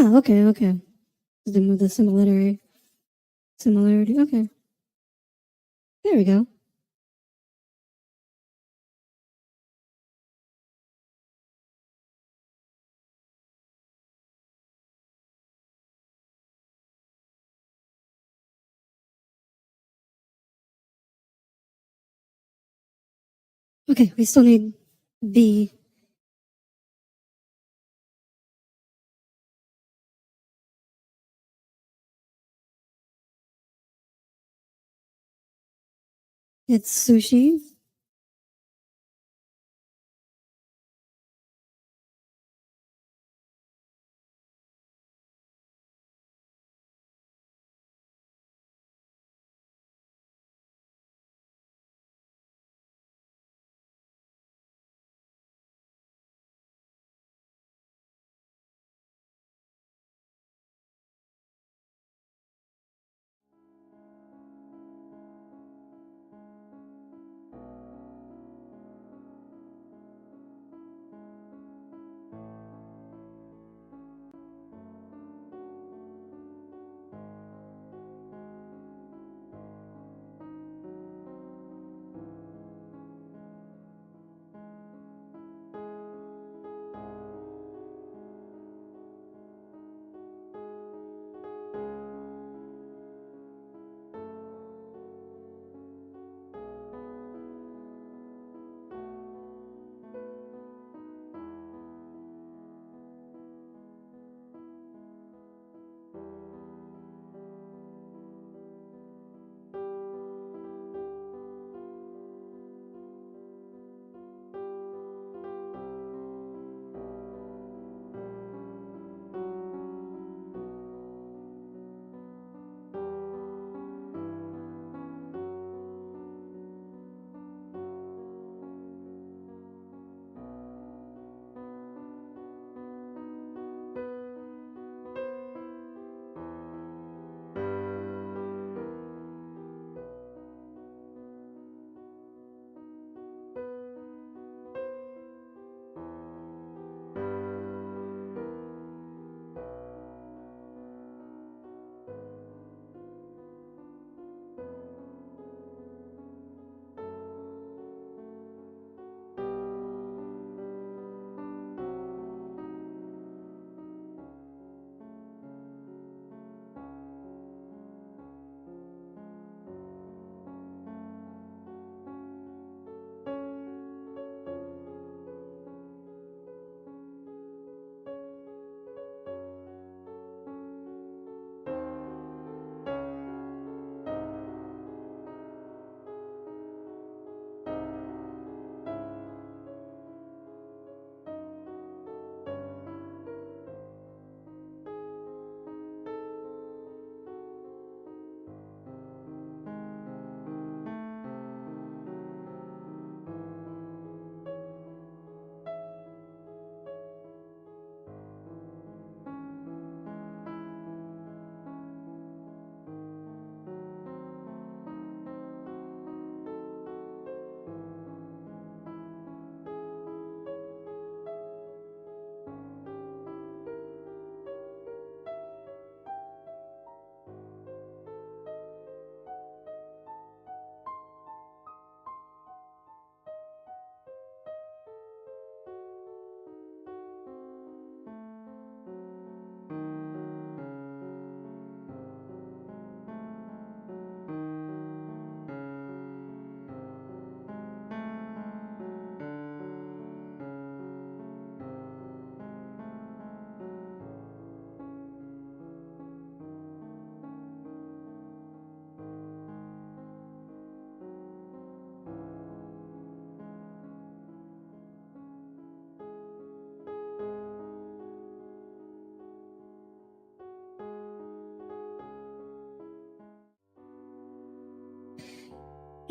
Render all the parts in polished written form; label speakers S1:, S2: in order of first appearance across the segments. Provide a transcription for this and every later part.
S1: Oh, okay, okay. The similarity. Similarity, okay. There we go. Okay, we still need B. It's sushi.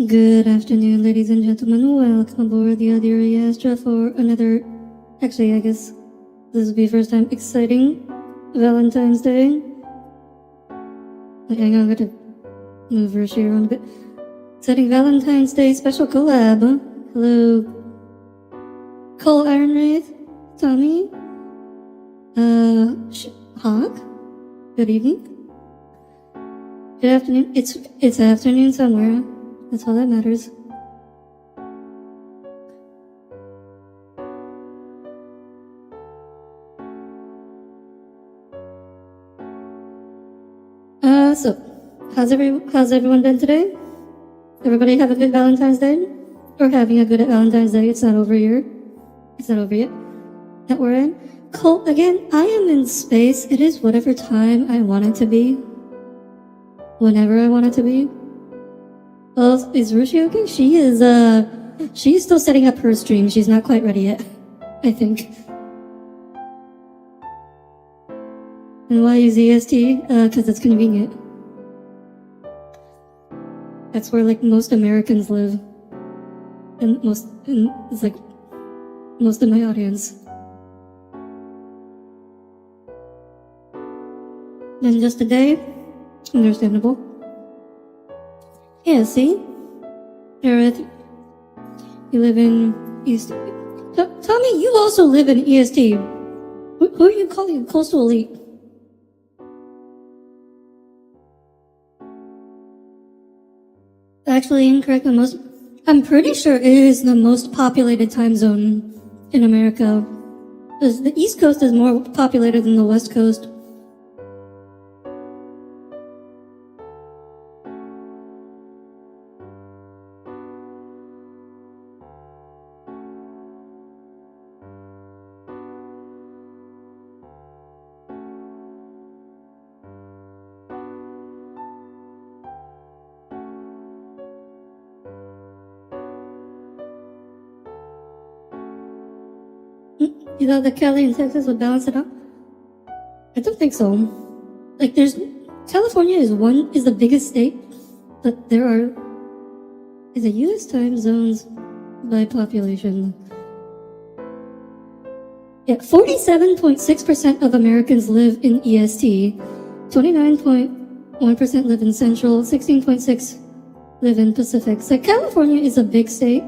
S1: Good afternoon, ladies and gentlemen. Welcome aboard the Adiri Astra for another. Actually, I guess this will be first time exciting Valentine's Day. Okay, I'm gonna move her share around a bit. Exciting Valentine's Day special collab. Hello, Cole Iron Wraith, Tommy, Hawk? Good evening? Good afternoon. It's afternoon somewhere. That's all that matters. So, how's everyone been today? Everybody have a good Valentine's Day? Or having a good Valentine's Day? It's not over here. It's not over yet. That we're in. Cool. Again, I am in space. It is whatever time I want it to be. Whenever I want it to be. Well, is Rushi okay? She's still setting up her stream. She's not quite ready yet, I think. And why use EST? Because it's convenient. That's where like most Americans live. And it's like most of my audience. Then just a day. Understandable. Yeah, see? Aerith, you live in East. Tommy, you also live in EST. Who are you calling Coastal Elite? Actually incorrect. I'm pretty sure it is the most populated time zone in America. Because the East Coast is more populated than the West Coast. You thought that Cali and Texas would balance it out? I don't think so. Like California is the biggest state, but there are the U.S. time zones by population. Yeah, 47.6% of Americans live in EST, 29.1% live in Central, 16.6% live in Pacific. So California is a big state.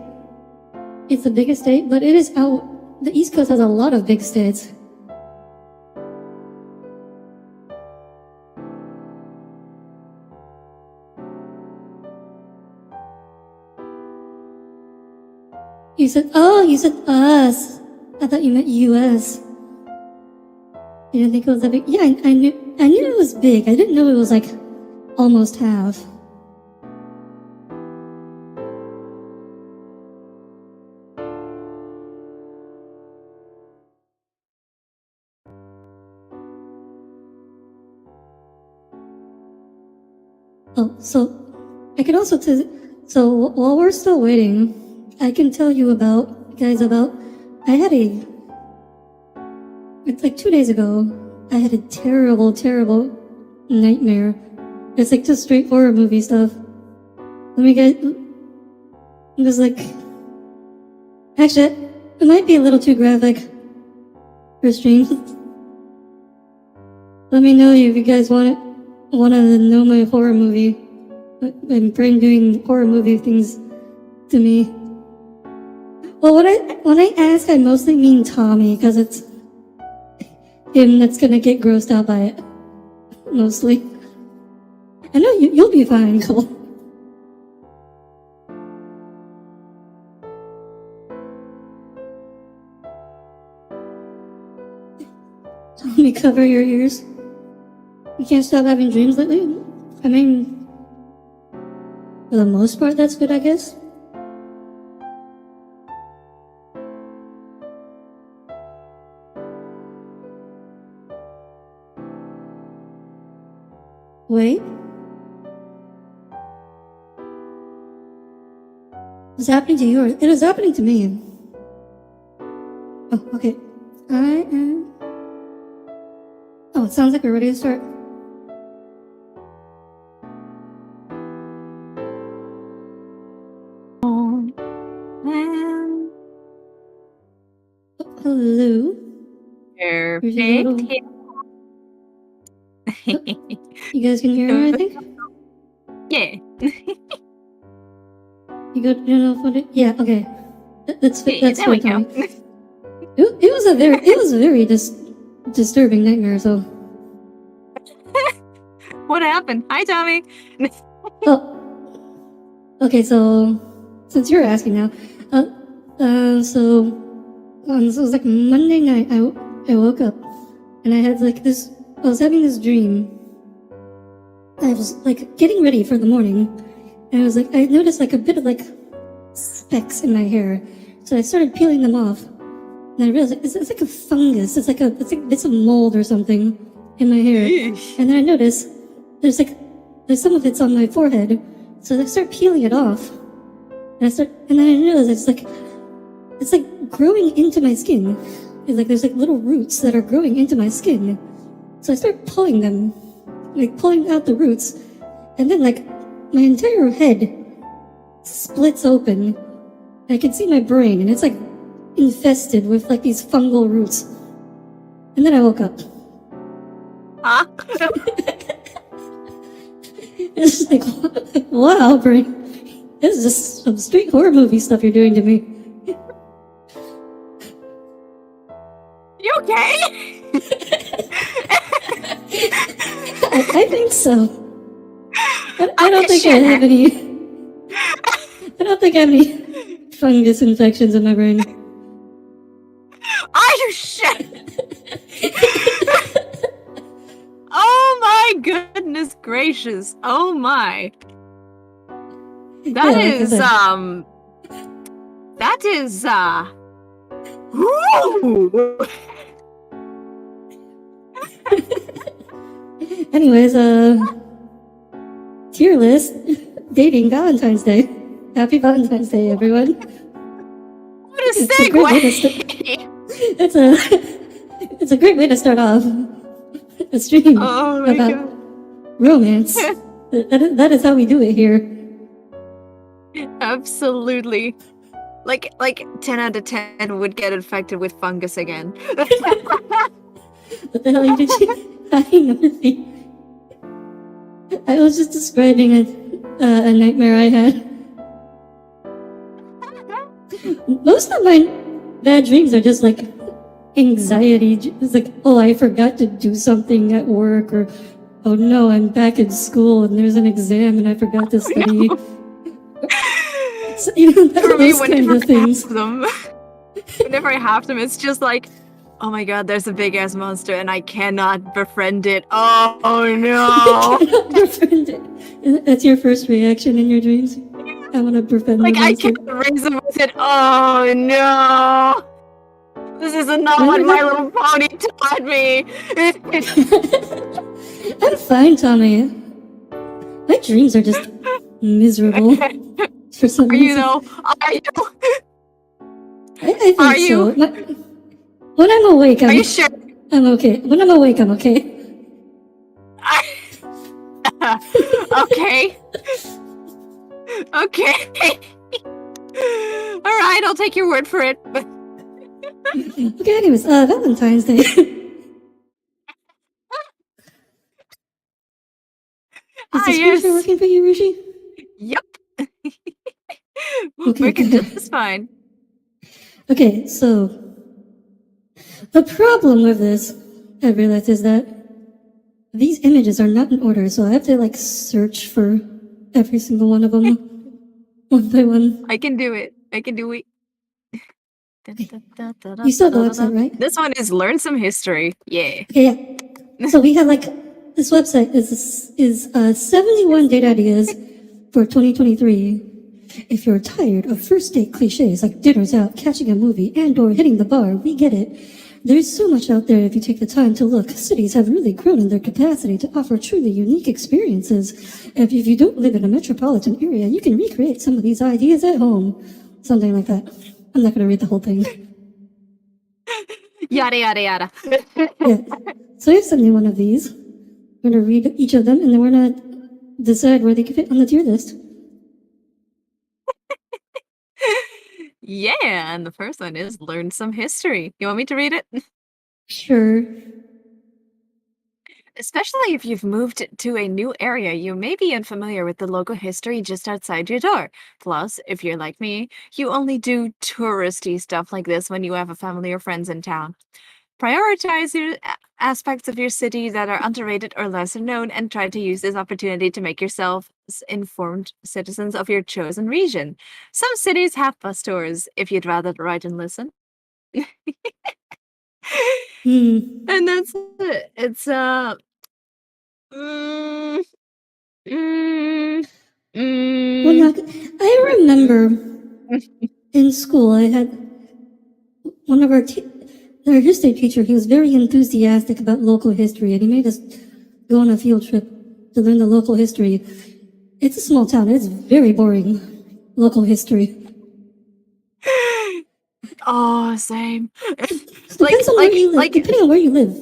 S1: It's the biggest state, but it is out. The East Coast has a lot of big states. You said us. I thought you meant US. You didn't think it was that big? Yeah, I knew it was big. I didn't know it was like almost half. Oh, so I can also so while we're still waiting, I can tell you about it's like 2 days ago, I had a terrible, terrible nightmare. It's like just straight horror movie stuff. It was like, actually, it might be a little too graphic for stream. Let me know if you guys want to know my horror movie. My brain doing horror movie things to me. Well, when I ask, I mostly mean Tommy, because it's him that's gonna get grossed out by it. Mostly. I know you'll be fine, Cole. Tommy, cover your ears. You can't stop having dreams lately? I mean, for the most part, that's good, I guess. Wait. What's happening to you? It was happening to me. Oh, okay. Oh, it sounds like we're ready to start. Hello.
S2: Perfect.
S1: You guys can hear me, I think?
S2: Yeah.
S1: You know what it? Yeah, okay. That's
S2: There we
S1: fine.
S2: go.
S1: It was a very disturbing nightmare, so
S2: What happened? Hi, Tommy.
S1: Oh, okay. So since you're asking now, so so it was like Monday night. I woke up and I had like this. I was having this dream. I was like getting ready for the morning, and I was like I noticed like a bit of like specks in my hair, so I started peeling them off. And I realized like, it's like a fungus. It's like bits of mold or something in my hair.
S2: Eesh.
S1: And then I notice there's some of it's on my forehead. So I start peeling it off. And then I realize it's like growing into my skin. It's like there's like little roots that are growing into my skin. So I start pulling them, like pulling out the roots. And then like my entire head splits open. I can see my brain and it's like infested with like these fungal roots. And then I woke up.
S2: Huh?
S1: It's just like, wow, brain. This is just some straight horror movie stuff you're doing to me.
S2: You okay?
S1: I think so. I don't think I
S2: Shit.
S1: have any. I don't think I have any fungus infections in my brain.
S2: Are you shit? Oh my goodness gracious. Oh my. That
S1: Yeah, like I
S2: is,
S1: said.
S2: that is, woo!
S1: Anyways, tier list dating Valentine's Day. Happy Valentine's Day, everyone.
S2: What a
S1: It's a great way to
S2: segue!
S1: It's a great way to start off a stream
S2: Oh my
S1: about
S2: god.
S1: romance. That is how we do it here.
S2: Absolutely. Like 10 out of 10 would get infected with fungus again.
S1: What the hell did you hang with me? I was just describing a nightmare I had. Most of my bad dreams are just like anxiety. It's like, oh, I forgot to do something at work, or oh no, I'm back in school and there's an exam and I forgot to study. So, you know,
S2: For me,
S1: those kind
S2: whenever
S1: of
S2: I
S1: things.
S2: have them, whenever I have them, it's just like, oh my god, there's a big ass monster and I cannot befriend it. Oh no!
S1: Cannot befriend it. That's your first reaction in your dreams? I want to befriend
S2: Like
S1: the
S2: I
S1: monster.
S2: can't reason with it. Oh no! This is not what My Little Pony taught me.
S1: I'm fine, Tommy. My dreams are just miserable for some
S2: Are you
S1: reason.
S2: though? Are you?
S1: I think
S2: Are
S1: so.
S2: you?
S1: When I'm awake,
S2: Are you sure?
S1: I'm okay. When I'm awake, I'm okay.
S2: Okay. Okay. All right, I'll take your word for it.
S1: Okay, anyways, Valentine's Day. Is the screen share working for you, Rishi?
S2: Yep.
S1: Okay,
S2: Working
S1: good.
S2: just fine.
S1: Okay, so the problem with this, I realized, is that these images are not in order, so I have to like search for every single one of them one by one.
S2: I can do it. I can do it.
S1: You saw the website, right?
S2: This one is Learn Some History. Yeah.
S1: Okay, yeah. So we have like this website is 71 date ideas for 2023. If you're tired of first date cliches like dinners out, catching a movie, and/or hitting the bar, we get it. There's so much out there if you take the time to look. Cities have really grown in their capacity to offer truly unique experiences. If you don't live in a metropolitan area, you can recreate some of these ideas at home. Something like that. I'm not going to read the whole thing.
S2: Yada yada yada.
S1: Yeah. So I have 71 of these. We're going to read each of them, and then we're going to decide where they can fit on the tier list.
S2: Yeah, and the first one is Learn Some History. You want me to read it?
S1: Sure.
S2: Especially if you've moved to a new area, you may be unfamiliar with the local history just outside your door. Plus, if you're like me, you only do touristy stuff like this when you have a family or friends in town. Prioritize your aspects of your city that are underrated or lesser known and try to use this opportunity to make yourself informed citizens of your chosen region. Some cities have bus tours if you'd rather write and listen.
S1: Hmm.
S2: And that's it. It's mm, mm,
S1: Well,
S2: mm,
S1: not, I remember in school I had one of our history teacher. He was very enthusiastic about local history, and he made us go on a field trip to learn the local history. It's a small town. It's very boring. Local history.
S2: oh, same.
S1: Depends on where you live.
S2: Like
S1: Depending on where you live,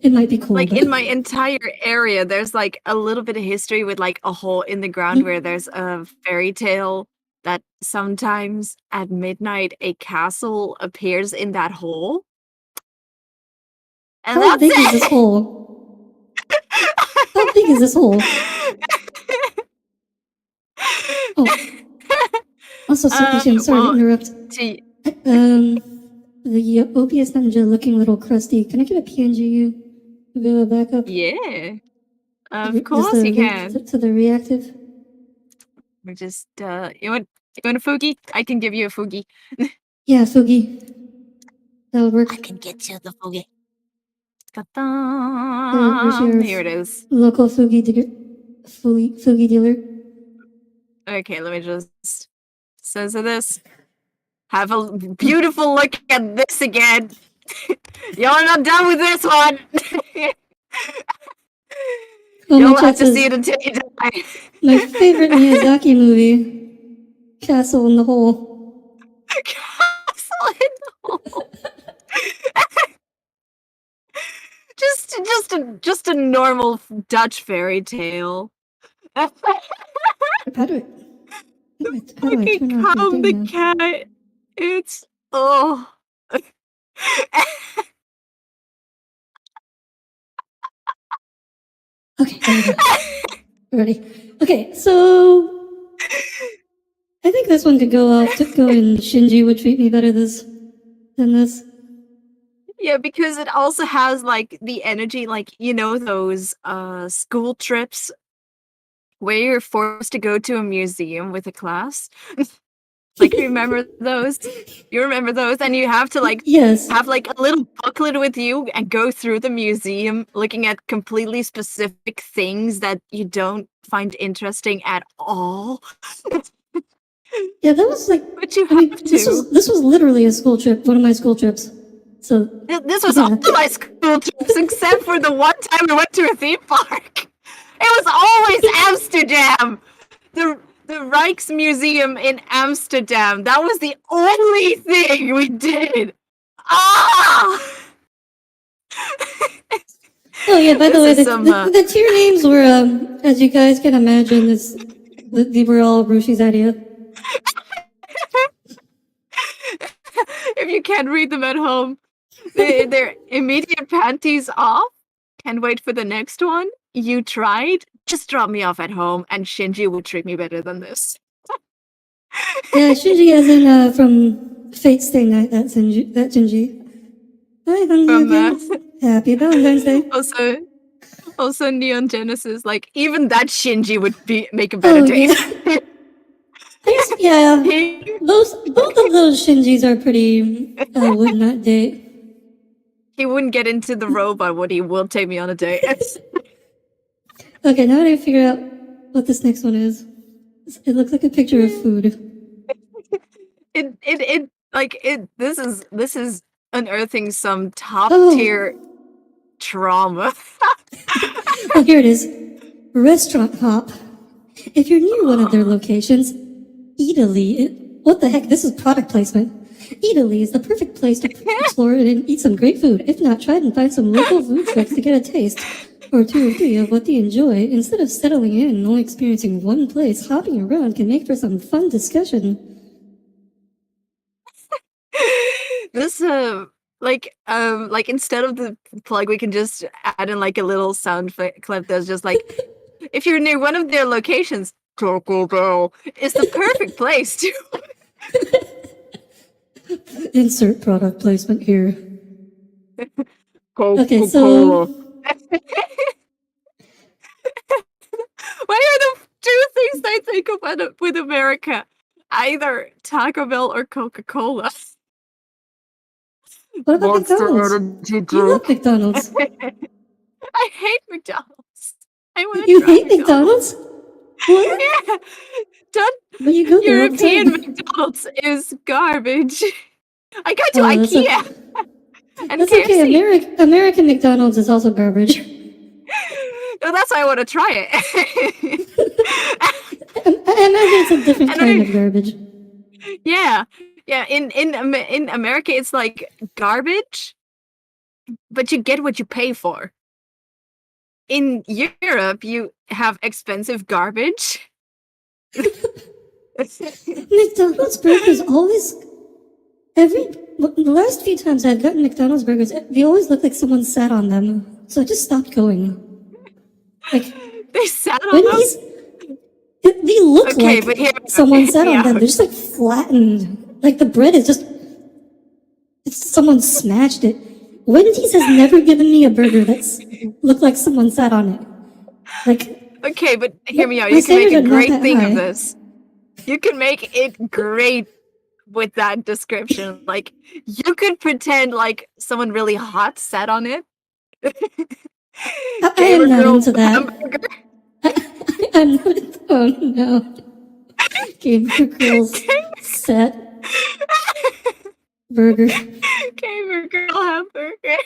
S1: it might be cool.
S2: like
S1: But
S2: in my entire area, there's like a little bit of history with like a hole in the ground where there's a fairy tale that sometimes at midnight a castle appears in that hole. And
S1: how
S2: that's
S1: big is this
S2: it.
S1: hole? How big is this hole? Oh, also, Sukishi, I'm sorry to
S2: Well,
S1: interrupt.
S2: to,
S1: The OBS Ninja looking little crusty. Can I get a PNG view a backup?
S2: yeah, of
S1: Just
S2: course
S1: a
S2: you
S1: link
S2: can.
S1: to the reactive.
S2: We're just you want a Fugi? I can give you a Fugi.
S1: Yeah, Fugi. That would work.
S2: I can get you the Fugi.
S1: Where's your
S2: Here it is.
S1: local Fugi dealer? Fugi dealer?
S2: Okay, let me just censor this. Have a beautiful look at this again. You're not done with this one.
S1: Oh, my
S2: You'll have
S1: chat
S2: to see
S1: says
S2: it until you die.
S1: my favorite Miyazaki movie, Castle in the Hole.
S2: Castle in the hole. just a normal Dutch fairy tale.
S1: How do I
S2: Fucking
S1: turn off my
S2: calm
S1: thing
S2: the
S1: now?
S2: cat. It's oh.
S1: Okay, there we go. Ready? Okay, so I think this one could go off to go in. Shinji would treat me better than this.
S2: Yeah, because it also has like the energy, like those school trips where you're forced to go to a museum with a class. Like, remember those? You remember those? And you have to like
S1: Yes.
S2: have like a little booklet with you and go through the museum looking at completely specific things that you don't find interesting at all.
S1: Yeah, that was like.
S2: But you
S1: I mean,
S2: have
S1: this
S2: to.
S1: was literally a school trip. One of my school trips. So
S2: This was
S1: yeah.
S2: all my school trips except for the one time we went to a theme park. It was always Amsterdam. The Rijksmuseum in Amsterdam. That was the only thing we did. Ah!
S1: Oh yeah. By the way,
S2: This is some,
S1: the tier names were, as you guys can imagine, they were all Rushi's idea.
S2: if you can't read them at home, they're immediate panties off. Can't wait for the next one. You tried? Just drop me off at home and Shinji will treat me better than this.
S1: Yeah, Shinji as in from Fate Stay Night. That Shinji. Hi, Hanji
S2: From
S1: again. Happy Valentine's Day.
S2: also Neon Genesis. Like even that Shinji would make a better date.
S1: Yeah. I guess yeah. Both of those Shinjis are pretty would not date.
S2: He wouldn't get into the robot, but he will take me on a date.
S1: Okay, now I need to figure out what this next one is. It looks like a picture of food.
S2: This is unearthing some top tier trauma.
S1: Oh, here it is. Restaurant hop. If you're near one of their locations, Italy. What the heck? This is product placement. Italy is the perfect place to explore and eat some great food. If not, try and find some local food trucks to get a taste or two or three of what they enjoy. Instead of settling in and only experiencing one place, hopping around can make for some fun discussion.
S2: This like instead of the plug, we can just add in like a little sound clip that's just like, if you're near one of their locations, Taco Bell is the perfect place to.
S1: Insert product placement here. Okay,
S2: Coca-Cola.
S1: so
S2: What are the two things I think of with America? Either Taco Bell or Coca-Cola.
S1: what about
S2: Monster
S1: McDonald's?
S2: energy
S1: You love
S2: drink.
S1: McDonald's.
S2: I hate McDonald's. I want to
S1: You
S2: try
S1: hate
S2: McDonald's.
S1: McDonald's? What?
S2: Yeah, don't
S1: But you go there all the
S2: European
S1: time.
S2: McDonald's is garbage. I go to
S1: Oh, that's
S2: IKEA
S1: okay.
S2: and
S1: That's okay.
S2: KFC.
S1: American McDonald's is also garbage.
S2: No, that's why I want to try it.
S1: I imagine it's a different
S2: And
S1: kind
S2: I,
S1: of garbage.
S2: yeah, yeah. In America, it's like garbage, but you get what you pay for. In Europe, you have expensive garbage.
S1: McDonald's burgers always the last few times I've gotten McDonald's burgers, they always look like someone sat on them. So I just stopped going. Like
S2: They sat on them.
S1: Wendy's, they look
S2: Okay,
S1: like
S2: but hear
S1: someone sat
S2: me
S1: on them.
S2: out.
S1: They're just like flattened. Like the bread is just someone smashed it. Wendy's has never given me a burger that's looked like someone sat on it. Like
S2: Okay, but hear me out.
S1: my
S2: You can make
S1: standards
S2: a
S1: are not
S2: great
S1: that
S2: thing of
S1: high.
S2: this. You can make it great with that description. Like, you could pretend like someone really hot sat on it.
S1: I
S2: Gamer
S1: am not
S2: girl
S1: into that.
S2: hamburger.
S1: I'm not. Oh no. Gamer Girls set burger.
S2: Gamer girl hamburger.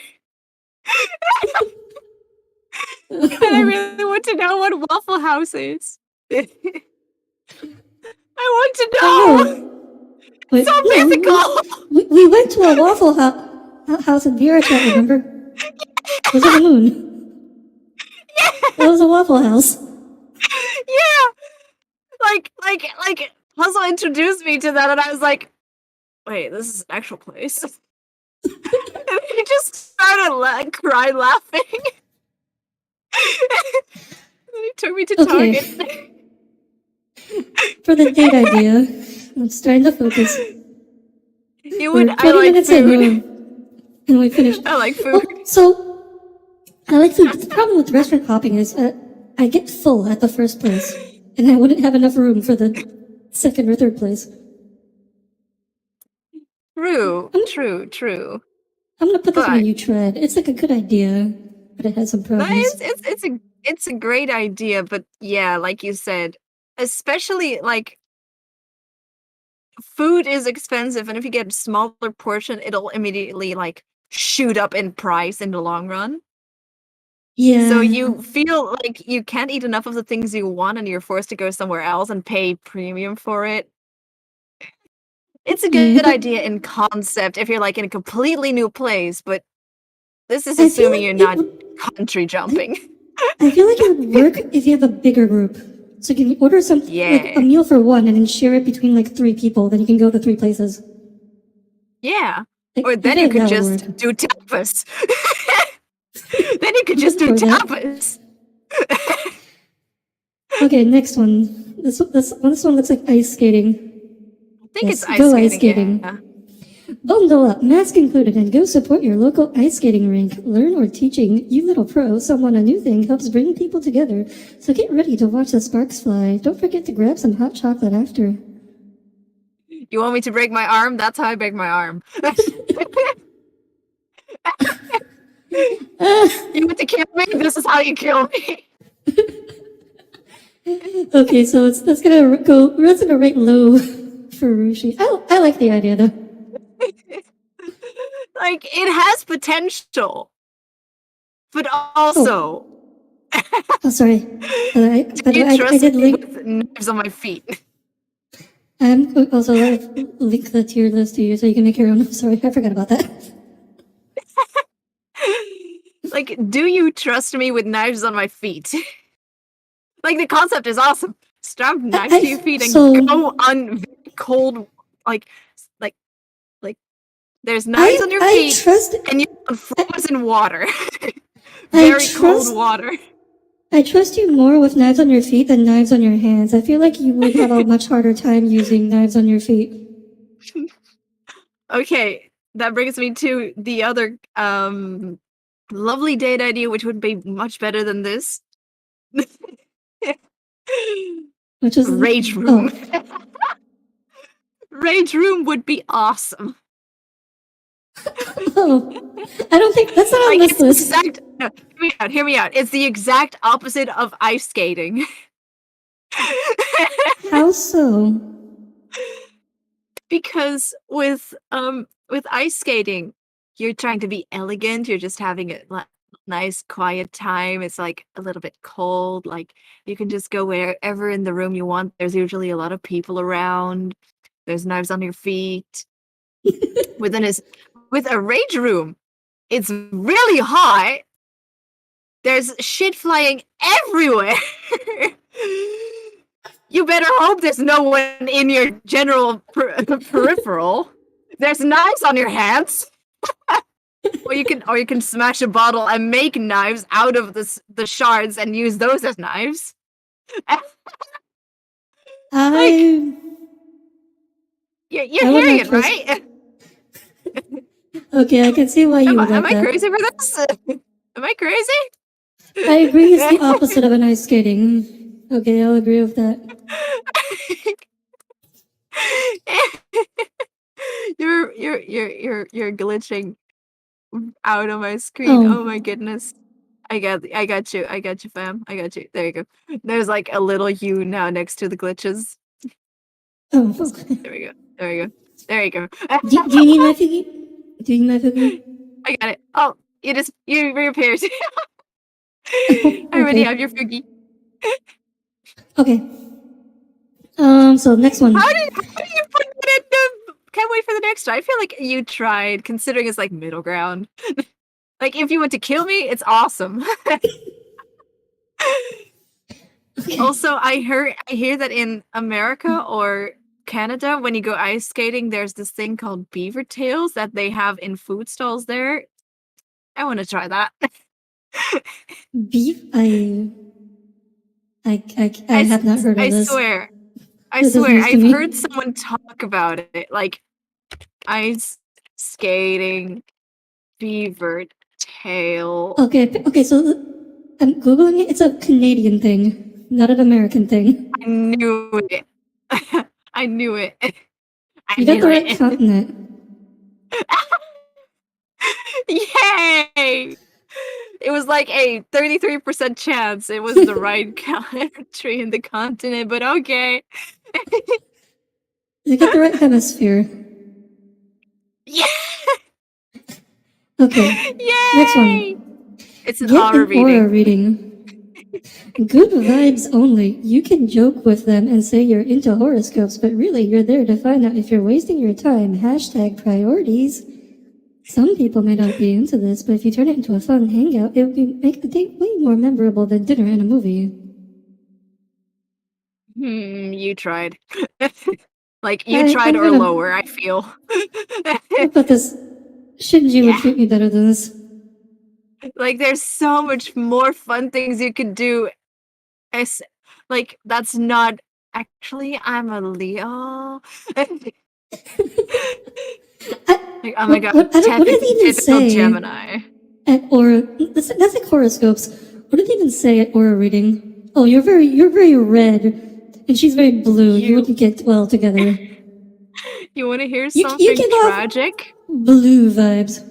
S2: And I really want to know what Waffle House is. I want to know.
S1: Wait,
S2: So
S1: yeah,
S2: mythical.
S1: we went to a Waffle House in Virachat, remember? It was on the moon. It was a Waffle House.
S2: Yeah. Like Puzzle introduced me to that and I was like, wait, this is an actual place. And he just started crying laughing. And he took me to
S1: Okay.
S2: Target.
S1: For the date idea, I'm starting to focus.
S2: You
S1: We're
S2: would
S1: 20
S2: I like
S1: minutes
S2: food.
S1: in, and we finished.
S2: I like food.
S1: Oh, so, I like food. The problem with restaurant hopping is I get full at the first place, and I wouldn't have enough room for the second or third place.
S2: True.
S1: I'm gonna put this on a
S2: But
S1: new trend. It's like a good idea, but it has some problems.
S2: it's a great idea, but yeah, like you said, especially like food is expensive, and if you get a smaller portion, it'll immediately like shoot up in price in the long run.
S1: Yeah.
S2: So you feel like you can't eat enough of the things you want, and you're forced to go somewhere else and pay premium for it. It's a good
S1: Yeah.
S2: idea in concept if you're like in a completely new place, but this is
S1: I feel
S2: assuming
S1: like
S2: you're
S1: it
S2: not
S1: would,
S2: country jumping.
S1: I feel like it would work if you have a bigger group. So you can order something like a
S2: Yeah.
S1: meal for one and then share it between like 3 people. Then you can go to 3 places.
S2: Yeah.
S1: Like,
S2: Or
S1: I
S2: then
S1: feel
S2: you
S1: like
S2: could
S1: that would
S2: just
S1: work.
S2: do tapas. Then you could just do
S1: For that.
S2: tapas.
S1: Okay, next one. This one looks like ice skating.
S2: I think
S1: Yes,
S2: it's
S1: go
S2: ice
S1: ice
S2: skating.
S1: skating.
S2: Yeah.
S1: Bundle up, mask included, and go support your local ice skating rink. Learn or teaching you little pro someone a new thing helps bring people together. So get ready to watch the sparks fly. Don't forget to grab some hot chocolate after.
S2: You want me to break my arm? That's how I break my arm. You want to kill me? This is how you kill me.
S1: Okay, so that's gonna rate low for Rushi. I like the idea though.
S2: Like, it has potential. But also,
S1: Oh, sorry. By the
S2: you
S1: way, I
S2: trust
S1: did
S2: me
S1: link.
S2: with knives on my feet.
S1: I'm also link the tier list to you so you can make your own. Sorry, I forgot about that.
S2: Like, do you trust me with knives on my feet? Like, the concept is awesome. Strap knives to your feet and go on very cold, like, there's knives on your feet, and you're on frozen water. Very cold water.
S1: I trust you more with knives on your feet than knives on your hands. I feel like you would have a much harder time using knives on your feet.
S2: Okay, that brings me to the other lovely date idea, which would be much better than this.
S1: Which is
S2: Rage room. Rage room would be awesome.
S1: Oh, I don't think that's not on
S2: Like,
S1: this list.
S2: no, hear me out. It's the exact opposite of ice skating.
S1: How so?
S2: Because with ice skating, you're trying to be elegant. You're just having a nice quiet time. It's like a little bit cold. Like you can just go wherever in the room you want. There's usually a lot of people around. There's knives on your feet. with a rage room, it's really hot. There's shit flying everywhere. You better hope there's no one in your general peripheral. There's knives on your hands. or you can smash a bottle and make knives out of the shards and use those as knives.
S1: I
S2: You're
S1: I would
S2: hearing
S1: not
S2: it,
S1: trust.
S2: right?
S1: Okay, I can see why you would like
S2: Am I
S1: that.
S2: crazy for this? Am I crazy?
S1: I agree. It's the opposite of an ice skating. Okay, I'll agree with that.
S2: You're glitching out of my screen. Oh my goodness. I got you. I got you, fam. I got you. There you go. There's like a little U now next to the glitches.
S1: Oh, okay.
S2: There we go. There you go. There you go.
S1: Do you need my figgy? Do you need my figgy?
S2: I got it. Oh, you reappeared.
S1: Oh,
S2: I already
S1: okay.
S2: have your figgy.
S1: Okay. So next one.
S2: How do you put it in the can't wait for the next try? I feel like you tried, considering it's like middle ground. Like if you want to kill me, it's awesome.
S1: Okay.
S2: Also, I hear that in America or Canada, when you go ice skating, there's this thing called beaver tails that they have in food stalls there. I want to try that.
S1: Beef? I have not heard of this.
S2: I
S1: This is
S2: swear,
S1: news to
S2: I've
S1: me.
S2: heard someone talk about it, like ice skating beaver tail.
S1: Okay, so I'm Googling it. It's a Canadian thing, not an American thing.
S2: I knew it. I knew it.
S1: You got the right continent.
S2: Yay! It was like a 33% chance it was the right country in the continent, but okay.
S1: You got the right hemisphere.
S2: Yeah!
S1: Okay.
S2: Yay!
S1: Next one.
S2: It's an
S1: Get
S2: aura
S1: an aura reading. Good vibes only. You can joke with them and say you're into horoscopes, but really you're there to find out if you're wasting your time. Hashtag priorities. Some people may not be into this, but if you turn it into a fun hangout, it would make the date way more memorable than dinner and a movie.
S2: You tried. Like, you tried
S1: I'm
S2: or
S1: gonna-
S2: lower, I feel.
S1: But this Shinji would treat me better than this.
S2: Like, there's so much more fun things you could do. Like, that's not... Actually, I'm a Leo. Like, oh my god,
S1: what did it even
S2: typical
S1: say?
S2: Gemini.
S1: At aura, that's like horoscopes. What did it even say at aura reading? Oh, you're very red, and she's very blue. You wouldn't get well together.
S2: You want to hear
S1: You
S2: something
S1: give
S2: tragic?
S1: Blue vibes.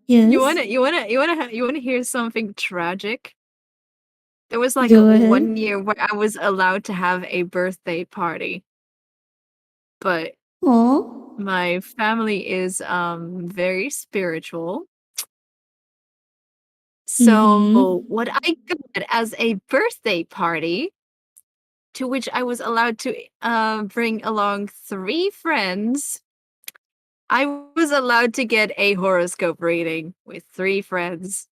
S1: Yes.
S2: You want to hear something tragic? There was like
S1: Go ahead.
S2: 1 year where I was allowed to have a birthday party, but
S1: Aww.
S2: my family is very spiritual. So what I got as a birthday party, to which I was allowed to bring along 3 friends, I was allowed to get a horoscope reading with 3 friends.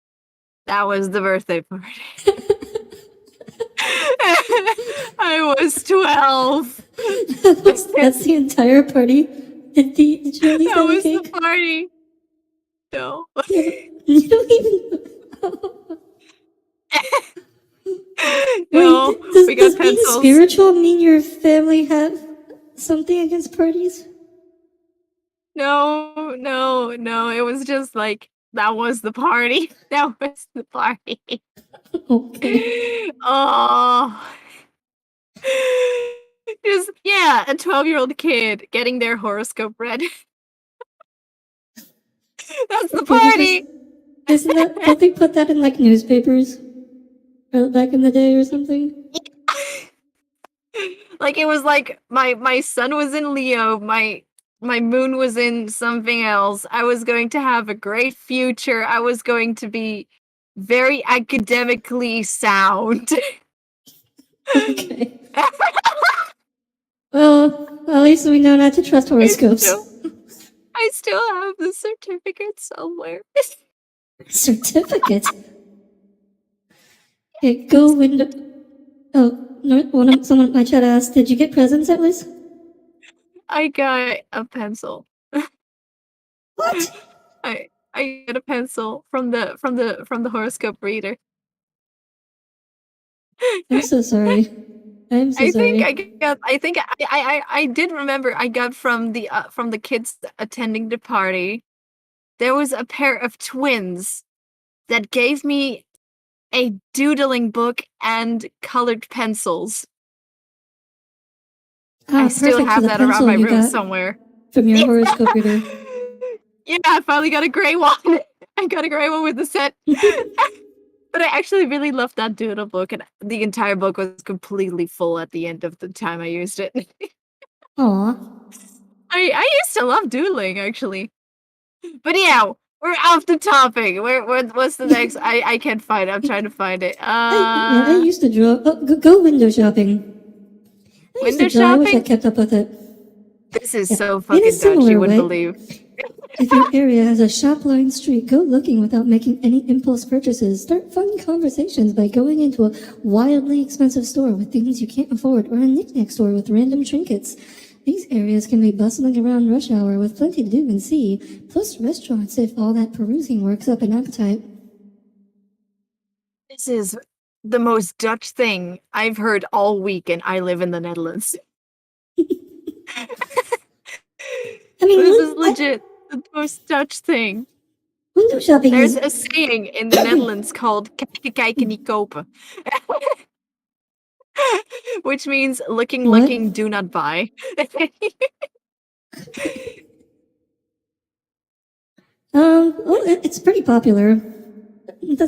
S2: That was the birthday party. I was 12.
S1: That's the entire party. Did you at least
S2: That
S1: have a
S2: was
S1: cake?
S2: the party. No.
S1: You don't even.
S2: No,
S1: Wait,
S2: we
S1: does
S2: got
S1: being
S2: pencils.
S1: spiritual mean your family have something against parties?
S2: No. It was just like That was the party. That was the party.
S1: Okay.
S2: Oh. Just yeah, a 12-year-old kid getting their horoscope read. That's the
S1: Okay,
S2: party.
S1: isn't that, don't they put that in like newspapers? Or back in the day or something?
S2: Like it was like my sun was in Leo, my moon was in something else. I was going to have a great future. I was going to be very academically sound.
S1: Okay. Well, at least we know not to trust
S2: I
S1: horoscopes.
S2: still, I still have the certificate somewhere.
S1: Certificate? Okay, go window. Oh, no, someone in my chat asked, did you get presents at least?
S2: I got a pencil.
S1: What?
S2: I got a pencil from the horoscope reader.
S1: I'm so sorry. I'm so
S2: I think
S1: sorry.
S2: I got. I think I did remember. I got from the kids attending the party. There was a pair of twins that gave me a doodling book and colored pencils. I
S1: Ah,
S2: still
S1: perfect for
S2: have
S1: the
S2: that around
S1: pencil
S2: my
S1: you
S2: room
S1: got
S2: somewhere.
S1: from your
S2: Yeah,
S1: horoscope reader.
S2: yeah, I finally got a gray one. I got a gray one with the set. But I actually really loved that doodle book, and the entire book was completely full at the end of the time I used it.
S1: Aw.
S2: I used to love doodling, actually. But yeah, we're off the topic. What's the next? I can't find it. I'm trying to find it.
S1: I used to draw. Oh, go window shopping. I used to
S2: Window
S1: draw. I wish I
S2: shopping?
S1: kept up with it.
S2: This is
S1: Yeah.
S2: so
S1: In a
S2: fucking Dutch, you
S1: similar
S2: wouldn't
S1: way,
S2: believe.
S1: if your area has a shop-lined street, go looking without making any impulse purchases. Start fun conversations by going into a wildly expensive store with things you can't afford or a knick-knack store with random trinkets. These areas can be bustling around rush hour with plenty to do and see, plus restaurants if all that perusing works up an appetite.
S2: This is the most Dutch thing I've heard all week, and I live in the Netherlands.
S1: I mean,
S2: This is legit the most Dutch thing.
S1: window shopping
S2: There's
S1: is
S2: a saying in the Netherlands called kijken, kijken, niet kopen. Which means looking,
S1: what?
S2: looking, do not buy.
S1: Well, it's pretty popular.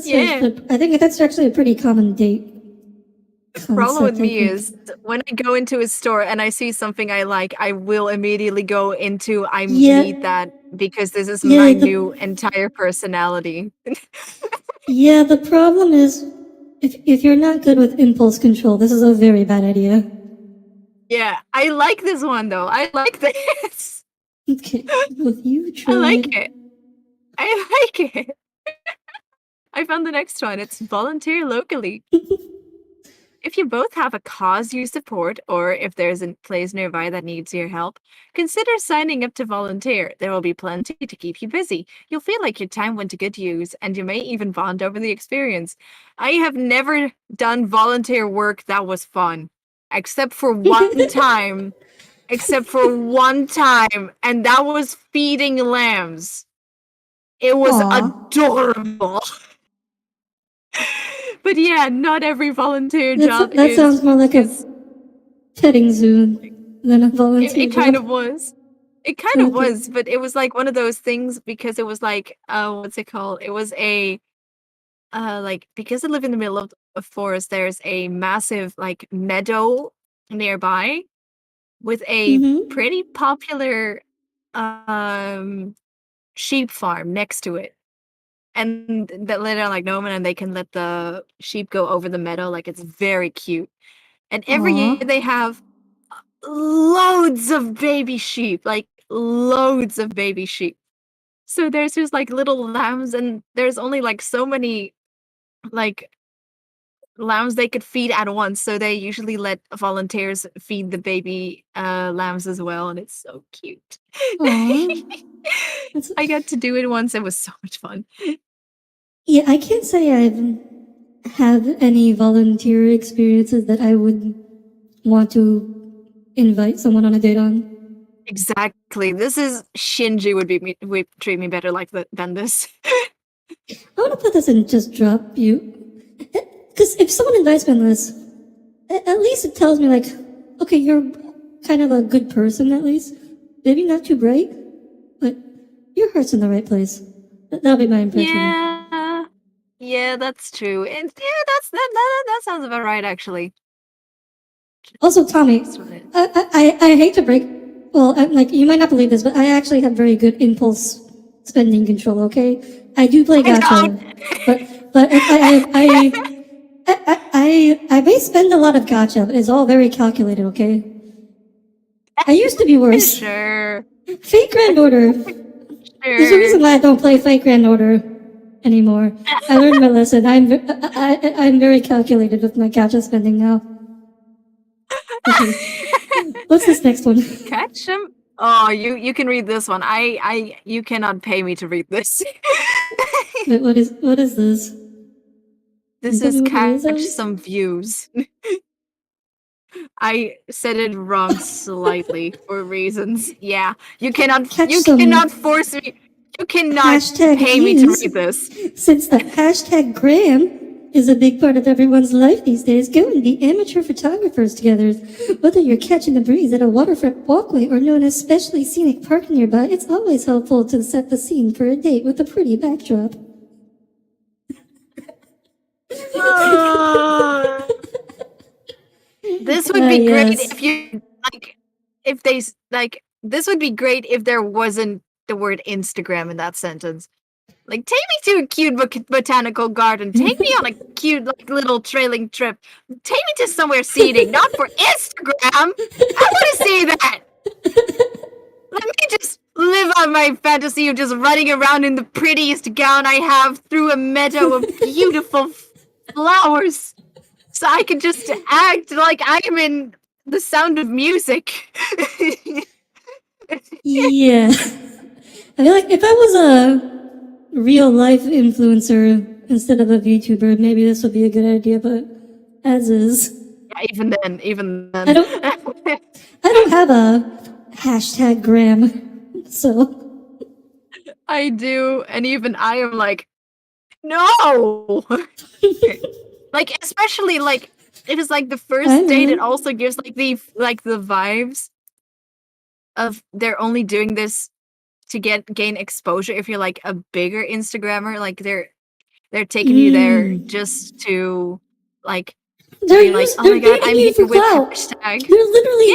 S2: Yeah.
S1: I think that's actually a pretty common date
S2: The problem with
S1: concept, I
S2: me
S1: think.
S2: is when I go into a store and I see something I like, I will immediately go into I
S1: Yeah,
S2: need that because this is
S1: yeah,
S2: my new entire personality.
S1: yeah, the problem is if you're not good with impulse control, this is a very bad idea.
S2: Yeah, I like this one though. I like this.
S1: Okay, well, you
S2: I like
S1: tried.
S2: it. I like it. I found the next one. It's volunteer locally. If you both have a cause you support, or if there's a place nearby that needs your help, consider signing up to volunteer. There will be plenty to keep you busy. You'll feel like your time went to good use, and you may even bond over the experience. I have never done volunteer work that was fun, except for one time. Except for one time, and that was feeding lambs. It was
S1: Aw,
S2: adorable. But yeah, not every volunteer
S1: that's
S2: job
S1: that sounds more like a
S2: is
S1: petting zoo than a
S2: it,
S1: volunteer
S2: it kind
S1: job.
S2: of was. It kind of
S1: Okay.
S2: was, but it was like one of those things because it was like what's it called? It was a like because I live in the middle of a forest, there's a massive like meadow nearby with a
S1: Mm-hmm.
S2: pretty popular um sheep farm next to it. And that let out like no man and they can let the sheep go over the meadow. Like it's very cute. And every
S1: Aw.
S2: year they have loads of baby sheep, like loads of baby sheep. So there's just like little lambs, and there's only like so many like lambs they could feed at once. So they usually let volunteers feed the baby lambs as well, and it's so cute.
S1: Aw. That's,
S2: I got to do it once. It was so much fun.
S1: yeah, I can't say I've had any volunteer experiences that I would want to invite someone on a date on.
S2: Exactly. This is Shinji would treat me better like than this.
S1: I want to put this in just drop you. Because if someone invites me on this, at least it tells me, like, okay, you're kind of a good person, at least. Maybe not too bright, but your heart's in the right place. That'll be my impression.
S2: Yeah, that's true. And yeah, that sounds about right, actually.
S1: Also, Tommy, I hate to break. Well, like you might not believe this, but I actually have very good impulse spending control. Okay, I do play gacha, but I may spend a lot of gacha, but it's all very calculated. Okay, I used to be worse.
S2: Sure.
S1: Fate Grand Order. There's a reason why I don't play Fate Grand Order anymore. I learned my lesson. I'm very calculated with my gacha spending now. Okay. What's this next one?
S2: Catch him. Oh, you can read this one. You cannot pay me to read this.
S1: Wait, what is this?
S2: This is catch some views. I said it wrong slightly for reasons. Yeah, you cannot force me. You cannot pay me to read this.
S1: Since the hashtag Graham is a big part of everyone's life these days, go and be amateur photographers together. Whether you're catching a breeze at a waterfront walkway or known as specially scenic park nearby, it's always helpful to set the scene for a date with a pretty backdrop.
S2: This would be great if you this would be great if there wasn't the word Instagram in that sentence. Like, take me to a cute botanical garden. Take me on a cute, like, little trailing trip. Take me to somewhere scenic, not for Instagram. I want to see that. Let me just live out my fantasy of just running around in the prettiest gown I have through a meadow of beautiful flowers. So I can just act like I am in The Sound of Music.
S1: Yeah. I feel like if I was a real life influencer instead of a VTuber, maybe this would be a good idea, but as is.
S2: Yeah, even then.
S1: I don't have a hashtag Graham, so.
S2: I do, and even I am like, no! Like, especially, like, if it's, like, the first date, it also gives, like, the vibes of they're only doing this to gain exposure. If you're, like, a bigger Instagrammer, like, they're taking you there just to, like,
S1: they're
S2: like, oh my god, I'm
S1: you
S2: here
S1: for
S2: with
S1: clout.
S2: hashtag.
S1: They're literally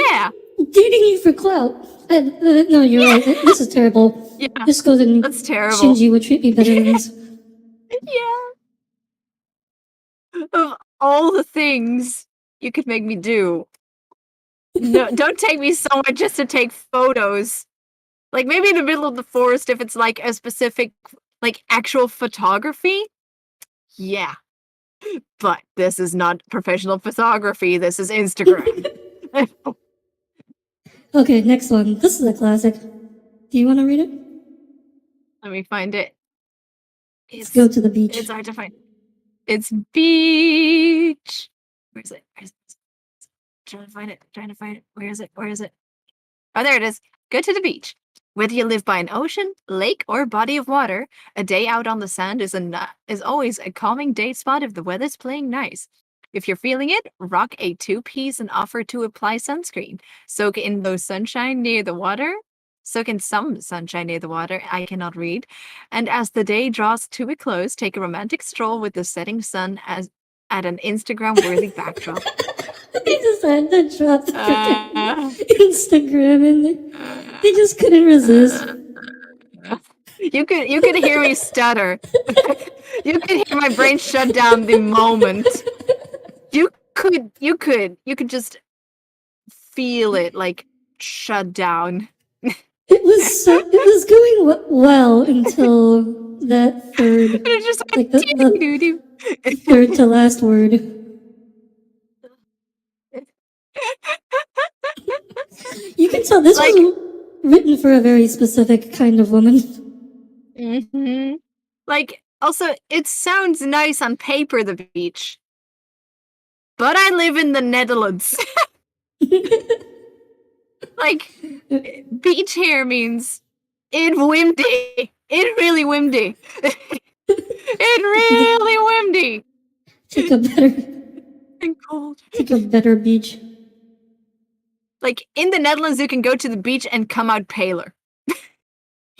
S1: dating you for clout. No, you're right. This is terrible.
S2: Yeah,
S1: this goes in.
S2: That's terrible.
S1: Shinji would treat me better than this.
S2: Yeah. Of all the things you could make me do, no, don't take me somewhere just to take photos. Like, maybe in the middle of the forest if it's, like, a specific, like, actual photography. Yeah. But this is not professional photography. This is Instagram.
S1: Okay, next one. This is a classic. Do you want to read it?
S2: Let me find it.
S1: Let's go to the beach.
S2: It's hard to find. It's beach. Where is it? Trying to find it. Where is it? Oh, there it is. Go to the beach. Whether you live by an ocean, lake, or body of water, a day out on the sand is always a calming date spot if the weather's playing nice. If you're feeling it, rock a two-piece and offer to apply sunscreen. Soak in some sunshine near the water. I cannot read. And as the day draws to a close, take a romantic stroll with the setting sun at an Instagram-worthy backdrop.
S1: They just had to drop the Instagram in there. They just couldn't resist.
S2: You could hear me stutter. You could hear my brain shut down the moment. You could just feel it, like, shut down.
S1: It was going well until that third,
S2: It's just
S1: like the third to last word. You can tell this was written for a very specific kind of woman.
S2: Mm-hmm. Like, also, it sounds nice on paper, the beach. But I live in the Netherlands. Like, beach here means it's windy. It's really windy. It's really windy
S1: Take a better,
S2: and cold.
S1: take a better beach.
S2: Like in the Netherlands, you can go to the beach and come out paler.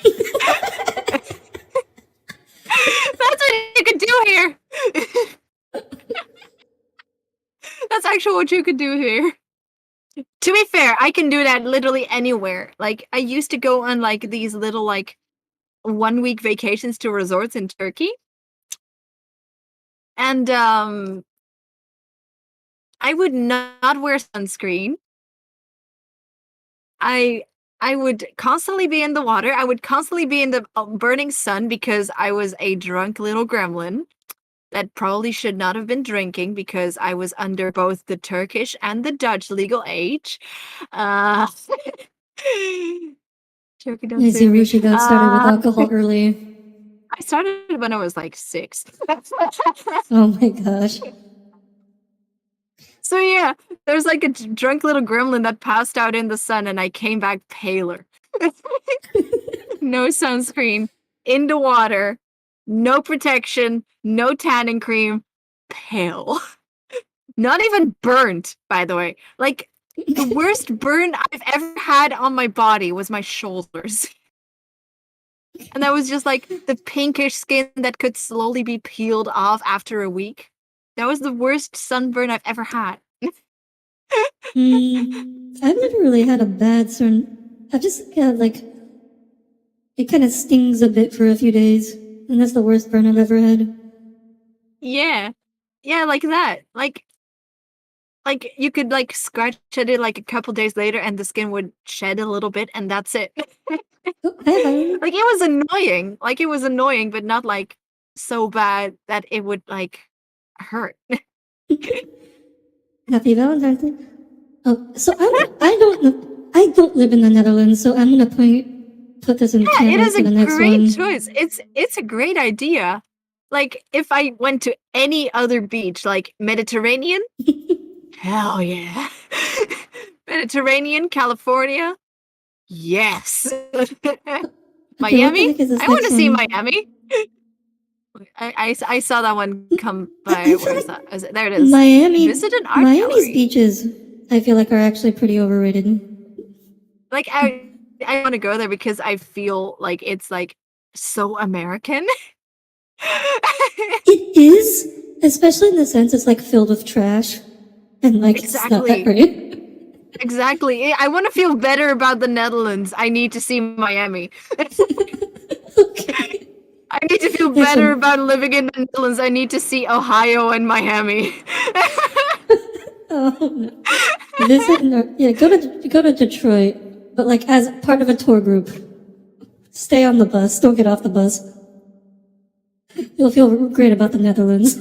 S2: That's what you could do here. That's actually what you could do here. To be fair, I can do that literally anywhere. Like I used to go on like these little like 1 week vacations to resorts in Turkey. And I would not wear sunscreen. I would constantly be in the water. I would constantly be in the burning sun because I was a drunk little gremlin that probably should not have been drinking because I was under both the Turkish and the Dutch legal age. Uh, Turkey, don't
S1: I
S2: sue
S1: see
S2: me.
S1: Rushi got started with alcohol early.
S2: I started when I was like 6.
S1: Oh my gosh.
S2: So yeah, there's like a drunk little gremlin that passed out in the sun and I came back paler. No sunscreen, in the water, no protection, no tanning cream, pale. Not even burnt, by the way. Like the worst burn I've ever had on my body was my shoulders. And that was just like the pinkish skin that could slowly be peeled off after a week. That was the worst sunburn I've ever had.
S1: I've never really had a bad sun. I've just had like, it kind of stings a bit for a few days. And that's the worst burn I've ever had.
S2: Yeah. Yeah, like that. Like you could like scratch at it like a couple days later and the skin would shed a little bit and that's it.
S1: Oh, hi, Valen.
S2: Like it was annoying. Like it was annoying, but not like so bad that it would like hurt.
S1: Happy Valentine's Day. Oh, so I don't live in the Netherlands, so I'm gonna put this in
S2: Yeah, it
S1: Canada
S2: is
S1: for
S2: a
S1: the next
S2: great
S1: one.
S2: choice. It's a great idea. Like if I went to any other beach, like Mediterranean, hell yeah. Mediterranean, California, yes.
S1: Okay, what the
S2: Miami?
S1: heck is this
S2: I want
S1: next
S2: to see
S1: one?
S2: Miami. I saw that one come by.
S1: I
S2: Where
S1: feel
S2: is
S1: like
S2: that? There it is. Visit an art
S1: Miami's
S2: gallery.
S1: beaches, I feel like are actually pretty overrated.
S2: Like I want to go there because I feel like it's like so American.
S1: It is, especially in the sense it's like filled with trash and like it's not that
S2: Exactly.
S1: great.
S2: Exactly. I want to feel better about the Netherlands. I need to see Miami.
S1: Okay.
S2: I need to feel
S1: Next
S2: better
S1: one.
S2: about living in the Netherlands. I need to see Ohio and Miami.
S1: Oh, no. Go to Detroit, but like as part of a tour group. Stay on the bus. Don't get off the bus. You'll feel great about the Netherlands.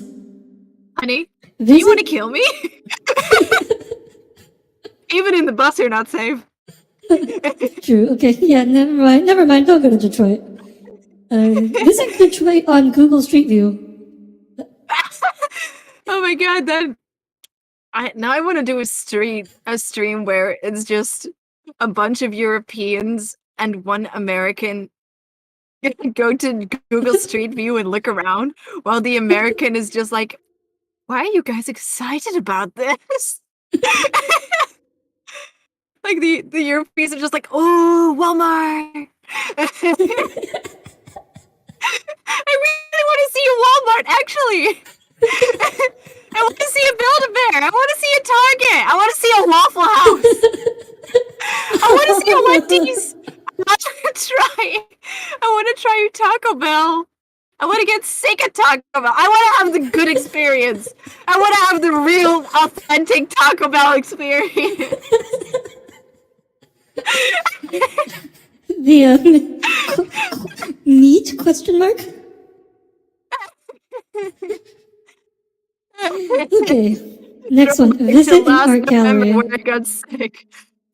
S2: Honey, do you want to kill me? Even in the bus, you're not safe.
S1: True. Okay. Yeah. Never mind. Don't go to Detroit. Visit Detroit on Google Street View.
S2: Oh my god, then now I want to do a stream where it's just a bunch of Europeans and one American go to Google Street View and look around while the American is just like, why are you guys excited about this? Like the Europeans are just like, oh, Walmart. I really want to see a Walmart, actually. I want to see a Build-A-Bear. I want to see a Target. I want to see a Waffle House. I want to see a Wendy's. I want to try Taco Bell. I want to get sick of Taco Bell. I want to have the good experience. I want to have the real, authentic Taco Bell experience.
S1: The meat question mark? Okay. Next one. Visit an art gallery.
S2: Where I got sick.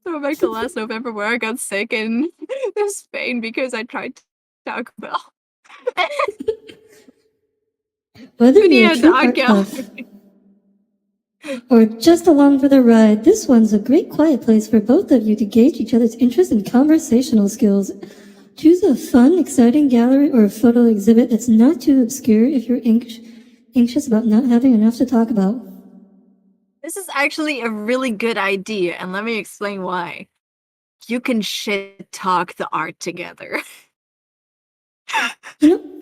S2: Throw back to last November where I got sick in Spain because I tried Taco Bell.
S1: Whether
S2: But
S1: you're
S2: yeah,
S1: a
S2: the
S1: true
S2: art
S1: art buff
S2: gallery.
S1: or just along for the ride, this one's a great quiet place for both of you to gauge each other's interest and conversational skills. Choose a fun, exciting gallery or photo exhibit that's not too obscure if you're anxious about not having enough to talk about.
S2: This is actually a really good idea, and let me explain why. You can shit talk the art together.
S1: You know,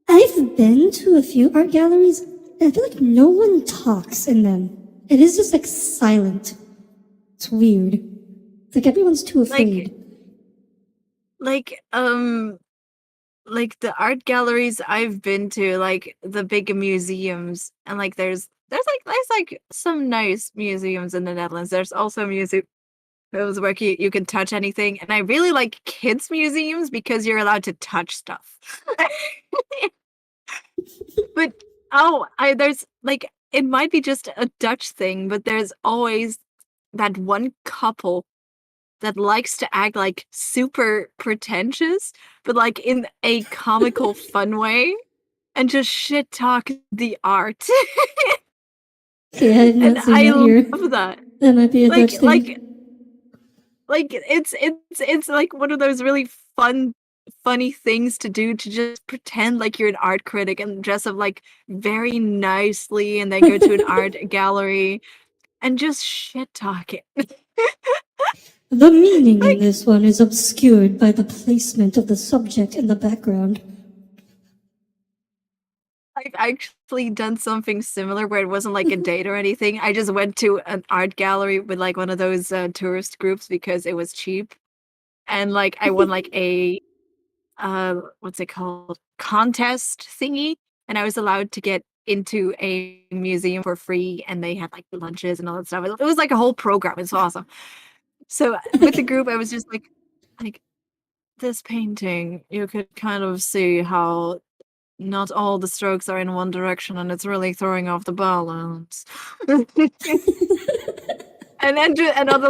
S1: I've been to a few art galleries, and I feel like no one talks in them. It is just like silent. It's weird. It's like everyone's too afraid.
S2: like like the art galleries I've been to, like the big museums, and like there's some nice museums in the Netherlands. There's also museums where you can touch anything, and I really like kids museums because you're allowed to touch stuff. But I there's like it might be just a Dutch thing, but there's always that one couple that likes to act like super pretentious, but like in a comical fun way, and just shit talk the art.
S1: Okay, I've
S2: And
S1: not seen
S2: I
S1: that here.
S2: love that.
S1: That might be a Dutch thing.
S2: It's like one of those really funny things to do, to just pretend like you're an art critic and dress up like very nicely, and then go to an art gallery and just shit talk it.
S1: The meaning in
S2: Like,
S1: this one is obscured by the placement of the subject in the background.
S2: I've actually done something similar where it wasn't like a date or anything. I just went to an art gallery with like one of those tourist groups because it was cheap. And like I won like a what's it called? Contest thingy. And I was allowed to get into a museum for free, and they had like lunches and all that stuff. It was like a whole program. It's awesome. So with the group, I was just like this painting, you could kind of see how not all the strokes are in one direction, and it's really throwing off the balance. And then another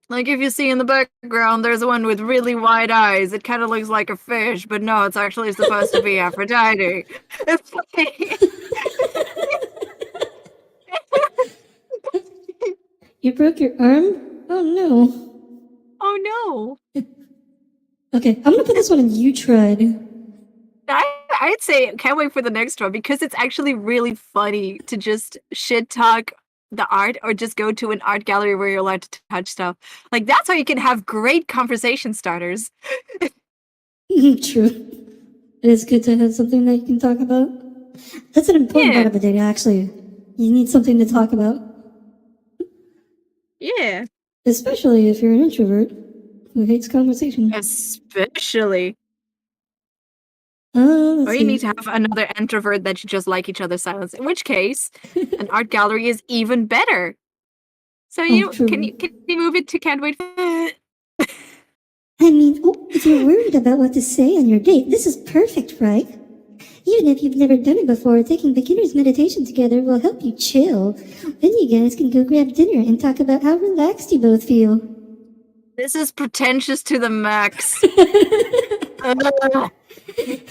S2: like if you see in the background, there's one with really wide eyes. It kind of looks like a fish, but no, it's actually supposed to be Aphrodite. It's like,
S1: You broke your arm? Oh no.
S2: oh no.
S1: Okay, I'm gonna put this one in you tried.
S2: I'd say can't wait for the next one, because it's actually really funny to just shit talk the art, or just go to an art gallery where you're allowed to touch stuff. Like that's how you can have great conversation starters.
S1: True. It is good to have something that you can talk about. That's an important part
S2: Yeah.
S1: of a date, actually. You need something to talk about.
S2: Yeah.
S1: Especially if you're an introvert who hates conversation.
S2: Especially.
S1: Let's
S2: Or you
S1: see.
S2: need to have another introvert that you just like each other's silence. In which case, an art gallery is even better. So
S1: Oh, true.
S2: can you move it to can't wait?
S1: I mean, if you're worried about what to say on your date, this is perfect, right? Even if you've never done it before, taking beginner's meditation together will help you chill. Then you guys can go grab dinner and talk about how relaxed you both feel.
S2: This is pretentious to the max.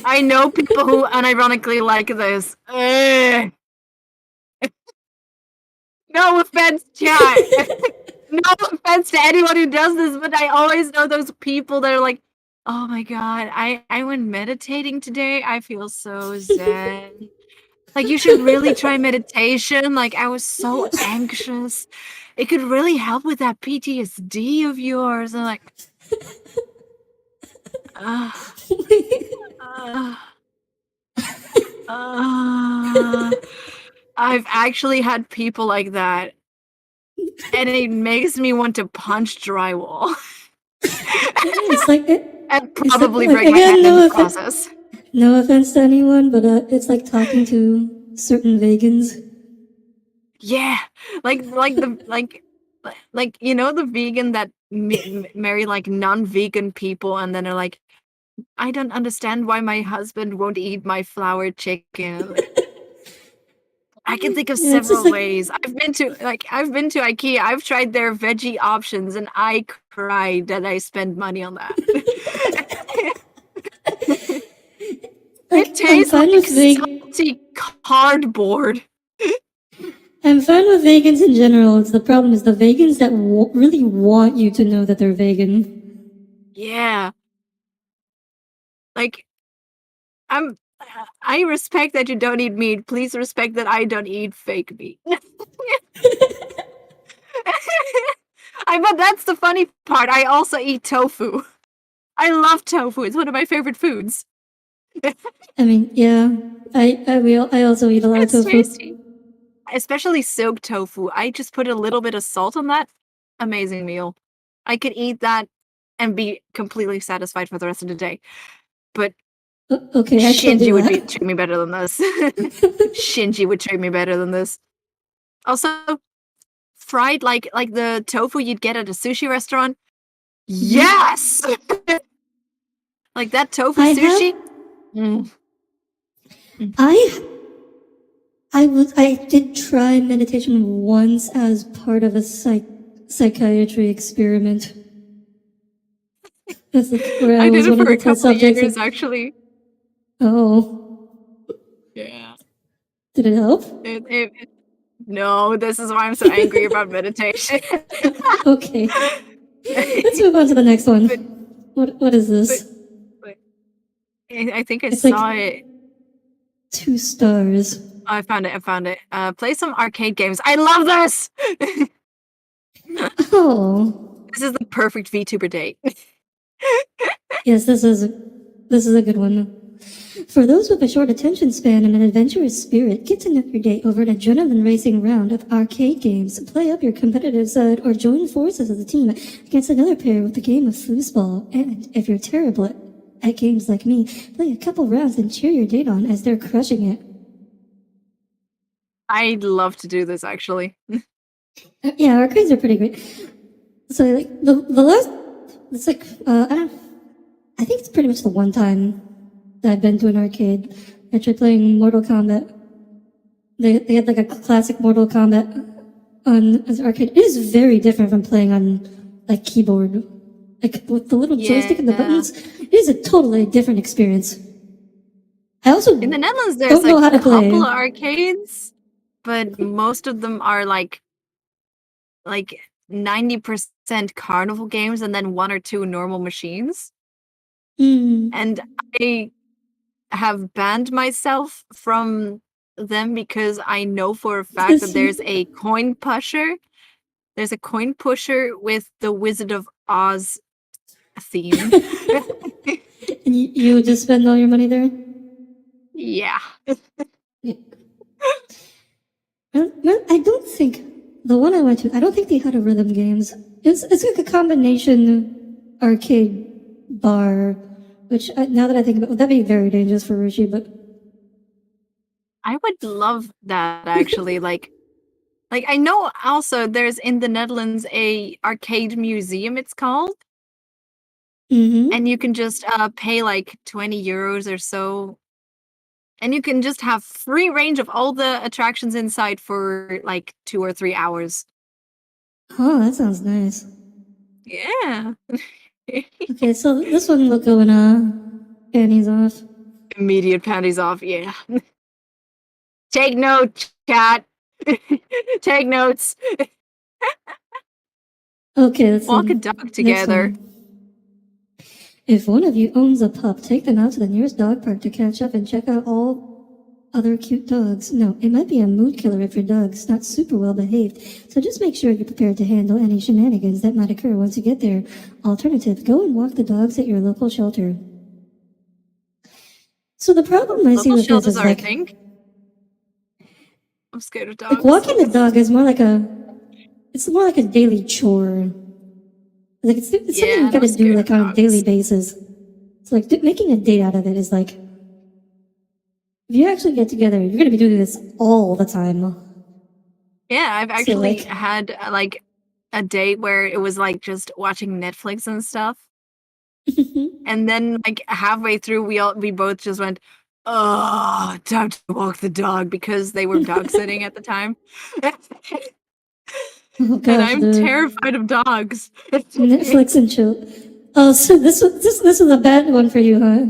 S2: I know people who unironically like this. No offense, chat. No offense to anyone who does this, but I always know those people that are like, oh my god, I went meditating today. I feel so zen. Like, you should really try meditation. Like, I was so anxious. It could really help with that PTSD of yours. And like, uh, uh, I've actually had people like that, and it makes me want to punch drywall.
S1: It's like
S2: And
S1: it's
S2: probably
S1: like
S2: break my
S1: again,
S2: hand in the process.
S1: no offense to anyone, but it's like talking to certain vegans.
S2: Yeah, like the like you know, the vegan that marry like non-vegan people, and then are like, I don't understand why my husband won't eat my flour chicken. Like, I can think of
S1: Yeah, it's just
S2: several
S1: like
S2: ways. I've been to IKEA. I've tried their veggie options, and I cried that I spent money on that.
S1: like
S2: It
S1: I'm
S2: tastes
S1: fine
S2: like
S1: with
S2: salty cardboard.
S1: I'm fine with vegans in general. It's the problem is the vegans that really want you to know that they're vegan.
S2: Yeah. Like, I respect that you don't eat meat. Please respect that I don't eat fake meat. But that's the funny part. I also eat tofu. I love tofu. It's one of my favorite foods.
S1: I mean, yeah, I also eat a lot of
S2: It's
S1: tofu.
S2: tasty. Especially soaked tofu. I just put a little bit of salt on that. Amazing meal. I could eat that and be completely satisfied for the rest of the day. But
S1: Okay, I can't do
S2: Shinji would
S1: that.
S2: treat me better than this. Shinji would treat me better than this. Also, fried like the tofu you'd get at a sushi restaurant. Yes! Like that tofu
S1: I have
S2: sushi. Mm.
S1: I I did try meditation once as part of a psychiatry experiment. It's like where I
S2: I did
S1: was
S2: it
S1: one of
S2: for
S1: the
S2: a
S1: test
S2: couple of
S1: subjects.
S2: years, actually.
S1: Oh,
S2: Yeah.
S1: did it help?
S2: No, this is why I'm so angry about meditation.
S1: Okay, let's move on to the next one.
S2: But
S1: What is
S2: but
S1: this?
S2: but I think I
S1: It's like
S2: saw it.
S1: 2 stars.
S2: Oh, I found it. I found it. Play some arcade games. I love this.
S1: Oh,
S2: This is the perfect VTuber date.
S1: yes, this is a good one. For those with a short attention span and an adventurous spirit, get to know your day over an adrenaline racing round of arcade games. Play up your competitive side or join forces as a team against another pair with the game of foosball. And if you're terrible at games like me, play a couple rounds and cheer your date on as they're crushing it.
S2: I'd love to do this, actually.
S1: Yeah, arcades are pretty great. So like the last, it's like I think it's pretty much the one time that I've been to an arcade. I tried playing Mortal Kombat. They had like a classic Mortal Kombat on as arcade. It is very different from playing on like keyboard, like with the little joystick and the
S2: Yeah.
S1: buttons. It is a totally different experience. I also
S2: In the Netherlands, there's
S1: don't know
S2: a
S1: how to play.
S2: couple of arcades, but most of them are like 90% carnival games and then 1 or 2 normal machines. And I have banned myself from them because I know for a fact that there's a coin pusher. There's a coin pusher with the Wizard of Oz theme.
S1: And you just spend all your money there.
S2: Yeah.
S1: Yeah. Well, I don't think the one I went to. I don't think they had a rhythm games. It's like a combination arcade bar, which now that I think about it, that'd be very dangerous for Rishi. But
S2: I would love that, actually. Like I know also there's in the Netherlands a arcade museum, it's called, and you can just pay like 20 euros or so, and you can just have free range of all the attractions inside for like 2 or 3 hours.
S1: oh, that sounds nice.
S2: Yeah.
S1: Okay, so this one will go in panties off.
S2: Immediate panties off, yeah. Take note, chat. Take notes.
S1: Okay, let's
S2: Walk
S1: see.
S2: a dog
S1: Next
S2: together.
S1: one. If one of you owns a pup, take them out to the nearest dog park to catch up and check out all other cute dogs. No, it might be a mood killer if your dog's not super well behaved, so just make sure you're prepared to handle any shenanigans that might occur once you get there. Alternative, go and walk the dogs at your local shelter. So the problem I see
S2: Local
S1: with this
S2: shelters
S1: is
S2: are a
S1: like,
S2: thing. I'm scared of dogs.
S1: walking the dog is more like it's more like a daily chore. Like it's something
S2: Yeah,
S1: you
S2: I'm
S1: gotta do
S2: scared
S1: like
S2: of
S1: on a daily
S2: dogs.
S1: basis. It's like making a date out of it is like, if you actually get together, you're gonna be doing this all the time.
S2: Yeah, I've
S1: So
S2: actually
S1: like,
S2: had like a date where it was like just watching Netflix and stuff. And then like halfway through we both just went, "Oh, time to walk the dog," because they were dog sitting at the time.
S1: oh
S2: And
S1: gosh,
S2: I'm
S1: the
S2: terrified of dogs.
S1: Netflix and chill. Oh, so this is a bad one for you, huh?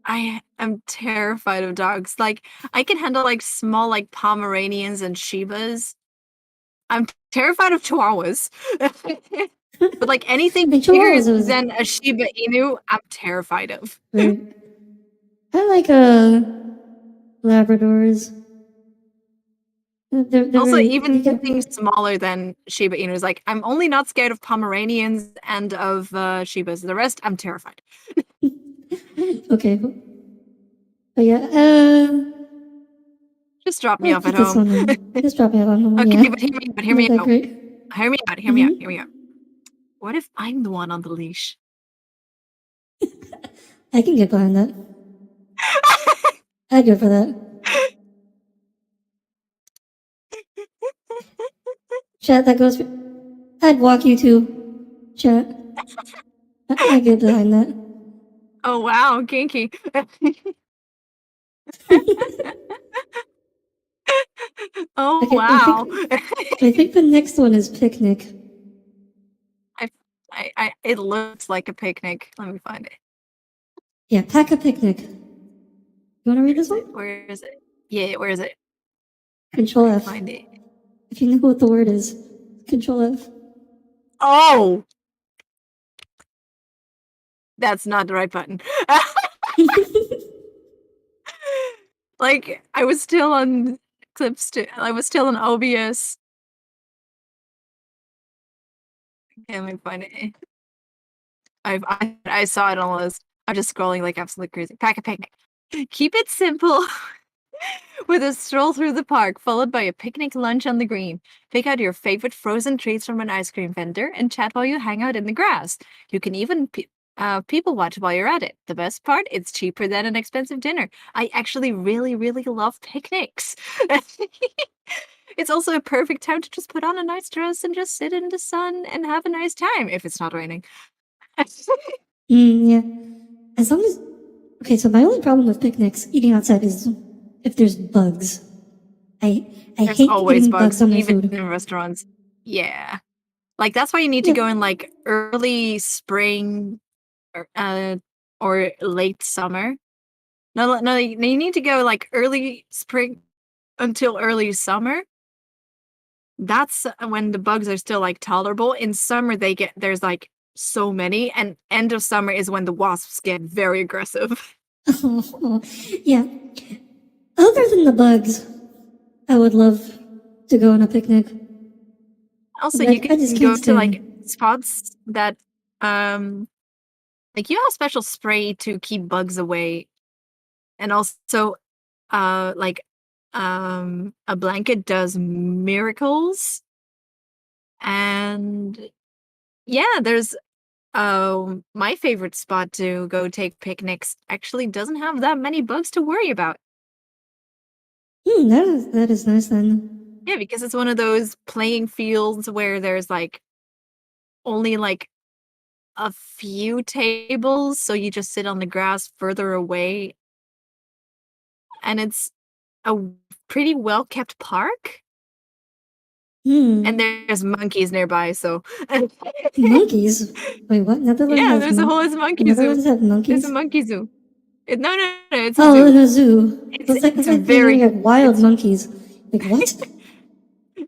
S2: I am terrified of dogs. Like I can handle like small like Pomeranians and Shibas. I'm terrified of Chihuahuas. But like anything
S1: Like
S2: bigger
S1: Chihuahuas, it was
S2: than a Shiba Inu, I'm terrified of.
S1: right. I like Labradors. They're
S2: Also,
S1: very they
S2: even
S1: get
S2: things smaller than Shiba Inus. Like, I'm only not scared of Pomeranians and of Shibas. The rest, I'm terrified.
S1: okay. But yeah,
S2: Just drop me
S1: I'll
S2: off at
S1: put this
S2: home.
S1: one in. Just drop it on home.
S2: Okay,
S1: Yeah,
S2: but hear
S1: not
S2: me
S1: that
S2: out.
S1: great.
S2: Hear me out. Hear me out.
S1: Mm-hmm.
S2: Hear me out. What if I'm the one on the leash?
S1: I can get behind that. I'd go for that. Chat, that goes for. I'd walk you too. Chat. I get behind that.
S2: Oh wow, kinky. Oh
S1: Okay,
S2: wow.
S1: I think the next one is picnic.
S2: It looks like a picnic. Let me find it.
S1: Yeah, pack a picnic. You want to read this one?
S2: Where is it? Yeah, where is it?
S1: Control F.
S2: Find it.
S1: If you know what the word is, Control F.
S2: Oh, that's not the right button. Like, I was still on I was still on OBS. Okay, let me find it. I saw it on the list. I'm just scrolling like absolutely crazy. Pack a picnic. Keep it simple with a stroll through the park, followed by a picnic lunch on the green. Pick out your favorite frozen treats from an ice cream vendor and chat while you hang out in the grass. You can even people watch while you're at it. The best part, it's cheaper than an expensive dinner. I actually really, really love picnics. It's also a perfect time to just put on a nice dress and just sit in the sun and have a nice time if it's not raining.
S1: Yeah. As long as. Okay, so my only problem with picnics, eating outside, is if there's bugs. I
S2: There's
S1: hate
S2: always
S1: getting bugs
S2: bugs,
S1: on my
S2: even
S1: food.
S2: in restaurants. Yeah. Like, that's why you need to
S1: Yeah.
S2: go in, like, early spring or late summer. No, you need to go, like, early spring until early summer. That's when the bugs are still, like, tolerable. In summer, there's, like, so many, and end of summer is when the wasps get very aggressive.
S1: Yeah. Other than the bugs, I would love to go on a picnic.
S2: Also,
S1: But
S2: you
S1: I just
S2: can
S1: can't
S2: go to, like,
S1: stand.
S2: spots that, like, you have special spray to keep bugs away, and also, like, a blanket does miracles, and yeah, there's, my favorite spot to go take picnics actually doesn't have that many bugs to worry about.
S1: That is nice then.
S2: Yeah, because it's one of those playing fields where there's, like, only, like, a few tables, so you just sit on the grass further away, and it's a pretty well-kept park, and
S1: Hmm.
S2: there's monkeys nearby, so
S1: Monkeys. Wait, what? Netherlands
S2: yeah,
S1: has
S2: there's a whole monkey zoo.
S1: Netherlands have
S2: There's a
S1: monkeys?
S2: monkey zoo. No, it's a
S1: Oh,
S2: zoo.
S1: in a zoo.
S2: It's
S1: I
S2: a
S1: think they're
S2: very
S1: like wild
S2: it's
S1: monkeys. Like what?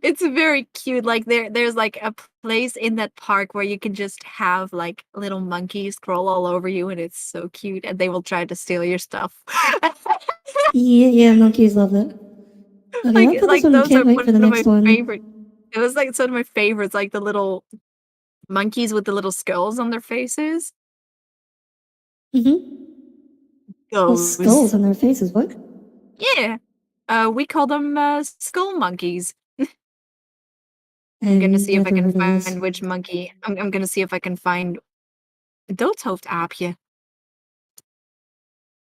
S2: it's very cute. Like, there's like a place in that park where you can just have like little monkeys crawl all over you, and it's so cute, and they will try to steal your stuff.
S1: Yeah, monkeys love it. Okay, I'll put this
S2: Like
S1: one.
S2: those are
S1: Can't wait
S2: one
S1: for the
S2: of my
S1: next one.
S2: favorite. It was like some of my favorites, like the little monkeys with the little skulls on their faces.
S1: Mm-hmm. Oh, skulls
S2: Those.
S1: on their faces. What?
S2: Yeah. We call them skull monkeys. I'm
S1: I've
S2: gonna see if I
S1: never
S2: can
S1: heard of this.
S2: find which monkey. I'm gonna see if I can find Doodshoofdaapje.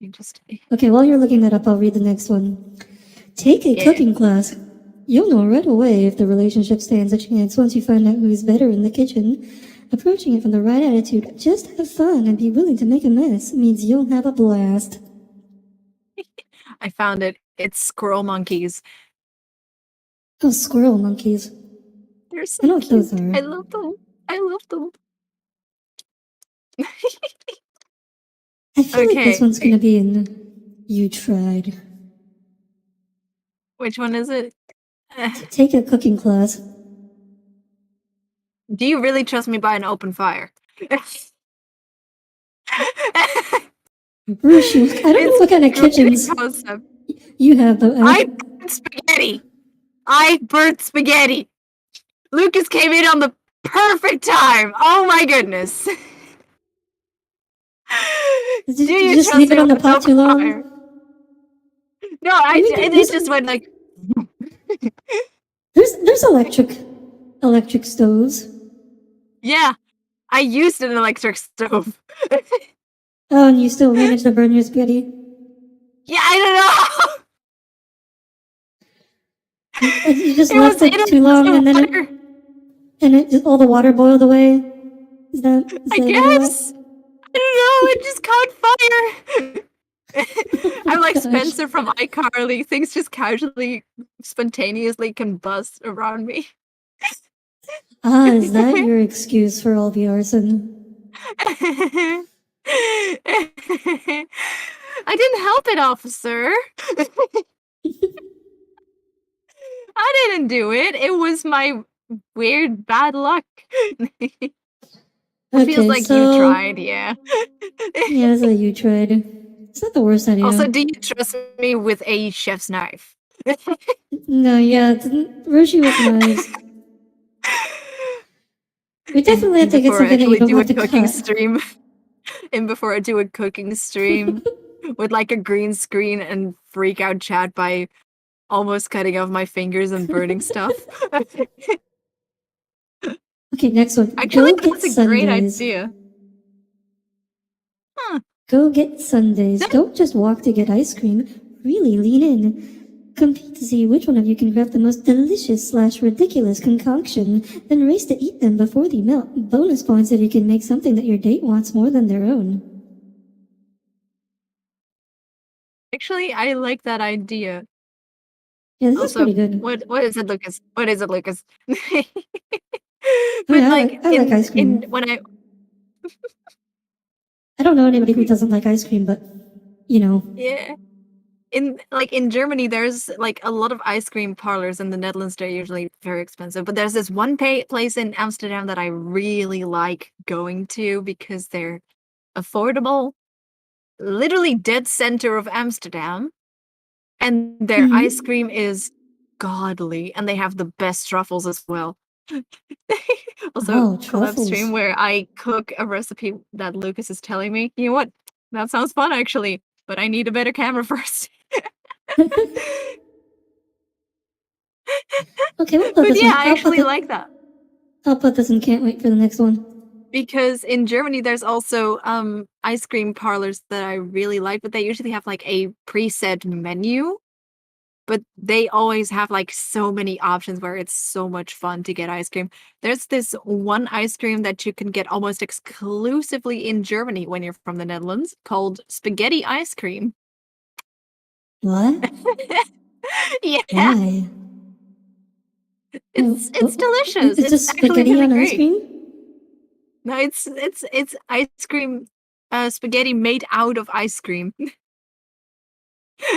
S2: You just
S1: Okay, while you're looking that up, I'll read the next one. Take a
S2: yeah.
S1: cooking class. You'll know right away if the relationship stands a chance once you find out who's better in the kitchen. Approaching it from the right attitude, just have fun and be willing to make a mess, means you'll have a blast.
S2: I found it. It's squirrel monkeys.
S1: Oh, squirrel monkeys.
S2: They're
S1: I
S2: so
S1: know what those
S2: cute.
S1: are.
S2: I love them. I love them.
S1: I feel like this
S2: Okay.
S1: one's gonna be in You Tried.
S2: Which one is it?
S1: Take a cooking class.
S2: Do you really trust me by an open fire?
S1: Rushi, I don't know
S2: It's
S1: what kind of
S2: quite a
S1: kitchens
S2: concept.
S1: you have, though.
S2: I burnt spaghetti. I burnt spaghetti. Lucas came in on the perfect time. Oh my goodness. Do you
S1: just
S2: trust
S1: leave it
S2: me
S1: on the
S2: with an
S1: pot too
S2: open
S1: long.
S2: fire? No,
S1: I mean,
S2: it just went like.
S1: there's electric stoves.
S2: Yeah, I used an electric stove.
S1: Oh, and you still managed to burn your spaghetti.
S2: Yeah, I don't know.
S1: You just
S2: It
S1: left
S2: was
S1: it
S2: in
S1: too long,
S2: a
S1: and then
S2: fire.
S1: it just all the water boiled away. Is that
S2: I
S1: what it was?
S2: guess. I don't know. It just caught fire.
S1: Oh my
S2: I'm like
S1: gosh.
S2: Spencer from iCarly. Things just casually, spontaneously combust around me.
S1: Ah, is that your excuse for all the arson?
S2: I didn't help it, officer. I didn't do it. It was my weird bad luck. It feels
S1: Okay,
S2: like you
S1: so
S2: tried, yeah.
S1: yeah, so you tried. It's not the worst idea.
S2: Also, do you trust me with a chef's knife?
S1: No, yeah, Roshi with knives. We
S2: And
S1: definitely have to get
S2: before I
S1: something that you
S2: actually
S1: don't
S2: do a
S1: have to
S2: cooking
S1: cut.
S2: stream, and before I do a cooking stream with like a green screen and freak out chat by almost cutting off my fingers and burning stuff.
S1: Okay, next one.
S2: Actually,
S1: Go get
S2: that's a great
S1: sundaes.
S2: idea. Huh.
S1: Go get sundaes.
S2: That
S1: Don't just walk to get ice cream. Really lean in. Compete to see which one of you can craft the most delicious / ridiculous concoction, then race to eat them before they melt. Bonus points if you can make something that your date wants more than their own.
S2: actually, I like that idea.
S1: Yeah, this is
S2: Also,
S1: pretty good.
S2: what is it, Lucas? What is it, Lucas?
S1: I mean,
S2: But like
S1: I like ice
S2: in
S1: cream.
S2: when
S1: I don't know anybody who doesn't like ice cream, but you know.
S2: yeah, in Germany, there's like a lot of ice cream parlors. In the Netherlands, they're usually very expensive. But there's this one place in Amsterdam that I really like going to because they're affordable, literally dead center of Amsterdam, and their ice
S1: Mm-hmm.
S2: cream is godly, and they have the best truffles as well. Also,
S1: Oh,
S2: collab stream
S1: truffles.
S2: where I cook a recipe that Lucas is telling me. You know what? That sounds fun actually, but I need a better camera first.
S1: Okay, we'll put
S2: But
S1: this
S2: yeah,
S1: one.
S2: I actually like that.
S1: I'll put this and can't wait for the next one.
S2: Because in Germany there's also ice cream parlors that I really like, but they usually have like a preset menu. But they always have like so many options where it's so much fun to get ice cream. There's this one ice cream that you can get almost exclusively in Germany when you're from the Netherlands called spaghetti ice cream.
S1: What?
S2: Yeah,
S1: Why?
S2: it's delicious.
S1: It's
S2: It's
S1: just
S2: actually
S1: spaghetti
S2: really
S1: on ice
S2: great.
S1: cream?
S2: No, it's ice cream spaghetti made out of ice cream.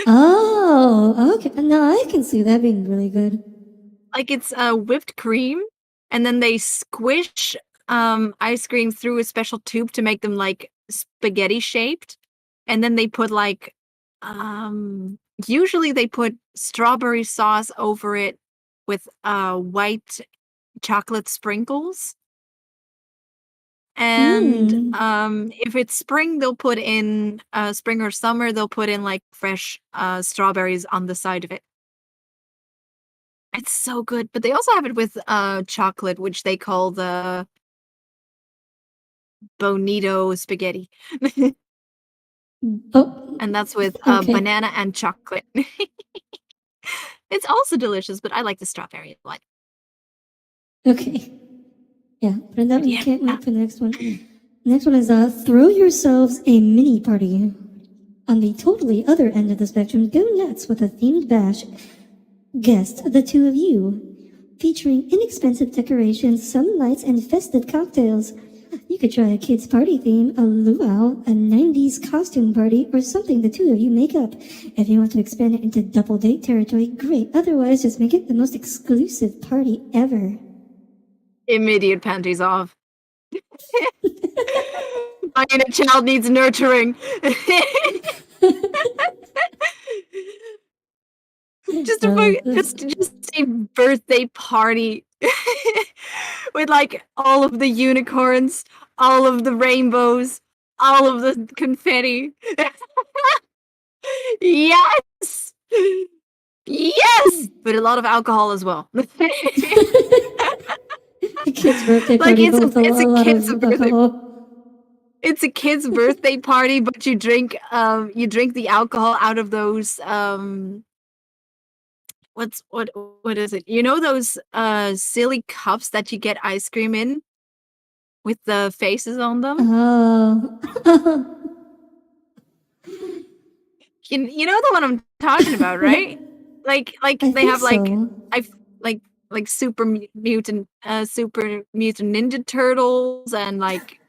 S1: Oh, okay. No, I can see that being really good.
S2: Like it's whipped cream, and then they squish ice cream through a special tube to make them like spaghetti shaped, and then they put like usually they put strawberry sauce over it with white chocolate sprinkles. And
S1: Hmm.
S2: if it's spring, they'll put in spring or summer, they'll put in like fresh strawberries on the side of it. It's so good, but they also have it with chocolate, which they call the bonito spaghetti.
S1: Oh,
S2: And that's with
S1: okay.
S2: banana and chocolate. It's also delicious, but I like the strawberry one.
S1: Okay. Yeah, but that
S2: But
S1: one
S2: yeah.
S1: can't wait for the next one. Next one is throw yourselves a mini party. On the totally other end of the spectrum, go nuts with a themed bash. Guest the two of you. Featuring inexpensive decorations, sun lights, and festive cocktails. You could try a kid's party theme, a luau, a 90s costume party, or something the two of you make up. If you want to expand it into double date territory, great. Otherwise, just make it the most exclusive party ever.
S2: Immediate panties off. My inner child needs nurturing. Just a birthday party with like all of the unicorns, all of the rainbows, all of the confetti. Yes! Yes! But a lot of alcohol as well.
S1: A kid's birthday
S2: Like
S1: party, but with a lot
S2: kid's
S1: of
S2: birthday.
S1: alcohol.
S2: It's a kid's birthday party, but you drink the alcohol out of those what is it? You know those silly cups that you get ice cream in with the faces on them?
S1: Oh.
S2: You know the one I'm talking about, right? Like
S1: I
S2: they
S1: think
S2: have like
S1: so.
S2: I like super mutant ninja turtles and like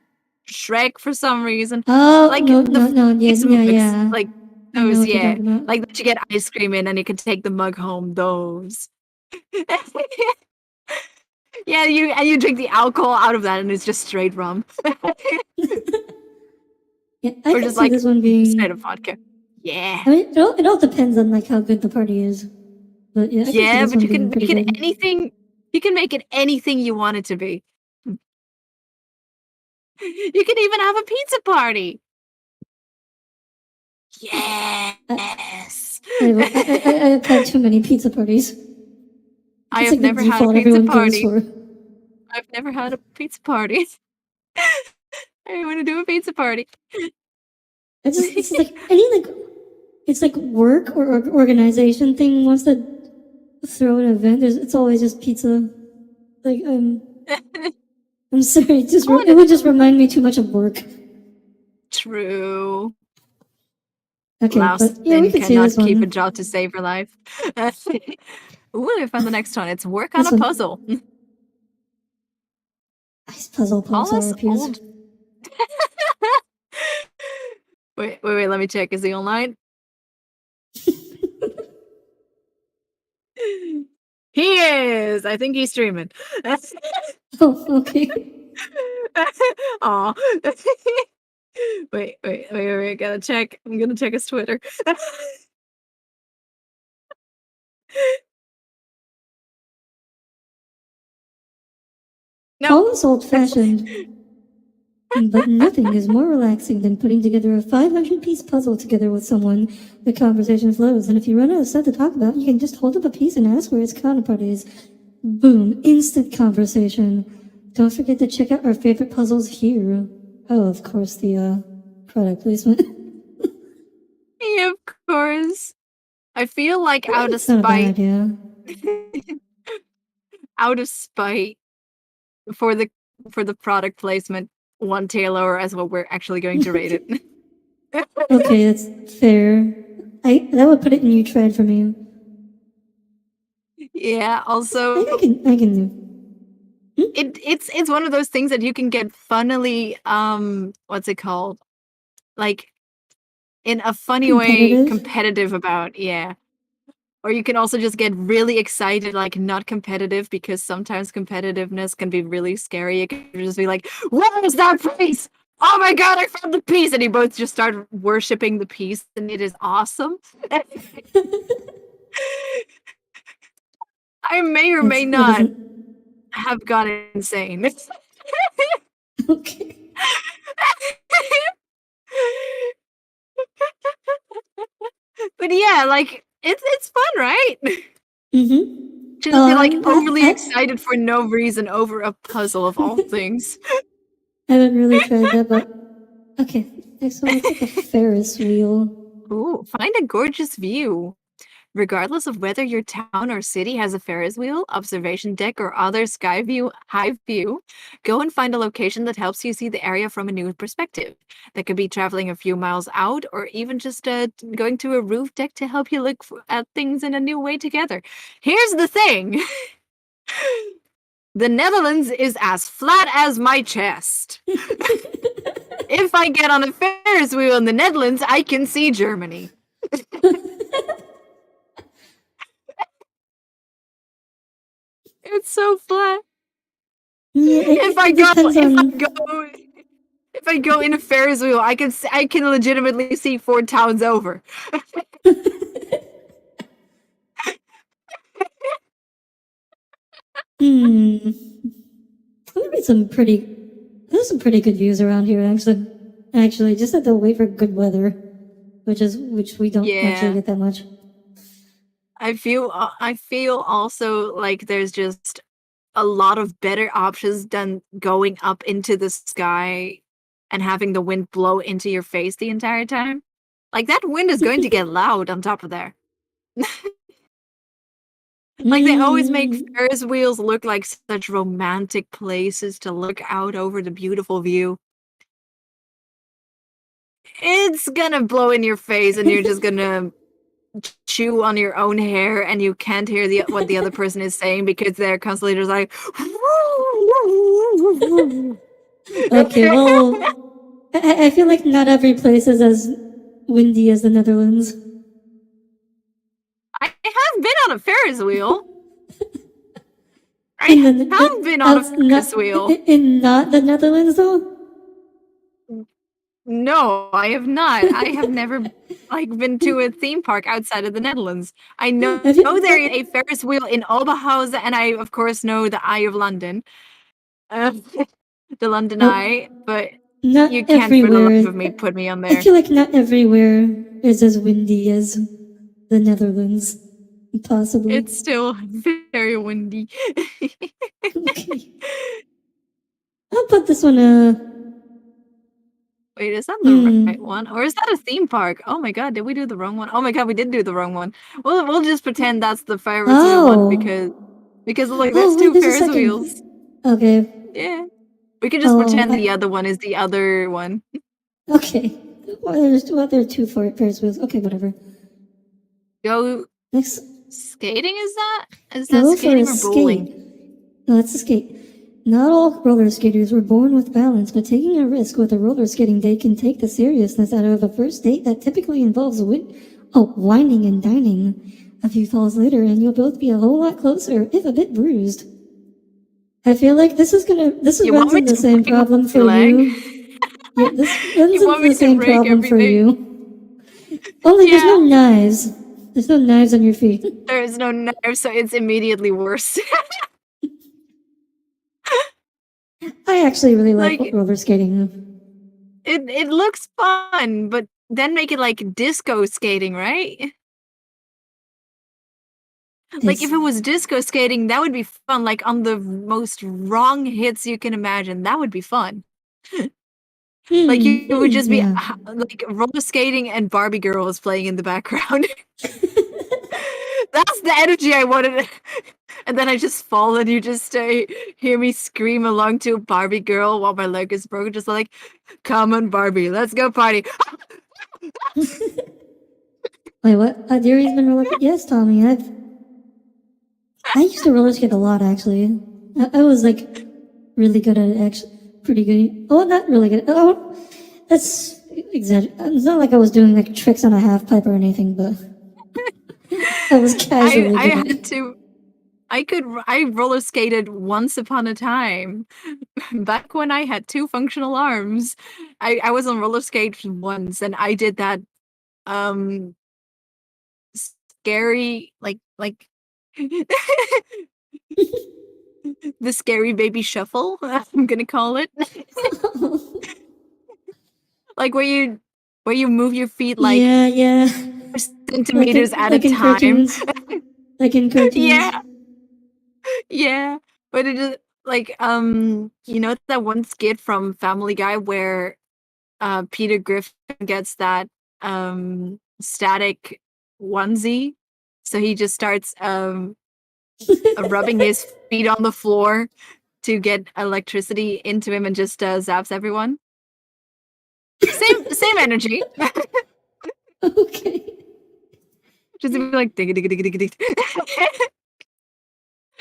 S2: Shrek for some reason.
S1: Oh,
S2: Like
S1: no,
S2: the
S1: no, no, yeah,
S2: face
S1: yeah,
S2: mugs,
S1: yeah.
S2: like
S1: I know
S2: those,
S1: what you're
S2: yeah.
S1: talking about.
S2: Like that you get ice cream in and you can take the mug home, those. Yeah, you drink the alcohol out of that and it's just straight rum.
S1: Yeah, I
S2: Or
S1: can
S2: just
S1: see
S2: like
S1: this one
S2: straight up
S1: being.
S2: vodka. Yeah.
S1: I mean, it all depends on like how good the party is. But yeah, I can see
S2: Yeah,
S1: this
S2: but
S1: one
S2: you can
S1: being pretty
S2: make it
S1: good.
S2: anything you can make it anything you want it to be. You can even have a pizza party.
S1: I,
S2: Yes.
S1: I've had too many pizza parties.
S2: I
S1: It's
S2: have
S1: like the
S2: never had a
S1: default
S2: pizza
S1: everyone goes
S2: party.
S1: for.
S2: I've never had a pizza party. I want to do a pizza party.
S1: It's just like any like it's like work or organization thing wants to throw an event. It's always just pizza. Like I'm sorry. It would just remind me too much of work.
S2: True.
S1: Okay, but yeah, we
S2: Lausten
S1: can see this
S2: cannot keep a
S1: one.
S2: job to save her life. Ooh, I found the next one. It's work on
S1: This
S2: a
S1: one.
S2: puzzle.
S1: Ice puzzle
S2: Call
S1: pulsar
S2: us
S1: appears.
S2: old. Wait, let me check. Is he online? He is. I think he's streaming.
S1: Oh, okay.
S2: Aw. Wait. Gotta check. I'm gonna check his Twitter. No.
S1: Call us old fashioned, but nothing is more relaxing than putting together a 500-piece puzzle together with someone. The conversation flows, and if you run out of stuff to talk about, you can just hold up a piece and ask where its counterpart is. Boom, instant conversation. Don't forget to check out our favorite puzzles here. Oh, of course, the product placement.
S2: Yeah, of course. I feel like out of
S1: It's not a bad
S2: spite,
S1: idea.
S2: out of spite for the product placement, one Taylor as what we're actually going to rate it.
S1: Okay, that's fair. That would put it in new tread for me.
S2: Yeah, also
S1: I can do.
S2: it's one of those things that you can get funnily what's it called? Like in a funny way
S1: Competitive?
S2: competitive about, yeah. Or you can also just get really excited, like not competitive, because sometimes competitiveness can be really scary. You can just be like, "What is that piece? Oh my god, I found the piece!" And you both just start worshiping the piece, and it is awesome. I may or may
S1: That
S2: not
S1: doesn't.
S2: have gone insane.
S1: Okay.
S2: But yeah, like it's fun, right?
S1: Mm-hmm.
S2: Just be
S1: Oh,
S2: like overly excited for no reason over a puzzle of all things.
S1: I haven't really tried that, but okay. Next one looks like a Ferris wheel.
S2: Ooh, find a gorgeous view. Regardless of whether your town or city has a Ferris wheel, observation deck, or other sky view, high view, go and find a location that helps you see the area from a new perspective. That could be traveling a few miles out, or even just going to a roof deck to help you look at things in a new way together. Here's the thing. The Netherlands is as flat as my chest. If I get on a Ferris wheel in the Netherlands, I can see Germany. It's so flat.
S1: Yeah,
S2: If I
S1: it
S2: go,
S1: depends
S2: if I
S1: on.
S2: go, if I go in a Ferris wheel, I can legitimately see 4 towns over.
S1: Hmm. There's some pretty good views around here, actually. Actually, just have to wait for good weather, which we don't actually
S2: Yeah.
S1: get that much.
S2: I feel also like there's just a lot of better options than going up into the sky and having the wind blow into your face the entire time. Like that wind is going to get loud on top of there. Like they always make
S1: Mm,
S2: Ferris wheels look like such romantic places to look out over the beautiful view. It's gonna blow in your face and you're just gonna chew on your own hair and you can't hear what the other person is saying because they're constantly just like
S1: okay, well, I feel like not every place is as windy as the Netherlands.
S2: I have been on a Ferris wheel.
S1: In
S2: I have been on a
S1: not
S2: Ferris wheel.
S1: in not the Netherlands though.
S2: No, I have not. I have never like been to a theme park outside of the Netherlands. I know
S1: Have
S2: there is
S1: you?
S2: a Ferris wheel in Oberhausen, and I of course know the Eye of London, uh, the London Eye,
S1: Oh,
S2: but
S1: not
S2: you can't for the life
S1: everywhere.
S2: of me put me on
S1: I
S2: there.
S1: feel like not everywhere is as windy as the Netherlands, possibly.
S2: It's still very windy.
S1: Okay, I'll put this one.
S2: Wait, is that the right
S1: Hmm.
S2: one? Or is that a theme park? Oh my god, did we do the wrong one? Oh my god, we did do the wrong one. We'll just pretend that's the Ferris wheel one
S1: Oh.
S2: because look, there's
S1: Oh wait,
S2: two
S1: there's a
S2: Ferris wheels.
S1: second. Okay.
S2: Yeah. We can just
S1: Oh.
S2: pretend the other one is the other one.
S1: Okay. Well, there are two Ferris wheels. Okay, whatever.
S2: Go
S1: Next,
S2: skating, is that? Is that
S1: go for a
S2: skating or bowling?
S1: skate. No, that's a skate. Not all roller skaters were born with balance, but taking a risk with a roller skating date can take the seriousness out of a first date that typically involves whining and dining. A few falls later, and you'll both be a whole lot closer, if a bit bruised. I feel like this
S2: You
S1: runs
S2: want me
S1: into the
S2: to
S1: same
S2: break
S1: problem
S2: my
S1: for
S2: leg?
S1: you. Yeah, this runs
S2: You want
S1: into
S2: me
S1: the
S2: to
S1: same
S2: break
S1: problem for
S2: everything?
S1: you. Only there's no
S2: Yeah.
S1: knives. There's no knives on your feet.
S2: There is no nerve, so it's immediately worse.
S1: I actually really like
S2: Like
S1: roller skating.
S2: it looks fun, but then make it like disco skating, right? Like
S1: It's
S2: if it was disco skating, that would be fun. Like on the most wrong hits you can imagine, that would be fun. Like you would just be
S1: yeah.
S2: like roller skating and Barbie girls playing in the background. That's the energy I wanted. And then I just fall and you just hear me scream along to a Barbie girl while my leg is broken, just like, come on, Barbie, let's go party.
S1: Wait, what? Deary's been roller. Yes, Tommy. I used to roller skate a lot actually. I was like really good at it. Actually, pretty good. Oh, not really good. Oh, that's It's not like I was doing like tricks on a half pipe or anything, but I was casually
S2: I
S1: good at
S2: had
S1: it.
S2: to. I roller skated once upon a time. Back when I had two functional arms. I was on roller skates once and I did that um scary like the scary baby shuffle, I'm gonna call it. Like where you move your feet like
S1: Yeah, yeah.
S2: centimeters at a
S1: Like in
S2: time.
S1: cartoons. Like in cartoons.
S2: Yeah, yeah. But it is like you know that one skit from Family Guy where Peter Griffin gets that static onesie. So he just starts rubbing his feet on the floor to get electricity into him and just zaps everyone. Same energy.
S1: Okay.
S2: Just be like digga digga digga digga digga.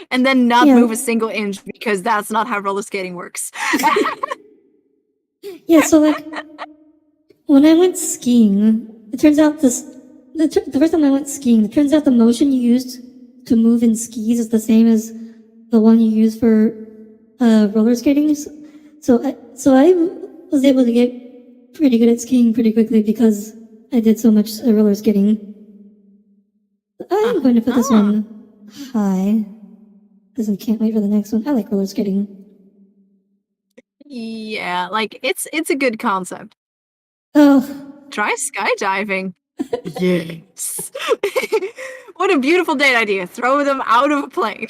S2: And then not
S1: Yeah.
S2: move a single inch because that's not how roller skating works.
S1: Yeah, so like when I went skiing, it turns out the first time I went skiing, it turns out the motion you used to move in skis is the same as the one you use for roller skating. So I was able to get pretty good at skiing pretty quickly because I did so much roller skating. I'm going to put this one high because I can't wait for the next one. I like roller skating.
S2: Yeah, like it's a good concept.
S1: Oh,
S2: Try skydiving. Yes. What a beautiful date idea. Throw them out of a plane.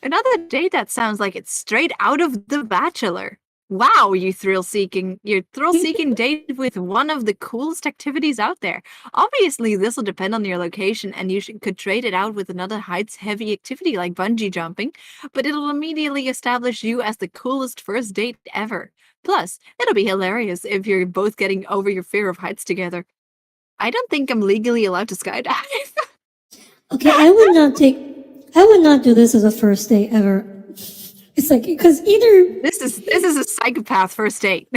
S2: Another date that sounds like it's straight out of The Bachelor. Wow, you thrill-seeking date with one of the coolest activities out there. Obviously, this will depend on your location, and you could trade it out with another heights-heavy activity like bungee jumping, but it'll immediately establish you as the coolest first date ever. Plus, it'll be hilarious if you're both getting over your fear of heights together. I don't think I'm legally allowed to skydive.
S1: okay. I would not do this as a first date ever. It's like because either
S2: This is a psychopath first date.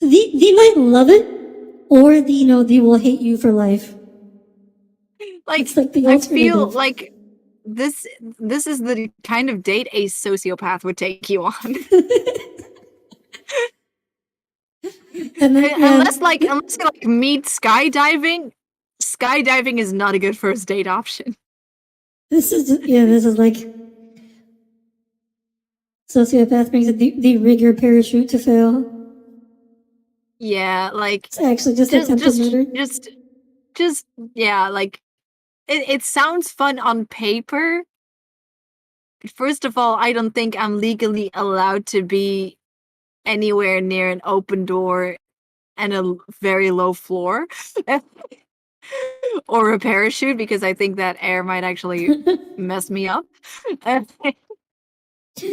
S1: they might love it, or they will hate you for life.
S2: Like,
S1: It's like the
S2: I feel
S1: alternative.
S2: like this is the kind of date a sociopath would take you on.
S1: And then,
S2: Unless you like meet skydiving is not a good first date option.
S1: this is like sociopath brings the rigger parachute to fail.
S2: Yeah, like
S1: It's actually just attempted murder.
S2: just yeah, like it sounds fun on paper. First of all, I don't think I'm legally allowed to be anywhere near an open door and a very low floor. Or a parachute because I think that air might actually mess me up.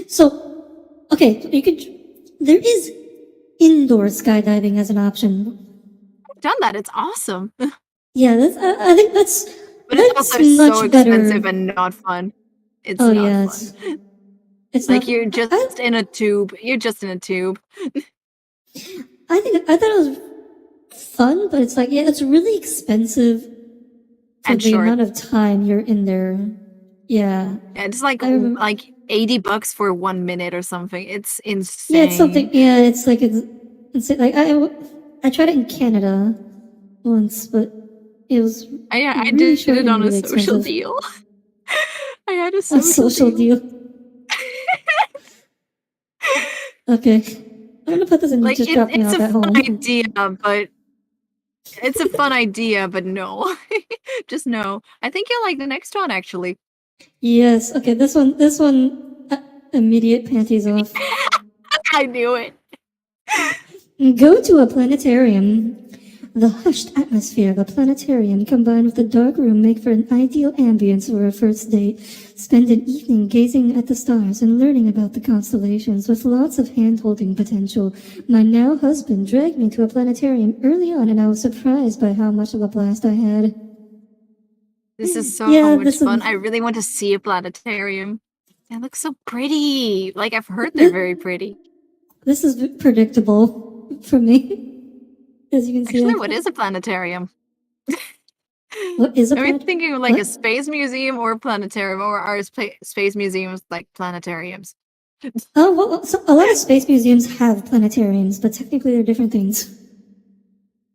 S1: So, okay, you could. There is indoor skydiving as an option.
S2: I've done that. It's awesome.
S1: Yeah, I think that's
S2: But it's also
S1: much
S2: so
S1: better.
S2: expensive and not fun. It's
S1: Oh
S2: not
S1: yeah,
S2: fun.
S1: it's
S2: Like
S1: not.
S2: you're just in a tube. You're just in a tube.
S1: I thought it was fun, but it's like it's really expensive for
S2: And
S1: the
S2: short.
S1: amount of time you're in there. Yeah.
S2: Yeah, it's like $80 for 1 minute or something. It's insane.
S1: Yeah, it's something. Yeah, it's like it's like I tried it in Canada once, but it was
S2: I
S1: really
S2: did
S1: short
S2: it
S1: and
S2: on a
S1: really
S2: social
S1: expensive.
S2: deal. I had a
S1: A social deal. Okay, I'm gonna put this in.
S2: Like
S1: Just drop me
S2: it's
S1: off
S2: a
S1: at
S2: fun
S1: home.
S2: idea, but it's a fun idea, but no. Just no. I think you'll like the next one actually.
S1: Yes. Okay. This one. Immediate panties off.
S2: I knew it.
S1: Go to a planetarium. The hushed atmosphere of a planetarium combined with a dark room make for an ideal ambience for a first date. Spend an evening gazing at the stars and learning about the constellations with lots of hand-holding potential. My now husband dragged me to a planetarium early on and I was surprised by how much of a blast I had.
S2: This is so
S1: Yeah,
S2: much fun. I really want to see a planetarium. It looks so pretty. Like I've heard they're very pretty.
S1: This is predictable for me. As you can see.
S2: Actually, what is a planetarium?
S1: What is a
S2: Are we
S1: planetarium?
S2: thinking of like a space museum or a planetarium, or are space museums like planetariums?
S1: Oh, well, so a lot of space museums have planetariums, but technically they're different things.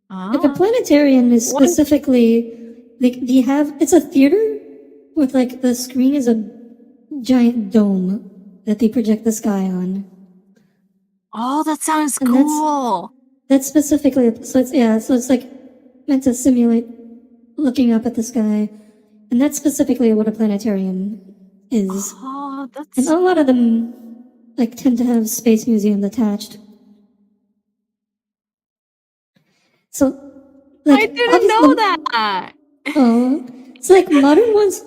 S1: Like a planetarium is specifically, they have, it's a theater with like the screen is a giant dome that they project the sky on.
S2: Oh, that sounds cool.
S1: That's specifically, so it's like meant to simulate looking up at the sky. And that's specifically what a planetarium is.
S2: Oh, that's...
S1: And a lot of them like tend to have space museums attached. So, like,
S2: I didn't know that.
S1: Oh, it's like modern ones.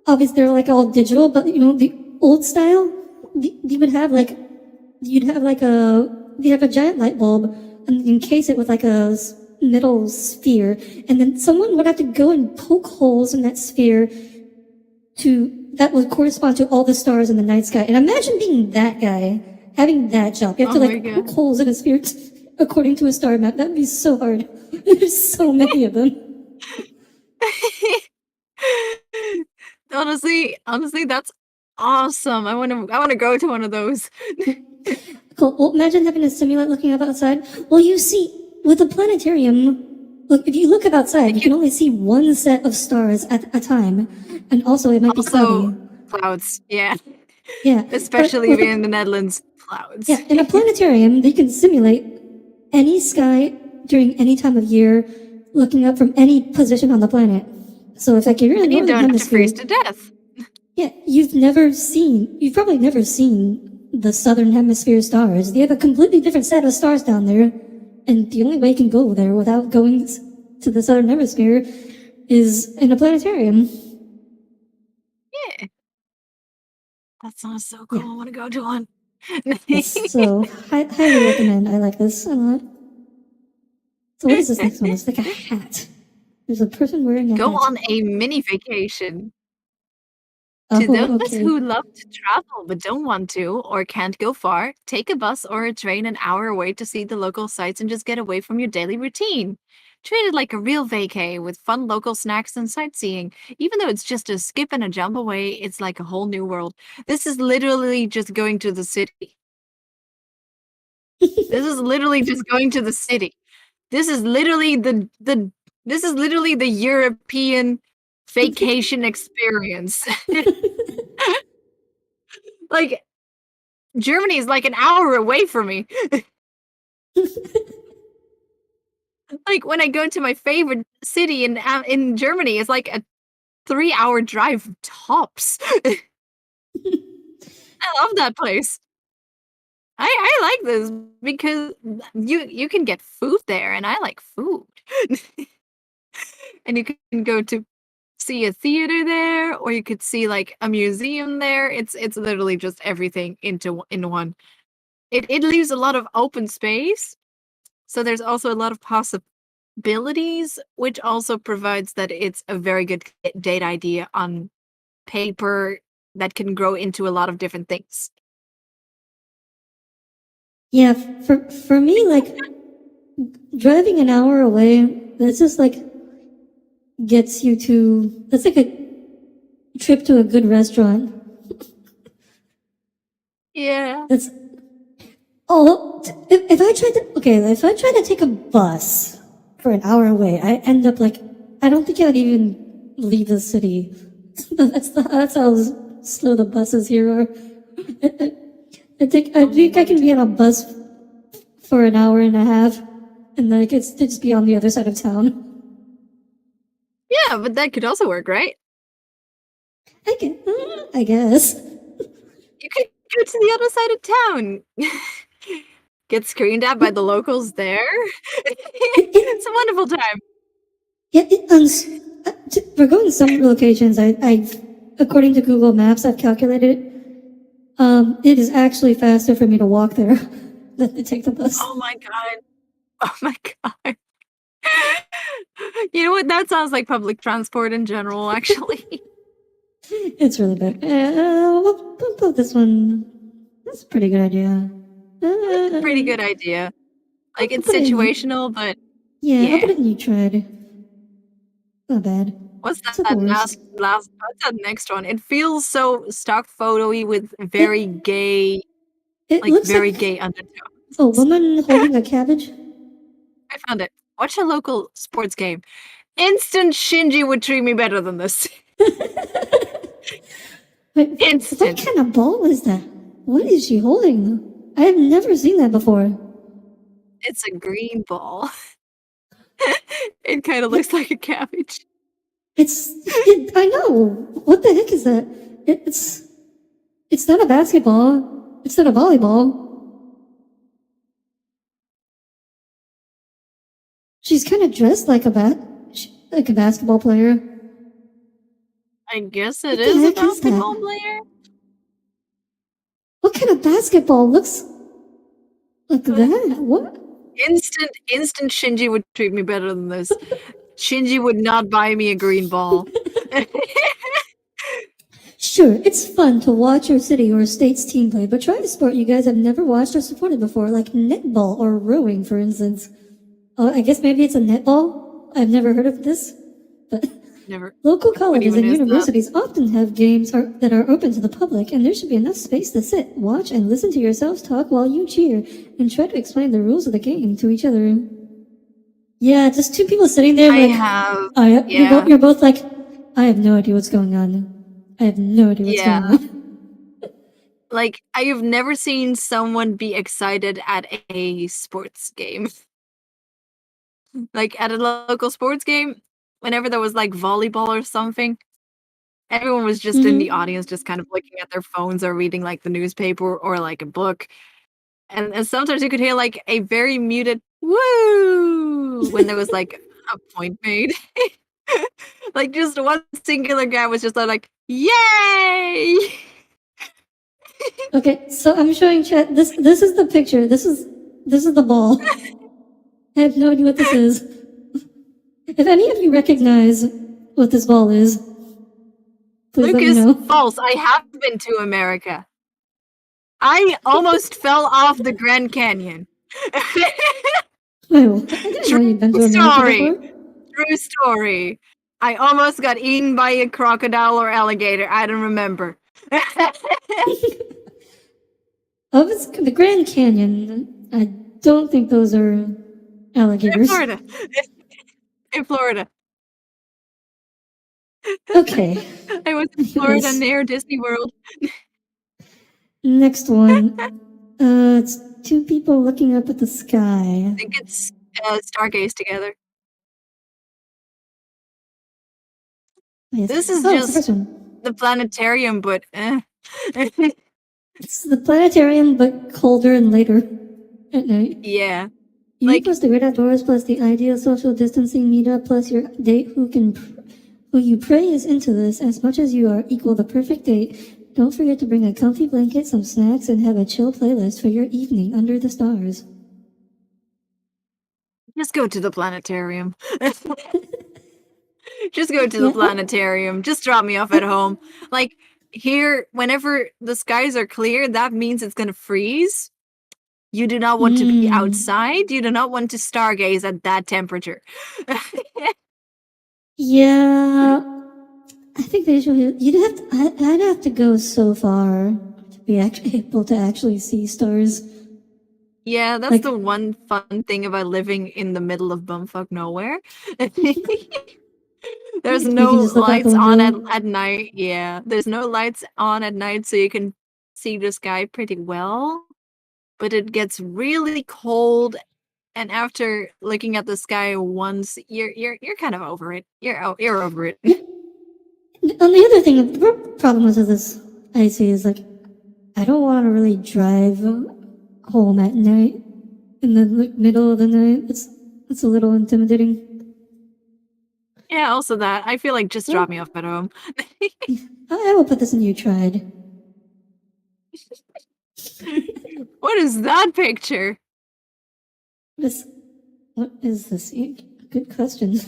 S1: Obviously, they're like all digital, but the old style, you would have like, you have a giant light bulb and encase it with like a metal sphere, and then someone would have to go and poke holes in that sphere that would correspond to all the stars in the night sky. And imagine being that guy, having that job. You have to like poke holes in a sphere according to a star map. That'd be so hard. There's so many of them.
S2: Honestly, that's Awesome. I wanna go to one of those.
S1: Cool. Well, imagine having a simulate looking up outside. Well, you see, with a planetarium, look, if you look up outside, you can only see one set of stars at a time. And also, it might be
S2: Also,
S1: cloudy.
S2: clouds. Yeah.
S1: Yeah. But
S2: Especially
S1: with
S2: in
S1: a,
S2: the Netherlands, clouds.
S1: yeah, in a planetarium, they can simulate any sky during any time of year, looking up from any position on the planet. So if like you're in the
S2: And you
S1: northern
S2: don't have to
S1: hemisphere,
S2: freeze to death.
S1: yeah, you've probably never seen the southern hemisphere stars. They have a completely different set of stars down there, and the only way you can go there without going to the southern hemisphere is in a planetarium.
S2: Yeah. That sounds so
S1: Yeah,
S2: cool. I wanna go to one.
S1: yes. So highly recommend. I like this a lot. So what is this next one? It's like a hat. There's a person wearing a
S2: Go
S1: hat.
S2: on a mini vacation. To those
S1: Oh, okay.
S2: who love to travel but don't want to or can't go far, take a bus or a train an hour away to see the local sights and just get away from your daily routine. Treat it like a real vacay with fun local snacks and sightseeing. Even though it's just a skip and a jump away, it's like a whole new world. This is literally just going to the city. This is literally just going to the city. This is literally the European vacation experience. Like Germany is like an hour away from me. Like when I go to my favorite city in Germany, it's like a 3-hour drive tops. I love that place. I like this because you can get food there, and I like food. And you can go to see a theater there, or you could see like a museum there. It's literally just everything in one. It leaves a lot of open space, so there's also a lot of possibilities, which also provides that it's a very good date idea on paper that can grow into a lot of different things.
S1: Yeah, for me, like driving an hour away, that's just like gets you to. That's like a trip to a good restaurant.
S2: Yeah.
S1: That's if I tried to if I try to take a bus for an hour away, I end up like I don't think I'd even leave the city. That's how slow the buses here are. I think I can be on a bus for an hour and a half, and then I could just be on the other side of town.
S2: Yeah, but that could also work, right?
S1: I guess.
S2: You could go to the other side of town. Get screened at by the locals there.
S1: It, it,
S2: It's a wonderful time.
S1: yeah, for going some locations, I've, according to Google Maps, I've calculated it. It is actually faster for me to walk there than to take the bus.
S2: Oh my god. Oh my god. You know what? That sounds like public transport in general, actually.
S1: It's really bad. We'll put this one. That's a pretty good idea.
S2: Pretty good idea. Like,
S1: I'll
S2: it's
S1: put it in.
S2: situational, but
S1: Yeah, I'll put
S2: yeah.
S1: it in you tried. Not bad.
S2: What's
S1: It's not the
S2: that
S1: worst.
S2: what's that next one? It feels so stock photo-y with very
S1: It
S2: gay,
S1: it
S2: like,
S1: looks
S2: very
S1: like
S2: gay
S1: a
S2: undertones.
S1: woman holding a cabbage.
S2: I found it. Watch a local sports game. Instant Shinji would treat me better than this.
S1: Wait, what
S2: Instant.
S1: kind of ball is that? What is she holding? I have never seen that before.
S2: It's a green ball. It kinda
S1: It,
S2: looks like a cabbage.
S1: I know. What the heck is that? It's not a basketball. It's not a volleyball. She's kind of dressed like like a basketball player.
S2: I guess it
S1: What the
S2: is a
S1: heck is that?
S2: basketball player?
S1: What kind of basketball looks like that? What?
S2: Instant Shinji would treat me better than this. Shinji would not buy me a green ball.
S1: Sure, it's fun to watch your city or state's team play, but try a sport you guys have never watched or supported before, like netball or rowing, for instance. Oh, I guess maybe it's a netball. I've never heard of this, but
S2: Never.
S1: Local
S2: What
S1: colleges
S2: even
S1: and
S2: is that?
S1: universities often have games that are open to the public, and there should be enough space to sit, watch, and listen to yourselves talk while you cheer and try to explain the rules of the game to each other. Yeah, just two people sitting there
S2: I
S1: like,
S2: have.
S1: you're
S2: Yeah.
S1: both like, I have no idea what's going on. I have no idea what's
S2: Yeah.
S1: going on.
S2: Like, I have never seen someone be excited at a sports game. Like, at a local sports game, whenever there was, like, volleyball or something, everyone was just in the audience, just kind of looking at their phones or reading, like, the newspaper or, like, a book. And sometimes you could hear, like, a very muted "woo" when there was, like, a point made. Like, just one singular guy was just like, "Yay!"
S1: Okay, so I'm showing chat. This is the picture. This is the ball. I have no idea what this is. If any of you recognize what this ball is, please let me
S2: Lucas,
S1: know.
S2: false. I have been to America. I almost fell off the Grand Canyon.
S1: Oh, I didn't know
S2: True
S1: you'd been to America
S2: story.
S1: before.
S2: True story. I almost got eaten by a crocodile or alligator. I don't remember.
S1: Oh, it's the Grand Canyon. I don't think those are
S2: In
S1: alligators.
S2: Florida. In Florida.
S1: Okay.
S2: I was in Florida
S1: Anyways,
S2: near Disney World.
S1: next one. It's two people looking up at the sky.
S2: I think it's Stargaze together.
S1: Yes.
S2: This is
S1: Oh, it's the first
S2: just
S1: one.
S2: the planetarium, but
S1: It's the planetarium, but colder and later at night.
S2: yeah.
S1: You
S2: Like,
S1: plus the great outdoors plus the ideal social distancing meetup plus your date who you pray is into this as much as you are equal the perfect date. Don't forget to bring a comfy blanket, some snacks, and have a chill playlist for your evening under the stars.
S2: just go to the planetarium. Just go to the
S1: Yeah.
S2: planetarium. Just drop me off at home. Like, here, whenever the skies are clear, that means it's gonna freeze. You do not want to be outside. You do not want to stargaze at that temperature.
S1: Yeah. I think they usually you'd have to, I'd have to go so far to be actually able to actually see stars.
S2: Yeah, that's
S1: Like,
S2: the one fun thing about living in the middle of bumfuck nowhere. There's
S1: we
S2: no
S1: can just look out the
S2: lights on
S1: window.
S2: at night. Yeah, there's no lights on at night, so you can see the sky pretty well. But it gets really cold, and after looking at the sky once, you're kind of over it. You're over it.
S1: On the other thing, the problem with this I see is like, I don't want to really drive home at night in the middle of the night. It's a little intimidating.
S2: Yeah, also that. I feel like just drop me off at home.
S1: I will put this in you tried.
S2: What is that picture?
S1: What is this? Good question.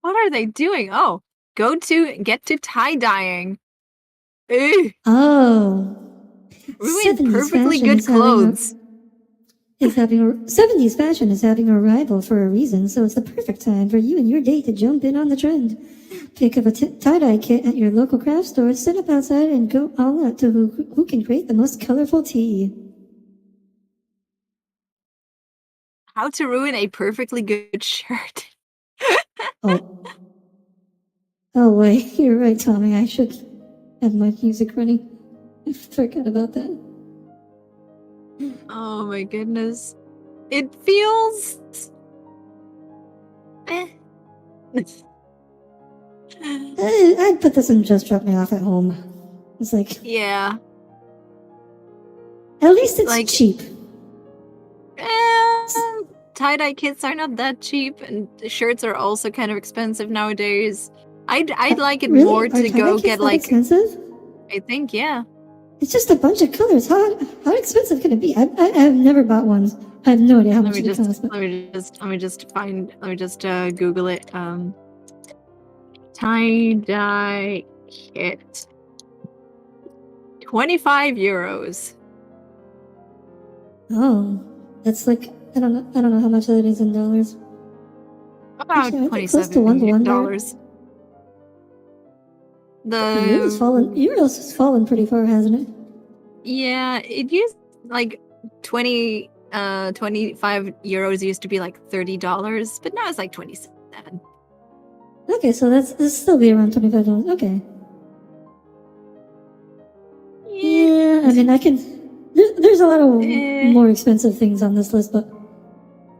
S2: What are they doing? Oh, get to tie-dyeing. Ew,
S1: Oh,
S2: ruin
S1: 70s
S2: perfectly
S1: fashion
S2: good clothes.
S1: 70s fashion is having a rival for a reason, so it's the perfect time for you and your date to jump in on the trend. Pick up a tie-dye kit at your local craft store, sit up outside, and go all out to who can create the most colorful tea.
S2: How to ruin a perfectly good shirt.
S1: Oh. Oh, wait, you're right, Tommy. I should have my music running. I forgot about that.
S2: Oh my goodness. It feels eh.
S1: I'd put this in just drop me off at home. It's like,
S2: Yeah.
S1: at least it's
S2: Like,
S1: cheap.
S2: Tie-dye kits are not that cheap, and the shirts are also kind of expensive nowadays. I'd like it
S1: Really?
S2: more
S1: Are
S2: to
S1: tie-dye
S2: go
S1: kits
S2: get
S1: that
S2: like
S1: expensive?
S2: I think, yeah.
S1: It's just a bunch of colors. How expensive can it be? I've never bought one. I have no idea how
S2: Let
S1: much
S2: me
S1: they
S2: just
S1: cost. But
S2: Google it. Tie-dye kit. 25 euros.
S1: oh, that's like I don't know how much that is in dollars.
S2: about
S1: Actually, I think close to 1 to 1 there.
S2: $27
S1: The Euro's has fallen pretty far, hasn't it?
S2: Yeah, it used like 25 euros used to be like $30, but now it's like 27.
S1: Okay, so this still be around $25. Okay. Yeah, I mean, I can. There's a lot of more expensive things on this list, but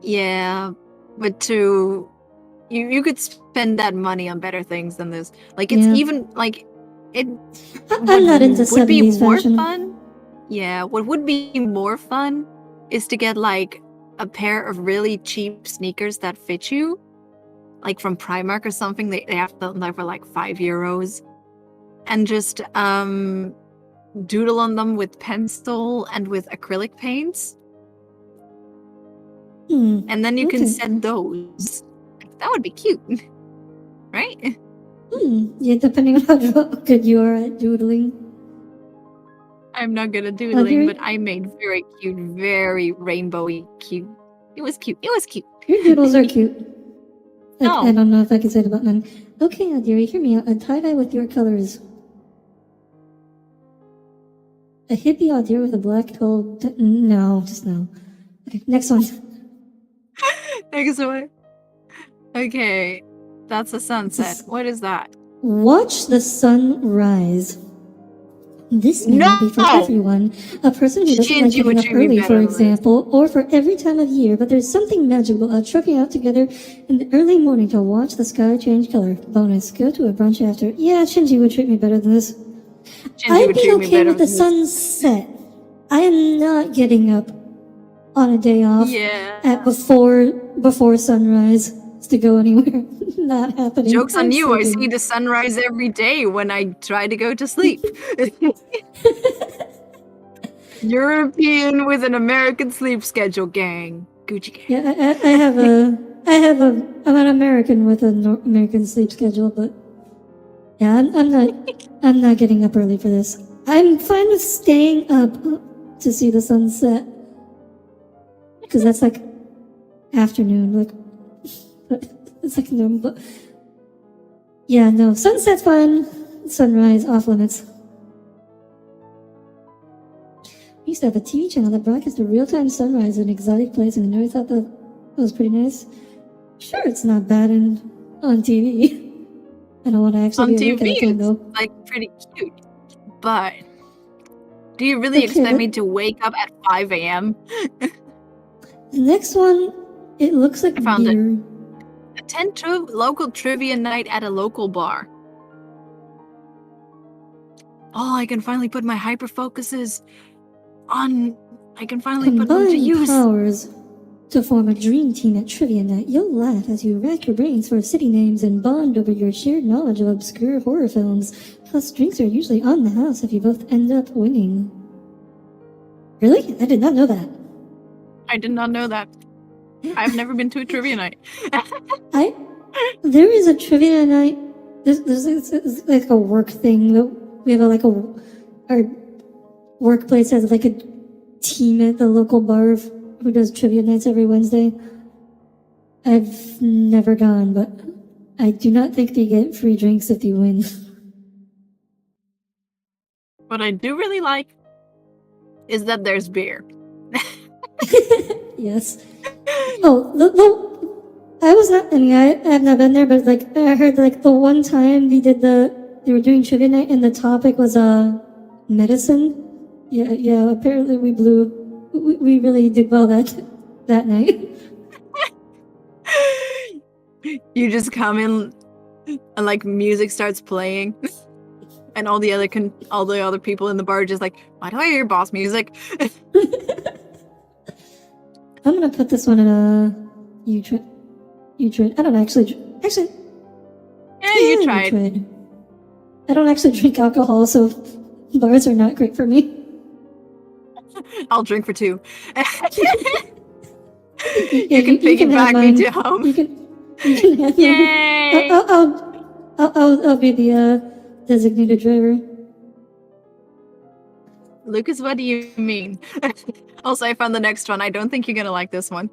S2: yeah, but you could spend that money on better things than this. Like it's even like it.
S1: I'm not into
S2: would be
S1: 70s
S2: more
S1: fashion.
S2: fun. Yeah, what would be more fun is to get like a pair of really cheap sneakers that fit you, like from Primark or something. They have them like for like €5, and just doodle on them with pencil and with acrylic paints. And then you can send those. That would be cute, right?
S1: Yeah, depending on how good you are at doodling.
S2: I'm not good at doodling, but I made very cute, very rainbowy cute. It was cute. It was cute.
S1: Your doodles are cute.
S2: No.
S1: I don't know if I can say it about none. Okay, Adiri, hear me out. A tie-dye with your colors. A hippie Adiri with a black 12... No, just no. Okay, next one.
S2: Next one. Okay, that's a sunset. What is that?
S1: Watch the sun rise. This may not be for everyone. A person who doesn't like getting up early, for example, or for every time of year, but there's something magical about trucking out together in the early morning to watch the sky change color. Bonus, go to a brunch after. Yeah, Shinji would treat me better than this. I'd be okay with the sunset. I am not getting up on a day off at before sunrise to go anywhere. Not happening.
S2: Joke's on you. I see the sunrise every day when I try to go to sleep. European with an American sleep schedule, gang. Gucci gang.
S1: Yeah, I'm an American with an American sleep schedule, but yeah, I'm not getting up early for this. I'm fine with staying up to see the sunset, because that's like afternoon, like it's like no, but yeah, no, sunset's fine, sunrise off limits. We used to have a TV channel that broadcast a real-time sunrise in an exotic place, and I never thought that was pretty nice. Sure, it's not bad on TV. I don't want to actually
S2: on TV. It's like pretty cute, but do you really expect me to wake up at 5 a.m.?
S1: The next one, it looks like
S2: I found
S1: beer.
S2: Attend local trivia night at a local bar. Oh, I can finally put my hyper focuses on. I can finally put them to use.
S1: Powers to form a dream team at trivia night. You'll laugh as you rack your brains for city names and bond over your shared knowledge of obscure horror films. Plus, drinks are usually on the house if you both end up winning. Really? I did not know that.
S2: I did not know that. I've never been to a trivia night.
S1: There is a trivia night. There's like a work thing. We have our workplace has like a team at the local bar who does trivia nights every Wednesday. I've never gone, but I do not think they get free drinks if you win.
S2: What I do really like is that there's beer.
S1: Yes. Oh, I was not. I mean, I have not been there, but like I heard, like the one time they were doing trivia night, and the topic was medicine. Yeah. Apparently, we really did well that night.
S2: You just come in, and like music starts playing, and all the other people in the bar are just like, why do I hear boss music?
S1: I'm gonna put this one in a U-Trade. I don't actually.
S2: Yeah, you tried.
S1: I don't actually drink alcohol, so bars are not great for me.
S2: I'll drink for two. You can piggyback me to home.
S1: You can have
S2: Yay!
S1: I'll be the designated driver.
S2: Lucas, what do you mean? Also, I found the next one. I don't think you're gonna like this one.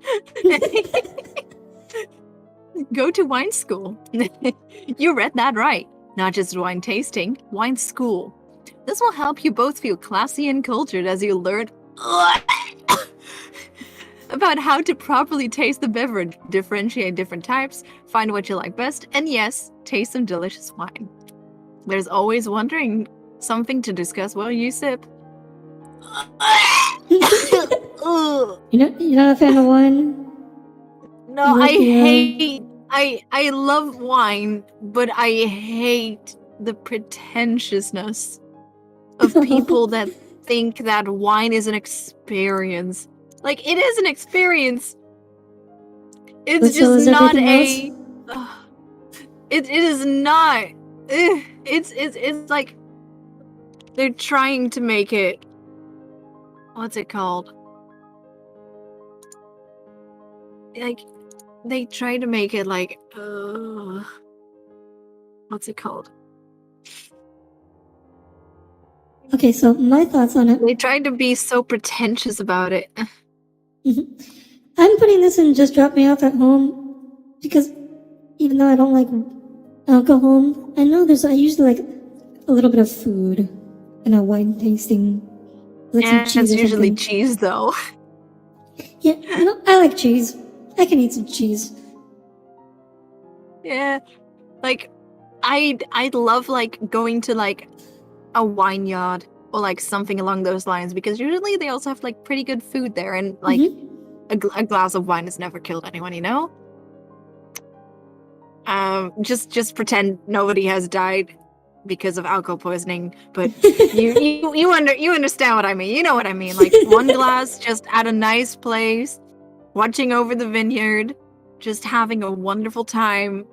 S2: Go to wine school. You read that right. Not just wine tasting, wine school. This will help you both feel classy and cultured as you learn about how to properly taste the beverage, differentiate different types, find what you like best, and yes, taste some delicious wine. There's always something to discuss while you sip.
S1: You're not a fan of wine?
S2: No,
S1: You like
S2: I
S1: the,
S2: hate. I love wine, but I hate the pretentiousness of people that think that wine is an experience. Like, it is an experience. It's
S1: But so
S2: just
S1: is
S2: not
S1: everything else?
S2: it is not. It's like they're trying to make it. What's it called? Like, they try to make it like, what's it called?
S1: Okay, so my thoughts on it.
S2: They tried to be so pretentious about it.
S1: I'm putting this in just drop me off at home because even though I don't like alcohol, I know I usually like a little bit of food and a wine tasting. Like some
S2: And
S1: cheese
S2: it's
S1: or
S2: usually
S1: something.
S2: cheese, though.
S1: Yeah, I like cheese. I can eat some cheese.
S2: Yeah, like I'd love like going to like a wine yard or like something along those lines, because usually they also have like pretty good food there, and like a glass of wine has never killed anyone, you know. Just pretend nobody has died because of alcohol poisoning, but you understand what I mean. You know what I mean. Like one glass, just at a nice place, watching over the vineyard, just having a wonderful time.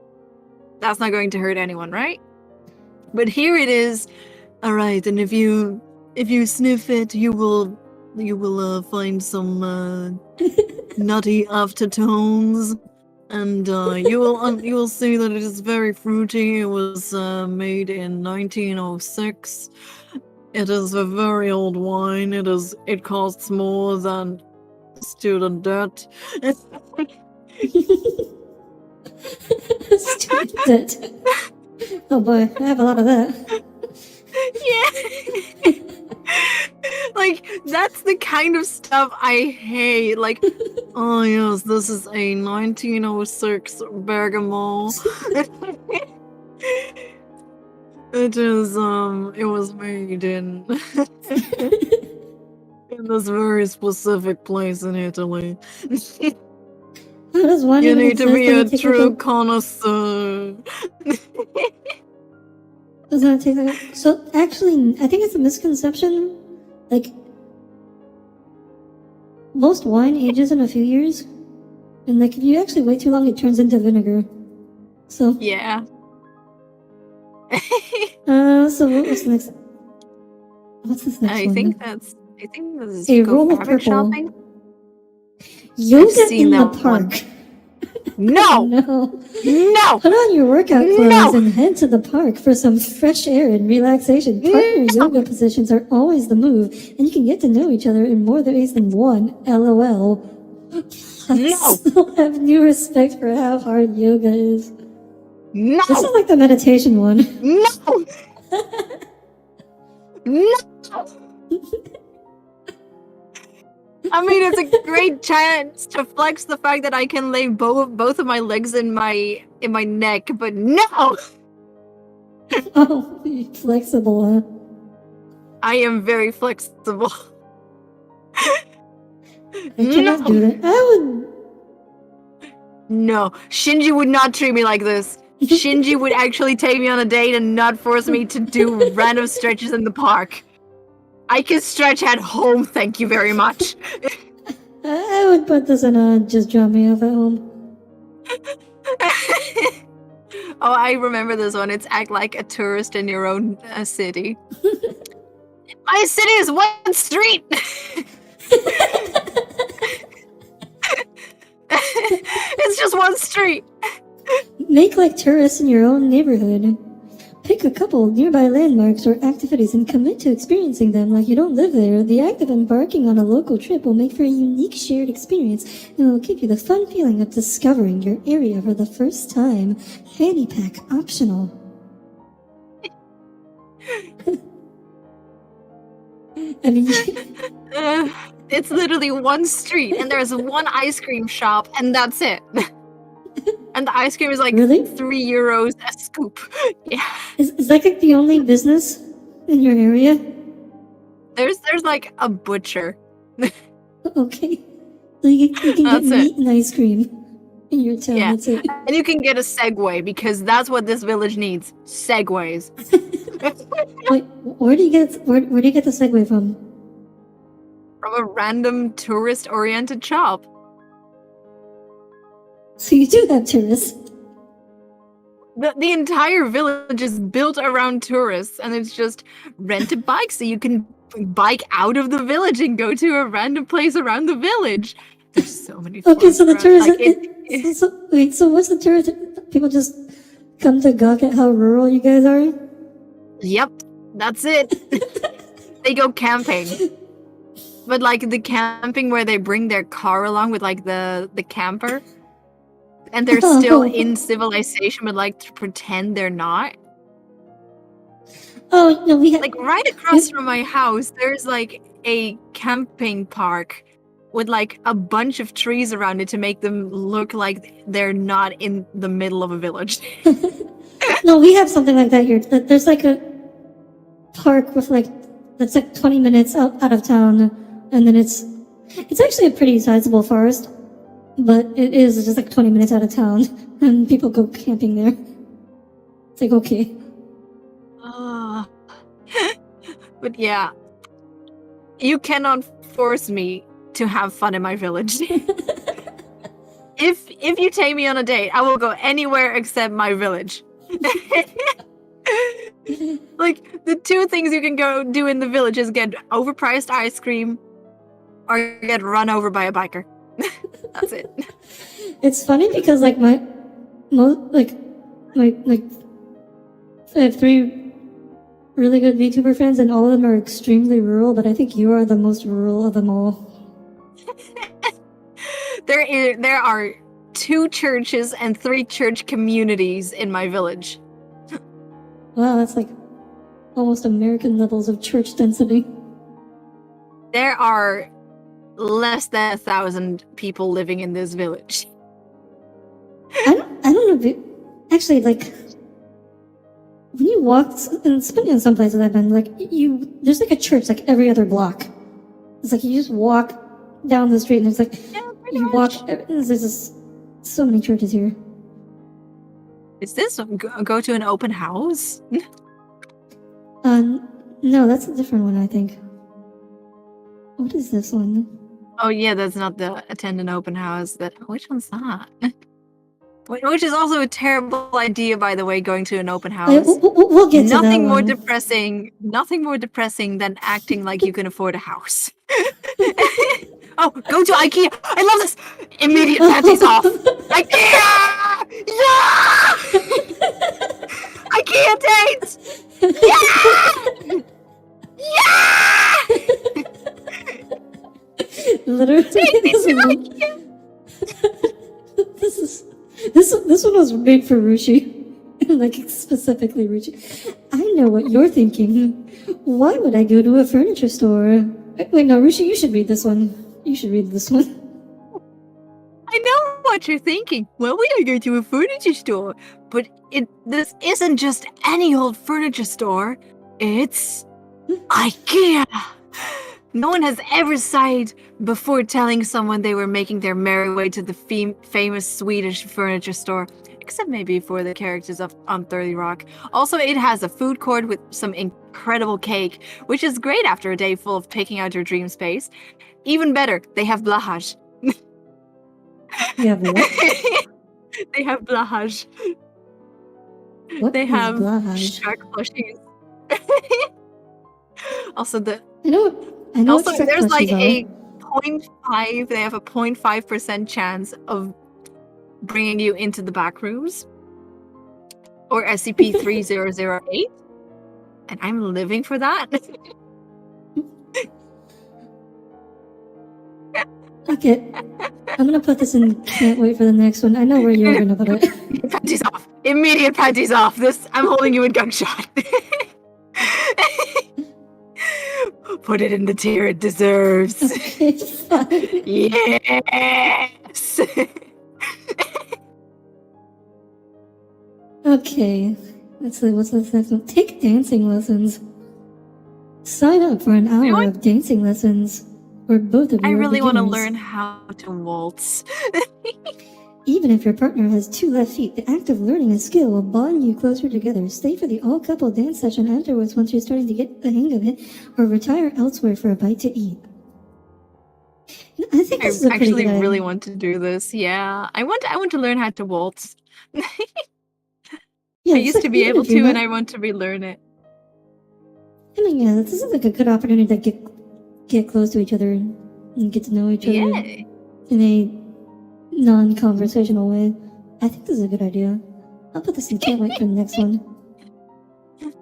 S2: That's not going to hurt anyone, right? But here it is. All right, and if you sniff it, you will find some nutty aftertones, and you will see that it is very fruity. It was made in 1906. It is a very old wine. It costs more than student debt.
S1: Student debt. Oh boy, I have a lot of that.
S2: Yeah. Like, that's the kind of stuff I hate. Like, oh yes, this is a 1906 Bergamo. It was made in in this very specific place in Italy.
S1: How does wine
S2: You
S1: even
S2: need to
S1: exist?
S2: be
S1: Does
S2: a
S1: it take
S2: true
S1: like
S2: connoisseur.
S1: doesn't it take like so actually I think it's a misconception. Like most wine ages in a few years. And like if you actually wait too long it turns into vinegar. So
S2: Yeah.
S1: so what's next? What's this next
S2: I
S1: one?
S2: think this is
S1: A
S2: you go
S1: roll of
S2: fabric
S1: purple.
S2: shopping.
S1: Yoga
S2: seen
S1: in the
S2: that one.
S1: park.
S2: No!
S1: No.
S2: No!
S1: Put on your workout
S2: No!
S1: clothes and head to the park for some fresh air and relaxation. Partner
S2: No!
S1: yoga positions are always the move, and you can get to know each other in more ways than one. LOL. I
S2: No!
S1: still have new respect for how hard yoga is.
S2: No!
S1: This is like the meditation one.
S2: No! No! I mean, it's a great chance to flex the fact that I can lay both of my legs in my neck, but no!
S1: Oh, flexible, huh?
S2: I am very flexible.
S1: I cannot do that. I would.
S2: No, Shinji would not treat me like this. Shinji would actually take me on a date and not force me to do random stretches in the park. I can stretch at home, thank you very much.
S1: I would put this in a just drop me off at home.
S2: Oh, I remember this one. It's act like a tourist in your own city. My city is one street! It's just one street.
S1: Make like tourists in your own neighborhood. Pick a couple nearby landmarks or activities and commit to experiencing them like you don't live there. The act of embarking on a local trip will make for a unique shared experience and will give you the fun feeling of discovering your area for the first time. Fanny pack optional. I mean,
S2: It's literally one street, and there's one ice cream shop, and that's it. And the ice cream is like
S1: Really?
S2: €3 a scoop. Yeah.
S1: is that like the only business in your area?
S2: There's like a butcher.
S1: Okay. So you can get
S2: That's it.
S1: meat and ice cream in your town.
S2: Yeah.
S1: That's it.
S2: And you can get a Segway because that's what this village needs. Segways.
S1: Wait, where do you get the Segway from?
S2: From a random tourist-oriented shop.
S1: So you do have tourists.
S2: The entire village is built around tourists, and it's just rent a bike so you can bike out of the village and go to a random place around the village. There's so many.
S1: Okay, so the tourists.
S2: Like
S1: Wait, so what's the tourist? People just come to gawk at how rural you guys are?
S2: Yep, that's it. They go camping. But like the camping where they bring their car along with like the camper. And they're still in civilization, but like to pretend they're not.
S1: Oh no, we have
S2: Like right across from my house, there's like a camping park with like a bunch of trees around it to make them look like they're not in the middle of a village.
S1: No, we have something like that here. There's like a park with like that's like 20 minutes out of town, and then it's actually a pretty sizable forest, but it is just like 20 minutes out of town, and people go camping there. It's like okay.
S2: But yeah, you cannot force me to have fun in my village. If you take me on a date, I will go anywhere except my village. Like the two things you can go do in the village is get overpriced ice cream or get run over by a biker. That's it.
S1: It's funny because like I have 3 really good VTuber friends, and all of them are extremely rural, but I think you are the most rural of them all.
S2: There are 2 churches and 3 church communities in my village.
S1: Wow, that's like almost American levels of church density.
S2: There are less than 1,000 people living in this village.
S1: I don't know if it, actually, like, when you walk, and depending on some places I've been, like, there's like a church like every other block. It's like you just walk down the street and it's like, you walk, there's just so many churches here.
S2: Is this go to an open house?
S1: No, that's a different one, I think. What is this one?
S2: Oh yeah, that's not the attend an open house. Which one's that? Which is also a terrible idea, by the way. Going to an open house.
S1: We'll get to that
S2: Nothing more
S1: one.
S2: depressing. Nothing more depressing than acting like you can afford a house. Oh, go to IKEA. I love this. Immediate panties off. IKEA. Yeah. IKEA dates. Yeah. Yeah.
S1: Literally,
S2: Take me to IKEA.
S1: this one was made for Rushi. Like specifically Rushi. I know what you're thinking. Why would I go to a furniture store? Wait, no, Rushi, you should read this one. You should read this one.
S2: I know what you're thinking. Why would I go to a furniture store? But this isn't just any old furniture store. It's IKEA. No one has ever sighed before telling someone they were making their merry way to the famous Swedish furniture store, except maybe for the characters on 30 Rock. Also, it has a food court with some incredible cake, which is great after a day full of picking out your dream space. Even better, they have blahaj.
S1: You have what?
S2: They have blahaj.
S1: What
S2: They
S1: is
S2: have
S1: blahaj?
S2: shark plushies. Also,
S1: I know
S2: also
S1: what shark
S2: there's like
S1: plushies
S2: a 0.5. They have a 0.5% chance of bringing you into the back rooms. or SCP-3008, and I'm living for that.
S1: Okay. I'm gonna put this in can't wait for the next one. I know where you're gonna put it.
S2: Panties off. Immediate panties off. I'm holding you in gunshot. Put it in the tier it deserves.
S1: Okay, fine.
S2: Yes.
S1: Okay. Let's see, what's this next one? Take dancing lessons. Sign up for an hour
S2: what?
S1: of dancing lessons. Where both of you
S2: I
S1: are
S2: really want to
S1: beginners.
S2: learn how to waltz.
S1: Even if your partner has 2 left feet, the act of learning a skill will bond you closer together. Stay for the all-couple dance session afterwards once you're starting to get the hang of it, or retire elsewhere for a bite to eat. I think this is a
S2: I
S1: pretty
S2: actually
S1: good
S2: really
S1: idea.
S2: want to do this. Yeah, I want to learn how to waltz.
S1: Yeah,
S2: I
S1: it's
S2: used
S1: like,
S2: to be
S1: even
S2: able
S1: if you're
S2: to, and
S1: not-
S2: I want to relearn it.
S1: I mean, yeah, this is like a good opportunity to get close to each other and get to know each other
S2: Yeah.
S1: in a non-conversational way. I think this is a good idea. I'll put this in can't wait for the next one.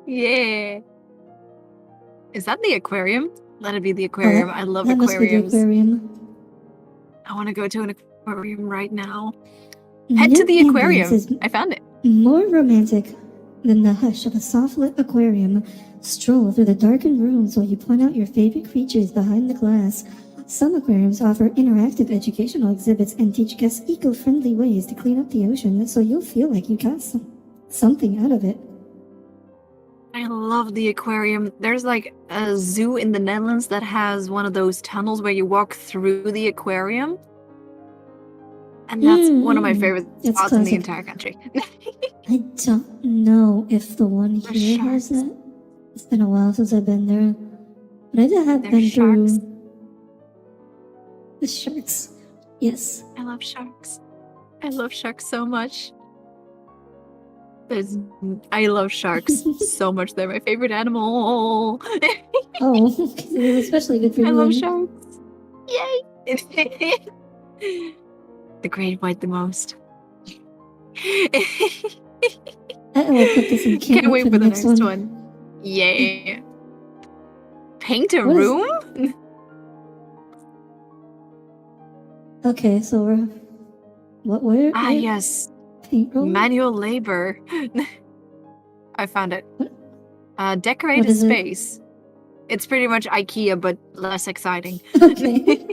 S2: Yeah. Is that the aquarium? Let it be the aquarium. I love
S1: that must be the
S2: aquariums.
S1: aquarium.
S2: I want to go to an aquarium right now. Head
S1: New
S2: to the
S1: ambience
S2: aquarium.
S1: is
S2: I found it.
S1: more romantic than the hush of a soft-lit aquarium. Stroll through the darkened rooms while you point out your favorite creatures behind the glass. Some aquariums offer interactive educational exhibits and teach guests eco-friendly ways to clean up the ocean, so you'll feel like you got something out of it.
S2: I love the aquarium. There's like a zoo in the Netherlands that has one of those tunnels where you walk through the aquarium. And that's one of my favorite
S1: That's
S2: spots in the
S1: classic.
S2: entire country.
S1: I don't know if the one
S2: The
S1: here has
S2: sharks.
S1: that. It's been a while since I've been there. But I have
S2: There's
S1: been
S2: sharks.
S1: through the sharks. Yes.
S2: I love sharks. I love sharks so much. I love sharks so much. They're my favorite animal.
S1: Oh, it's especially good for you.
S2: I love
S1: then.
S2: sharks. Yay! The great white the most.
S1: I will put this in
S2: Can't wait for the next one. Yay. Paint a
S1: What is-
S2: room?
S1: Okay, so we're where?
S2: Ah,
S1: where?
S2: yes.
S1: Paint roll?
S2: Manual labor. I found it. Decorate
S1: What
S2: a
S1: is it?
S2: space. It's pretty much IKEA, but less exciting.
S1: Okay.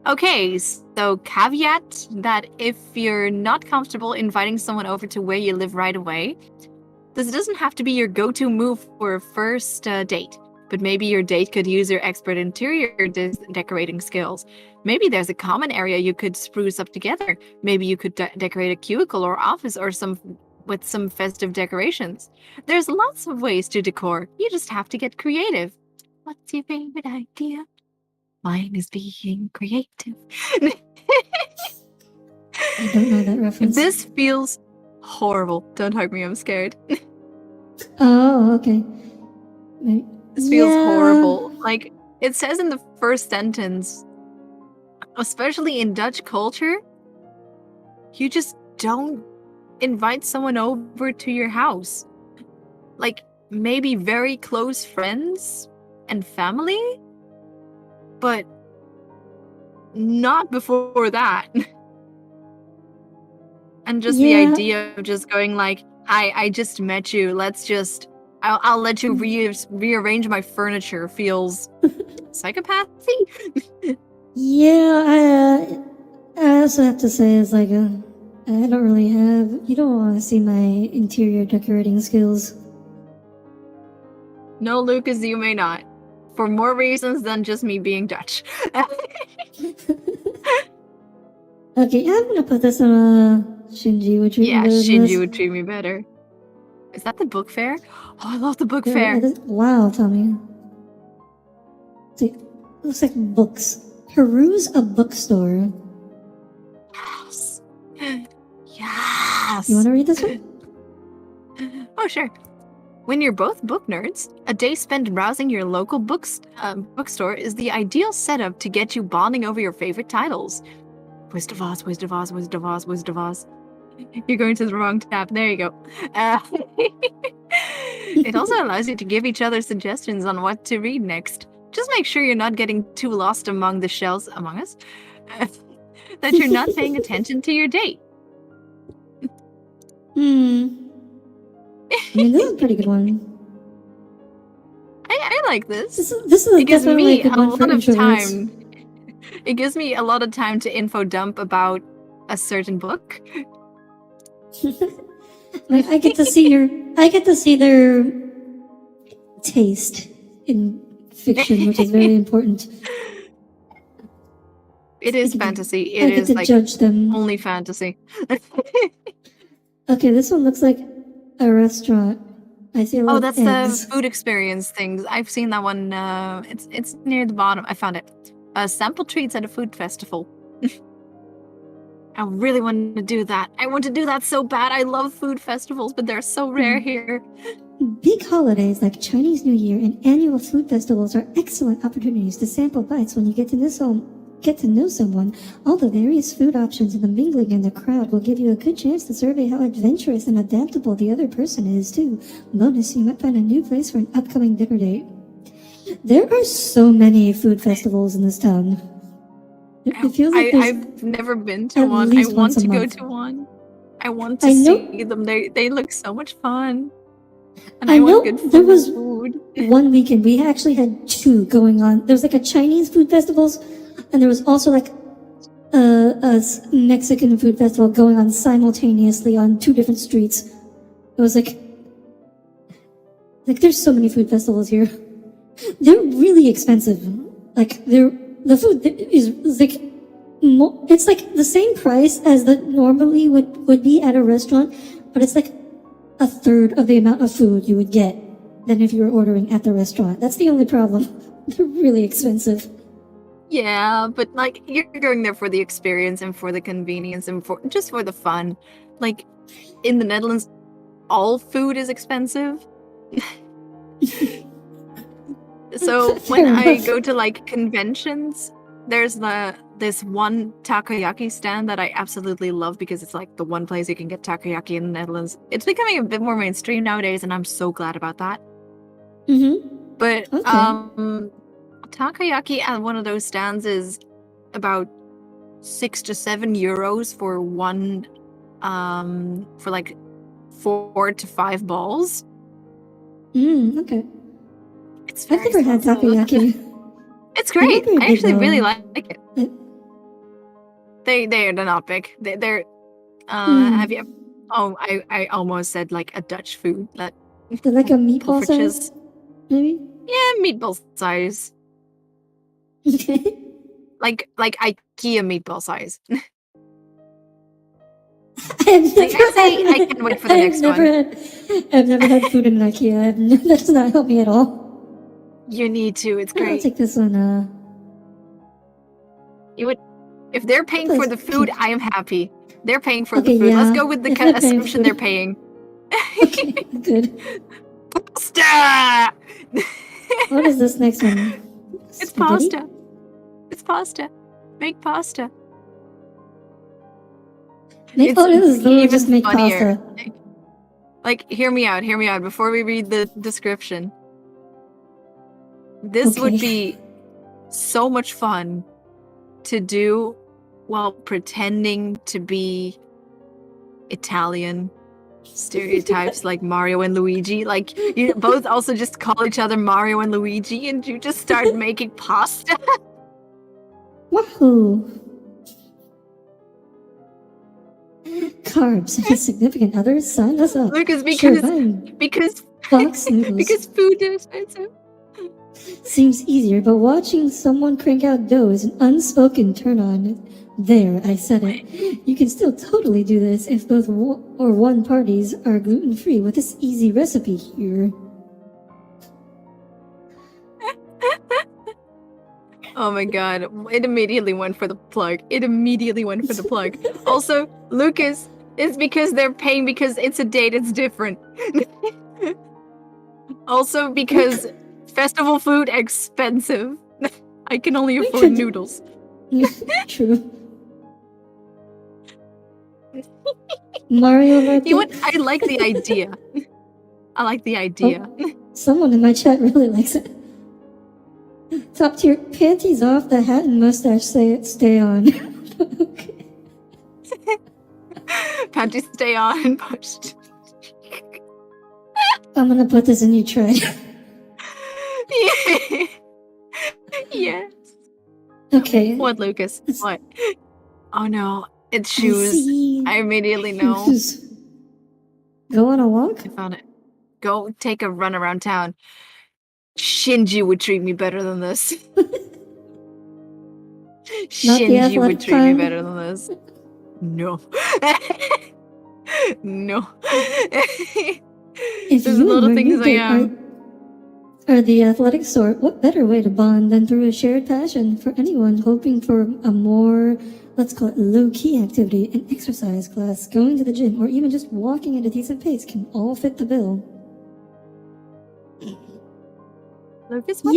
S2: Okay, so caveat that if you're not comfortable inviting someone over to where you live right away, this doesn't have to be your go-to move for a first date, but maybe your date could use your expert interior decorating skills. Maybe there's a common area you could spruce up together. Maybe you could decorate a cubicle or office or with some festive decorations. There's lots of ways to decor. You just have to get creative. What's your favorite idea? Mine is being creative.
S1: I don't know that reference.
S2: This feels horrible. Don't hug me, I'm scared.
S1: Oh, okay.
S2: This feels
S1: Yeah.
S2: horrible. Like, it says in the first sentence, especially in Dutch culture, you just don't invite someone over to your house. Like, maybe very close friends and family, but not before that. And just the
S1: Yeah.
S2: idea of just going like, hi, I just met you. I'll let you rearrange my furniture feels psychopathy.
S1: Yeah, I also have to say it's like I don't really have. You don't want to see my interior decorating skills.
S2: No, Lucas, you may not. For more reasons than just me being Dutch.
S1: Okay, yeah, I'm gonna put this on Shinji would treat me
S2: Yeah,
S1: better than
S2: Shinji
S1: this.
S2: would treat me better. Is that the book fair? Oh, I love the book
S1: Yeah,
S2: fair.
S1: wow, Tommy. See, looks like books. Peruse a bookstore.
S2: Yes. Yes.
S1: You want to read this one?
S2: Oh, sure. When you're both book nerds, a day spent browsing your local bookstore is the ideal setup to get you bonding over your favorite titles. Wizard of Oz, Wizard of Oz, Wizard of Oz, Wizard of Oz. You're going to the wrong tab. There you go. It also allows you to give each other suggestions on what to read next. Just make sure you're not getting too lost among the shells among us. That you're not paying attention to your date.
S1: I mean, this is a pretty good one.
S2: I like this.
S1: This is
S2: It gives
S1: definitely
S2: me
S1: a good
S2: a
S1: one for
S2: lot of
S1: introverts.
S2: time. It gives me a lot of time to info dump about a certain book.
S1: Like I get to see their taste in fiction, which is very important.
S2: It is
S1: I get to-
S2: fantasy.
S1: I
S2: It
S1: get
S2: is
S1: to
S2: like
S1: judge them.
S2: only fantasy.
S1: Okay, this one looks like a restaurant. I see a lot
S2: Oh,
S1: of
S2: that's
S1: eggs.
S2: the food experience things. I've seen that one. It's near the bottom. I found it. Sample treats at a food festival. I really want to do that. I want to do that so bad. I love food festivals, but they're so rare here.
S1: Big holidays like Chinese New Year and annual food festivals are excellent opportunities to sample bites when you get to know someone. All the various food options and the mingling in the crowd will give you a good chance to survey how adventurous and adaptable the other person is too. Bonus, you might find a new place for an upcoming dinner date. There are so many food festivals in this town. It feels like there's
S2: I've never been to
S1: at
S2: one. I
S1: least
S2: want
S1: once a
S2: to go
S1: month.
S2: to one. I want to
S1: I know-
S2: see them. They look so much fun. And
S1: I
S2: I
S1: know
S2: want good
S1: there was
S2: food.
S1: one weekend we actually had two going on. There was like a Chinese food festivals, and there was also like a Mexican food festival going on simultaneously on two different streets. It was like there's so many food festivals here. They're really expensive. Like the food is like it's like the same price as that normally would be at a restaurant, but it's like a third of the amount of food you would get than if you were ordering at the restaurant. That's the only problem. They're really expensive.
S2: Yeah, but like you're going there for the experience and for the convenience and for just for the fun. Like in the Netherlands, all food is expensive. So when
S1: Fair
S2: I
S1: enough.
S2: go to like conventions, there's this one takoyaki stand that I absolutely love because it's like the one place you can get takoyaki in the Netherlands. It's becoming a bit more mainstream nowadays, and I'm so glad about that. But
S1: Okay.
S2: takoyaki at one of those stands is about 6 to 7 euros for one, for like 4 to 5 balls.
S1: Okay.
S2: It's
S1: I've
S2: very
S1: never had
S2: expensive.
S1: takoyaki.
S2: It's
S1: They're not
S2: great.
S1: very
S2: I
S1: big,
S2: actually really
S1: though.
S2: like it.
S1: Uh,
S2: They're not big. They're have you? Oh, I almost said like a Dutch food. That
S1: They're like a meatball
S2: poffertjes.
S1: size, maybe?
S2: Yeah, meatball size.
S1: Okay.
S2: Like IKEA meatball size.
S1: I've
S2: Like,
S1: never
S2: I say,
S1: had,
S2: I can't wait for the next one.
S1: I've never had food in IKEA. That does not help me at all.
S2: You need to. It's
S1: I'll
S2: great.
S1: take this one.
S2: You would, if they're paying for the food, I am happy. They're paying for the
S1: Okay,
S2: food. Let's
S1: yeah.
S2: go with the
S1: If they're paying
S2: assumption
S1: food.
S2: they're paying.
S1: Okay, good.
S2: Pasta!
S1: What is this next one?
S2: It's
S1: Spaghetti?
S2: pasta. It's pasta. Make pasta.
S1: Make,
S2: It's
S1: oh, this is literally
S2: even
S1: just make
S2: funnier.
S1: pasta.
S2: Like, hear me out before we read the description. This would be so much fun to do while pretending to be Italian stereotypes like Mario and Luigi. Like, you both also just call each other Mario and Luigi and you just start making pasta.
S1: Wahoo! Carbs. A significant other sign us up.
S2: Lucas,
S1: Sure, fine.
S2: because
S1: Box noodles.
S2: because food is expensive.
S1: Seems easier, but watching someone crank out dough is an unspoken turn on. There, I said it. You can still totally do this if both one parties are gluten-free with this easy recipe here.
S2: Oh my god, it immediately went for the plug. Also, Lucas, it's because they're paying because it's a date, it's different. Also, because festival food expensive. I can only afford noodles.
S1: True. Mario Kart.
S2: You know what? I like the idea. I like the idea.
S1: Someone in my chat really likes it. Top tier, panties off, the hat and mustache stay on. Okay.
S2: Panties stay on.
S1: I'm gonna put this in your tray.
S2: Yes.
S1: Okay.
S2: What, Lucas? What? Oh no, it's
S1: I
S2: shoes.
S1: see
S2: I immediately know.
S1: shoes. Go on a walk?
S2: I found it. Go take a run around town. Shinji would treat me better than this. Shinji would treat me better than this. No. No.
S1: If
S2: There's
S1: you
S2: a lot
S1: and
S2: of
S1: your
S2: things
S1: new
S2: I
S1: date
S2: am.
S1: are the athletic sort, what better way to bond than through a shared passion? For anyone hoping for a more, let's call it low-key activity, an exercise class, going to the gym, or even just walking at a decent pace can all fit the bill.
S2: Lucas, what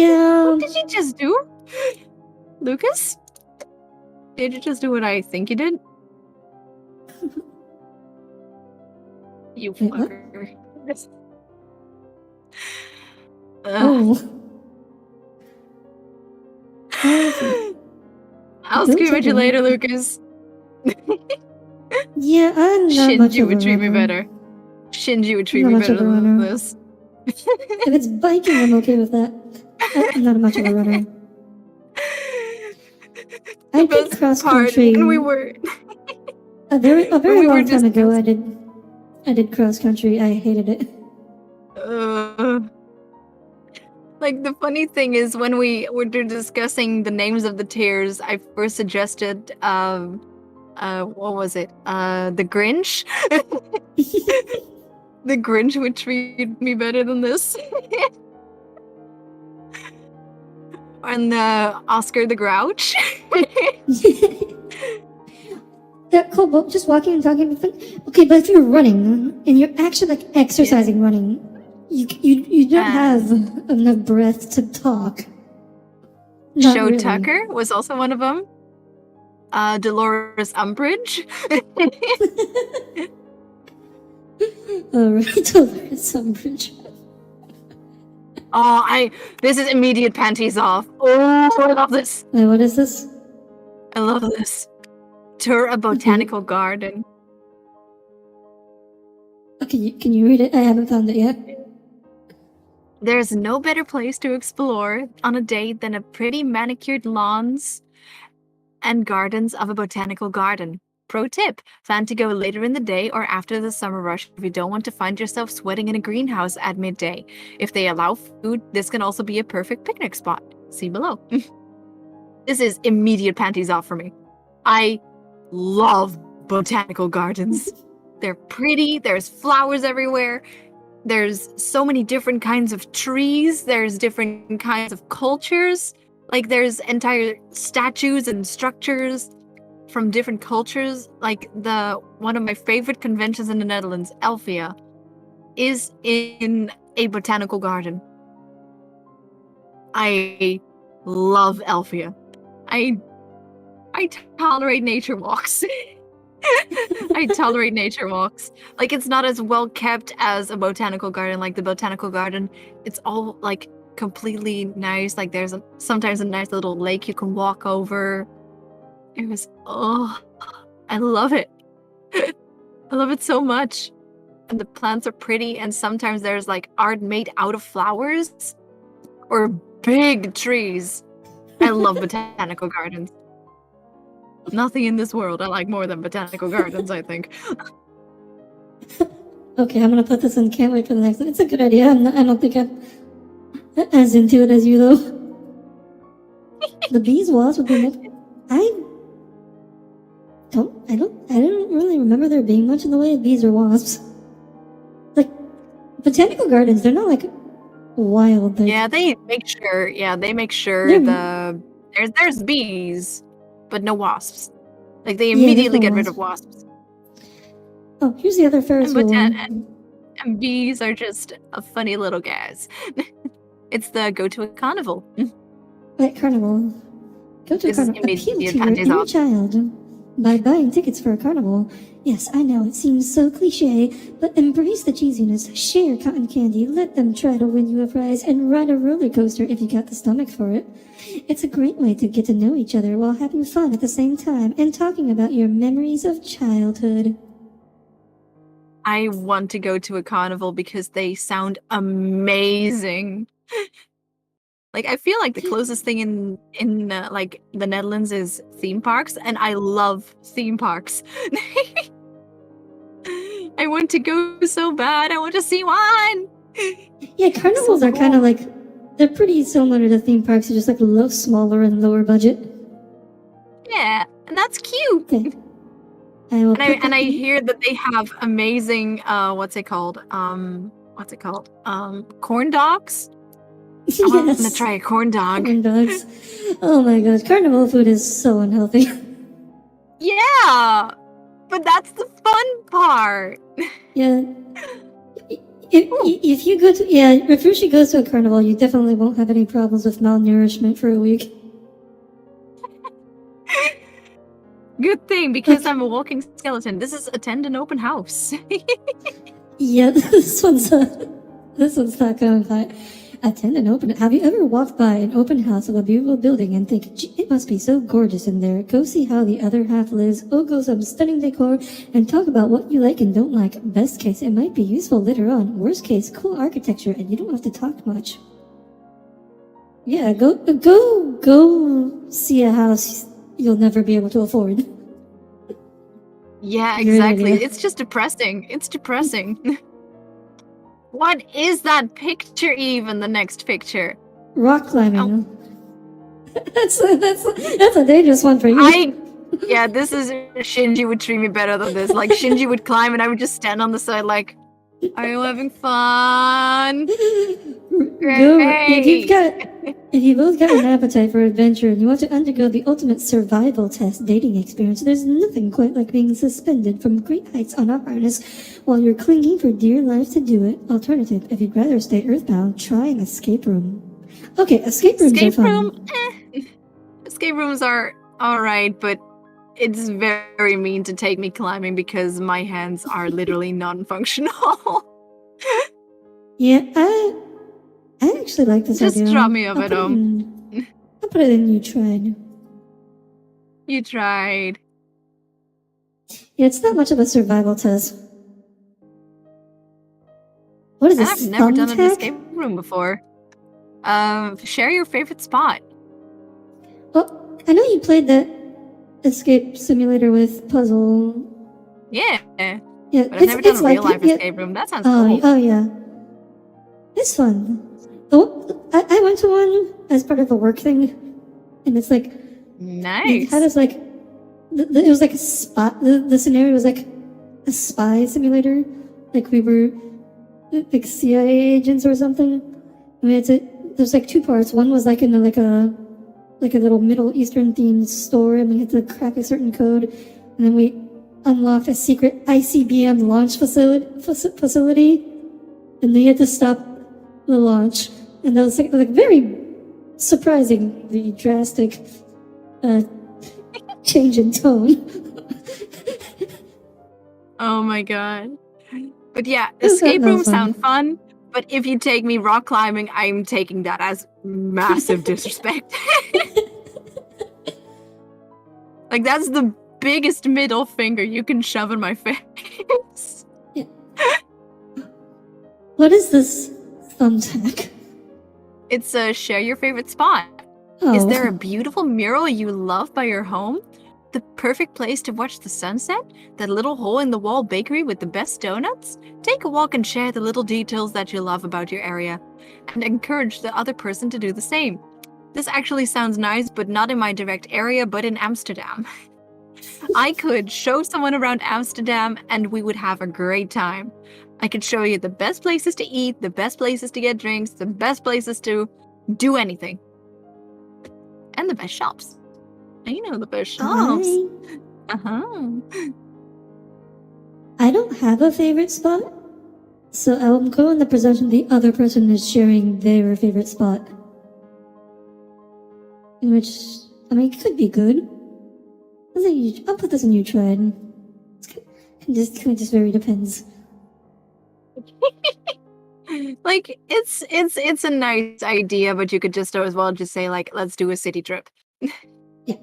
S2: did you just do? Lucas? Did you just do what I think you did? You
S1: Wait, what?
S2: fucker.
S1: Oh.
S2: I'll
S1: Don't
S2: scream at you
S1: take
S2: later,
S1: it.
S2: Lucas.
S1: Yeah, I'm not much
S2: Shinji
S1: of a
S2: would treat me
S1: runner.
S2: better. Shinji would treat
S1: Not
S2: me
S1: much of
S2: better
S1: a
S2: than
S1: runner.
S2: this.
S1: If it's biking, I'm okay with that. I'm not much of a runner. I did cross country.
S2: When we were
S1: A very
S2: when we were
S1: long time ago.
S2: discussing-
S1: I did cross country. I hated it.
S2: Like the funny thing is when we were discussing the names of the tiers, I first suggested what was it? The Grinch. The Grinch would treat me better than this. And Oscar the Grouch.
S1: Yeah, cool. But just walking and talking. Okay, but if you're running and you're actually like exercising, running, you don't have enough breath to talk. Not
S2: Joe
S1: really.
S2: Tucker was also one of them. Dolores Umbridge.
S1: Alright, Dolores Umbridge.
S2: Oh, this is immediate panties off. Oh, I love this.
S1: Wait, what is this?
S2: I love this. Tour a botanical garden.
S1: Okay, can you read it? I haven't found it yet.
S2: There's no better place to explore on a date than a pretty manicured lawns and gardens of a botanical garden. Pro tip, plan to go later in the day or after the summer rush if you don't want to find yourself sweating in a greenhouse at midday. If they allow food, this can also be a perfect picnic spot. See below. This is immediate panties off for me. I love botanical gardens. They're pretty, there's flowers everywhere. There's so many different kinds of trees. There's different kinds of cultures. Like there's entire statues and structures from different cultures. Like one of my favorite conventions in the Netherlands, Elfia, is in a botanical garden. I love Elfia. I tolerate nature walks. I tolerate nature walks. Like it's not as well kept as a botanical garden. Like the botanical garden, it's all like completely nice. Like there's sometimes a nice little lake you can walk over. I love it. I love it so much. And the plants are pretty, and sometimes there's like art made out of flowers or big trees. I love botanical gardens. Nothing in this world I like more than botanical gardens, I think.
S1: Okay, I'm gonna put this in. Can't wait for the next one. It's a good idea. I don't think I'm as into it as you, though. The bees wasp would be next. I don't really remember there being much in the way of bees or wasps. Like, botanical gardens, they're not like wild. Like,
S2: Yeah, they make sure there's bees, but no wasps. Like they immediately get rid of wasps.
S1: Oh, here's the other Ferris wheel one.
S2: And bees are just a funny little guys. It's the go to a carnival.
S1: Like carnival. Go to a
S2: This is
S1: carnival. Appeal to
S2: immediate
S1: your
S2: panties
S1: inner
S2: off.
S1: child. by buying tickets for a carnival. Yes, I know, it seems so cliche, but embrace the cheesiness, share cotton candy, let them try to win you a prize, and ride a roller coaster if you got the stomach for it. It's a great way to get to know each other while having fun at the same time and talking about your memories of childhood.
S2: I want to go to a carnival because they sound amazing. Like, I feel like the closest thing in like the Netherlands is theme parks, and I love theme parks. I want to go so bad. I want to see one.
S1: Yeah, carnivals are kind of like, they're pretty similar to theme parks, just like a little smaller and lower budget.
S2: Yeah, and that's cute.
S1: Okay. I
S2: hear that they have amazing what's it called? Corn dogs.
S1: Yes.
S2: I want to try a corn dog.
S1: Corn dogs. Oh my gosh, carnival food is so unhealthy.
S2: Yeah, but that's the fun part.
S1: Yeah. If you go to if Rushi goes to a carnival, you definitely won't have any problems with malnourishment for a week.
S2: Good thing, because I'm a walking skeleton. This is attend an open house.
S1: Yeah, this one's not going by. Attend an open. Have you ever walked by an open house of a beautiful building and think, gee, it must be so gorgeous in there? Go see how the other half lives. Go some stunning decor and talk about what you like and don't like. Best case, it might be useful later on. Worst case, cool architecture and you don't have to talk much. Yeah, go see a house you'll never be able to afford.
S2: Yeah, exactly. It's just depressing. It's depressing. What is that picture even? The next picture.
S1: Rock climbing. Oh. That's a dangerous one for you.
S2: Yeah, this is Shinji would treat me better than this. Like Shinji would climb and I would just stand on the side like, are you having fun?
S1: If you both got an appetite for adventure and you want to undergo the ultimate survival test dating experience, there's nothing quite like being suspended from great heights on a harness while you're clinging for dear life to do it. Alternative, if you'd rather stay earthbound, try an escape room. Okay, escape rooms are fun.
S2: Escape rooms are alright, but it's very mean to take me climbing because my hands are literally non-functional.
S1: Yeah, I actually like this idea.
S2: Just drop me off at home.
S1: I'll put it in you tried.
S2: You tried.
S1: Yeah, it's not much of a survival test. What is this?
S2: I've never done an escape room before. Share your favorite spot.
S1: Well, I know you played that escape simulator with puzzle.
S2: Yeah.
S1: Yeah,
S2: but I've never done a real life escape room. That sounds cool.
S1: Oh yeah. It's fun. Oh, I went to one as part of a work thing, and it's like
S2: nice.
S1: It had us like it was like a spot. The scenario was like a spy simulator, like we were like CIA agents or something. I mean, there's like two parts. One was like in a little Middle Eastern themed store, and we had to crack a certain code, and then we unlocked a secret ICBM launch facility, and they had to stop the launch. And that was like very surprising, the drastic change in tone.
S2: Oh my god. But yeah, escape rooms sound fun, but if you take me rock climbing, I'm taking that as massive disrespect. Like, that's the biggest middle finger you can shove in my face.
S1: Yeah. What is this thumbtack?
S2: It's a share your favorite spot.
S1: Oh.
S2: Is there a beautiful mural you love by your home? The perfect place to watch the sunset? That little hole-in-the-wall bakery with the best donuts? Take a walk and share the little details that you love about your area, and encourage the other person to do the same. This actually sounds nice, but not in my direct area, but in Amsterdam. I could show someone around Amsterdam and we would have a great time. I could show you the best places to eat, the best places to get drinks, the best places to do anything. And the best shops. I know the best shops.
S1: I don't have a favorite spot, so I'll go on the presumption the other person is sharing their favorite spot. In which, I mean, it could be good. I'll put this in your tread. It just very depends.
S2: Like it's a nice idea, but you could just as well just say like, let's do a city trip.
S1: Yeah.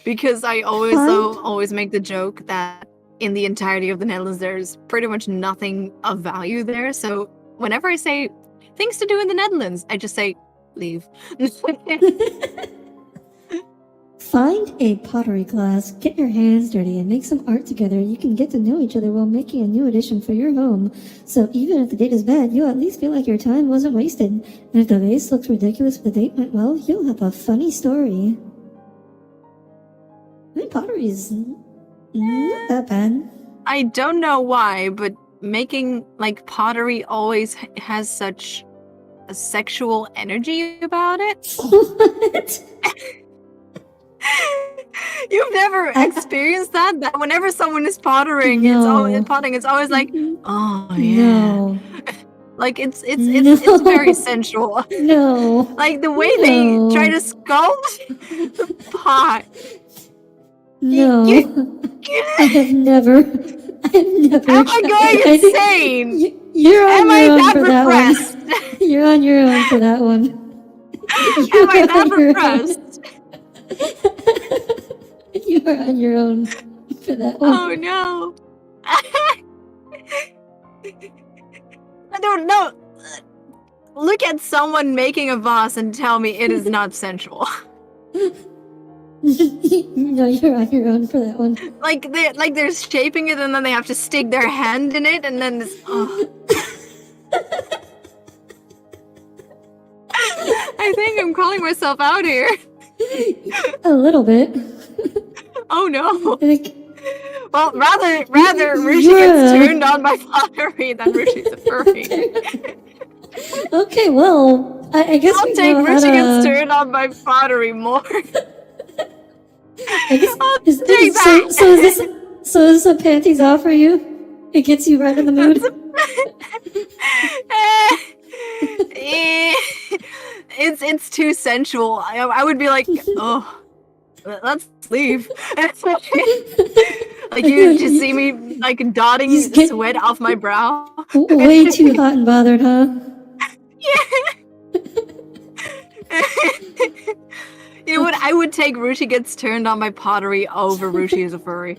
S2: Because I always make the joke that in the entirety of the Netherlands there's pretty much nothing of value there. So whenever I say things to do in the Netherlands, I just say leave.
S1: Find a pottery class, get your hands dirty, and make some art together. You can get to know each other while making a new addition for your home. So even if the date is bad, you'll at least feel like your time wasn't wasted. And if the vase looks ridiculous but the date went well, you'll have a funny story. I mean, pottery is not that bad.
S2: I don't know why, but making like pottery always has such a sexual energy about it.
S1: What?
S2: You've never experienced that? That whenever someone is pottering,
S1: No.
S2: it's always like, oh yeah.
S1: No.
S2: Like it's
S1: No.
S2: very sensual.
S1: No.
S2: Like the way they try to sculpt the pot.
S1: No. I have never.
S2: Am I going insane?
S1: You're on
S2: Am I
S1: your own
S2: that
S1: for that
S2: repressed?
S1: one. You're on your own for that one.
S2: Am I that repressed?
S1: You are on your own for that one.
S2: Oh no. I don't know. Look at someone making a vase and tell me it is not sensual.
S1: No, you're on your own for that one.
S2: Like they're shaping it and then they have to stick their hand in it and then this. Oh. I think I'm calling myself out here.
S1: A little bit.
S2: Oh no.
S1: I think.
S2: Well, rather Ruchi gets turned on by pottery than Ruchi's a furry.
S1: Okay, well, I guess
S2: I'll take Ruchi gets turned on by pottery more.
S1: I guess,
S2: I'll take that.
S1: So is this a panties off for you? It gets you right in the mood.
S2: It's too sensual. I would be like, oh, let's leave. Like you just see me like dotting sweat off my brow.
S1: Way too hot and bothered, huh?
S2: Yeah. You know what? I would take Ruchi gets turned on by pottery over Ruchi is a furry.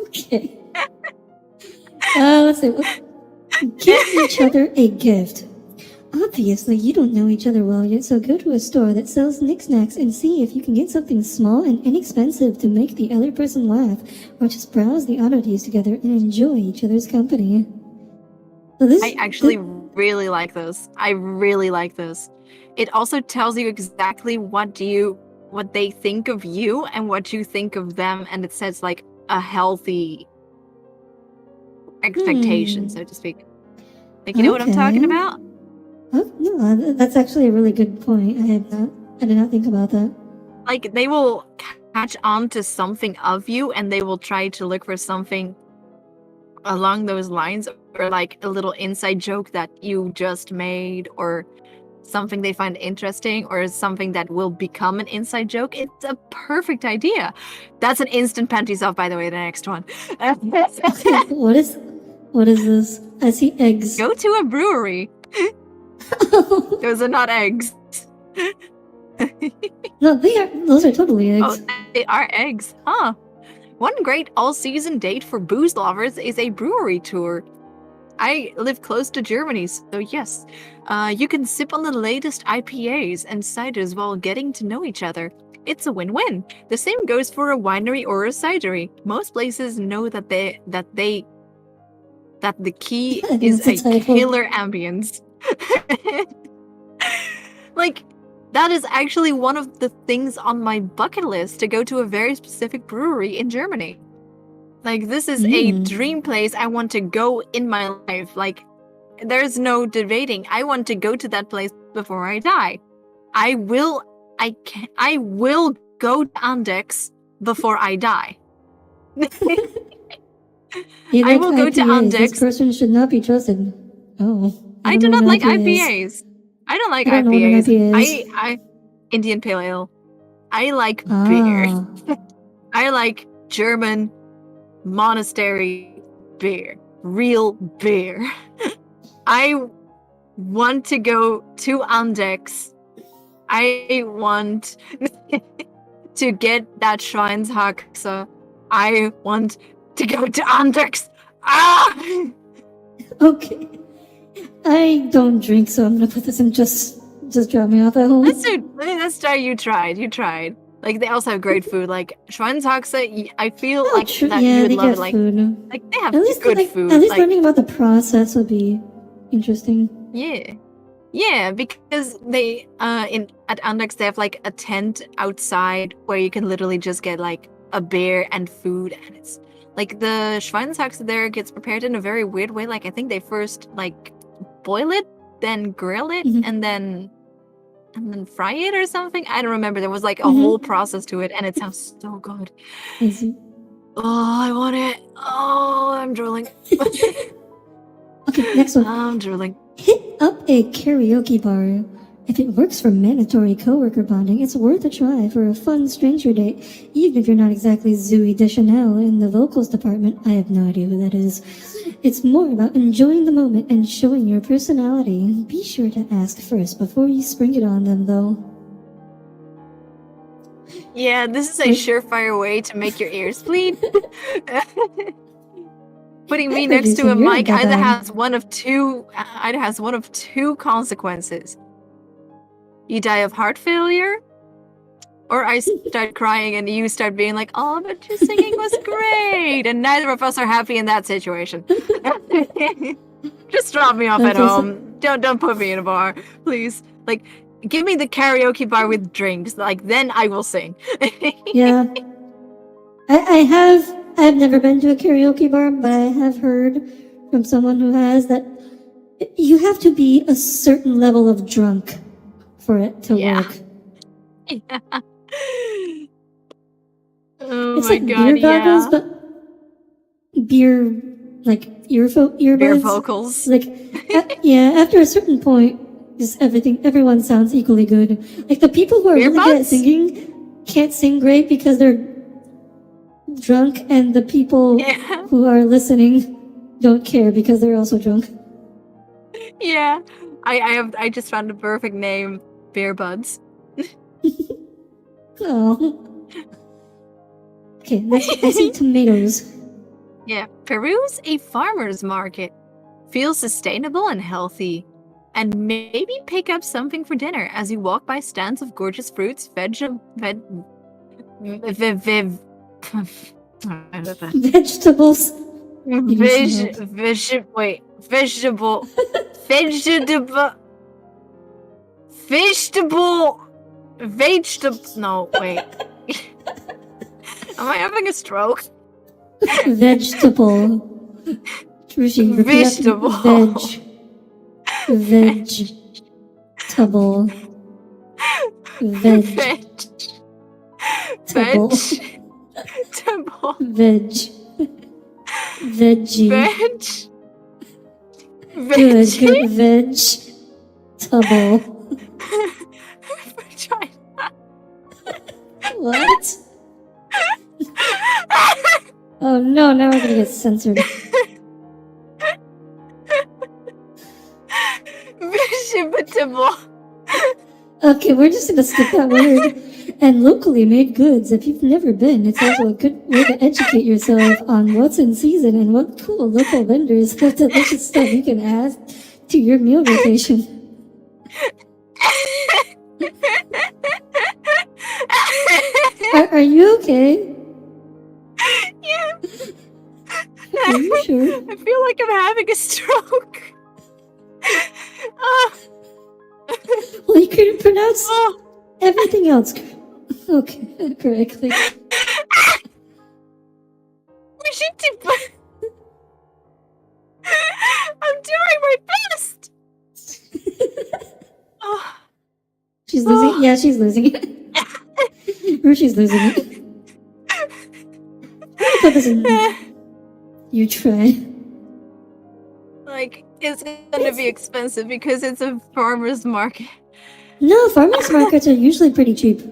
S1: Okay. Let's see. Give each other a gift. Obviously, you don't know each other well yet, so go to a store that sells knickknacks and see if you can get something small and inexpensive to make the other person laugh, or just browse the oddities together and enjoy each other's company. So
S2: I actually really like this. I really like this. It also tells you exactly what they think of you and what you think of them, and it says like a healthy expectation, so to speak. Like, you know what I'm talking about?
S1: Oh, no, that's actually a really good point. I did not think about that.
S2: Like, they will catch on to something of you, and they will try to look for something along those lines, or like a little inside joke that you just made, or something they find interesting, or something that will become an inside joke. It's a perfect idea. That's an instant panties off, by the way, the next one.
S1: What is this? I see eggs.
S2: Go to a brewery. Those are not eggs.
S1: No, those are totally eggs.
S2: Oh, they are eggs. Huh. One great all-season date for booze lovers is a brewery tour. I live close to Germany, so yes. You can sip on the latest IPAs and ciders while getting to know each other. It's a win-win. The same goes for a winery or a cidery. Most places know that the key is a killer ambience. Like, that is actually one of the things on my bucket list, to go to a very specific brewery in Germany. Like, this is a dream place I want to go in my life. Like, there's no debating. I want to go to that place before I die. I will go to Andex before I die. I will go to Andex.
S1: This person should not be trusted. Oh.
S2: I do not like IPAs. I I don't like
S1: I don't know what an
S2: IPAs.
S1: IPA is.
S2: I Indian Pale Ale. I like beer.
S1: Ah.
S2: I like German monastery beer. Real beer. I want to go to Andex. I want to get that Schweinshaxe. I want to go to Andex. Ah!
S1: Okay. I don't drink, so I'm gonna put this in just drop me off at home.
S2: Let's try. You tried. Like, they also have great food. Like, Schweinshaxe, I feel like that
S1: Yeah,
S2: you would
S1: they
S2: love
S1: get
S2: it. Like,
S1: food.
S2: they have
S1: At least
S2: good
S1: like,
S2: food.
S1: At least
S2: like,
S1: learning about the process would be interesting.
S2: yeah, because they at Andex they have like a tent outside where you can literally just get like a beer and food, and it's like the Schweinshaxe there gets prepared in a very weird way. Like, I think they first like boil it, then grill it,
S1: Mhm.
S2: and then fry it or something. I don't remember. There was like a
S1: Mhm.
S2: whole process to it, and it sounds so good.
S1: I see.
S2: Oh, I want it. Oh, I'm drooling.
S1: Okay, next one.
S2: I'm drooling.
S1: Hit up a karaoke bar. If it works for mandatory coworker bonding, it's worth a try for a fun stranger date, even if you're not exactly Zooey Deschanel in the vocals department. I have no idea who that is. It's more about enjoying the moment and showing your personality. Be sure to ask first before you spring it on them, though.
S2: Yeah, this is a surefire way to make your ears bleed. Putting me next to a mic either has one of two consequences. You die of heart failure, or I start crying and you start being like, "Oh, but your singing was great," and neither of us are happy in that situation. Just drop me off at home. Don't put me in a bar, please. Like, give me the karaoke bar with drinks. Like, then I will sing.
S1: Yeah. I've never been to a karaoke bar, but I have heard from someone who has that you have to be a certain level of drunk for it to work.
S2: Yeah. Oh
S1: it's
S2: my
S1: like
S2: god,
S1: beer goggles, but beer like earbuds.
S2: Beer vocals.
S1: Like yeah, after a certain point, just everyone sounds equally good. Like the people who are really good at singing can't sing great because they're drunk, and the people who are listening don't care because they're also drunk.
S2: Yeah. I just found a perfect name. Beer buds.
S1: Oh. Okay, next I see tomatoes.
S2: Yeah, Peru's a farmer's market. Feel sustainable and healthy. And maybe pick up something for dinner as you walk by stands of gorgeous fruits, vegetables. No, wait. Am I having a stroke?
S1: Vegetable.
S2: Vegetable.
S1: Vegetable. Good vegetable. What? Oh no, now we're gonna get censored.
S2: Vegetable.
S1: Okay, we're just gonna skip that word. And locally made goods. If you've never been, it's also a good way to educate yourself on what's in season and what cool local vendors have delicious stuff you can add to your meal rotation. Are you okay?
S2: Yeah.
S1: Are you sure?
S2: I feel like I'm having a stroke.
S1: Well, you couldn't pronounce everything else correctly.
S2: I'm doing my best.
S1: She's losing. Yeah, she's losing it. Rushi's losing it. Put this in. You try.
S2: Like, It's gonna be expensive because it's a farmer's market.
S1: No, farmers markets are usually pretty cheap.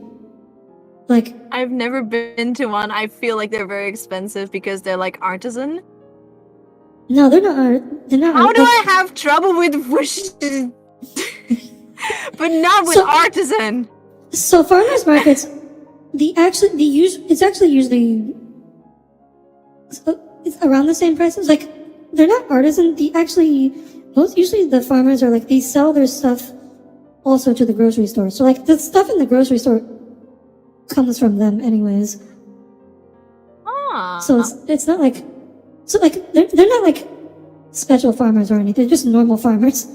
S1: Like,
S2: I've never been to one. I feel like they're very expensive because they're like artisan.
S1: no, they're not. They're not.
S2: How do
S1: like,
S2: I have trouble with wishes, but not with
S1: So-
S2: artisan?
S1: So farmers markets, it's actually usually it's around the same prices. Like, they're not artisan. Usually the farmers are like, they sell their stuff also to the grocery store. So like the stuff in the grocery store comes from them anyways.
S2: Ah.
S1: So it's not like, so like they're not like special farmers or anything. They're just normal farmers.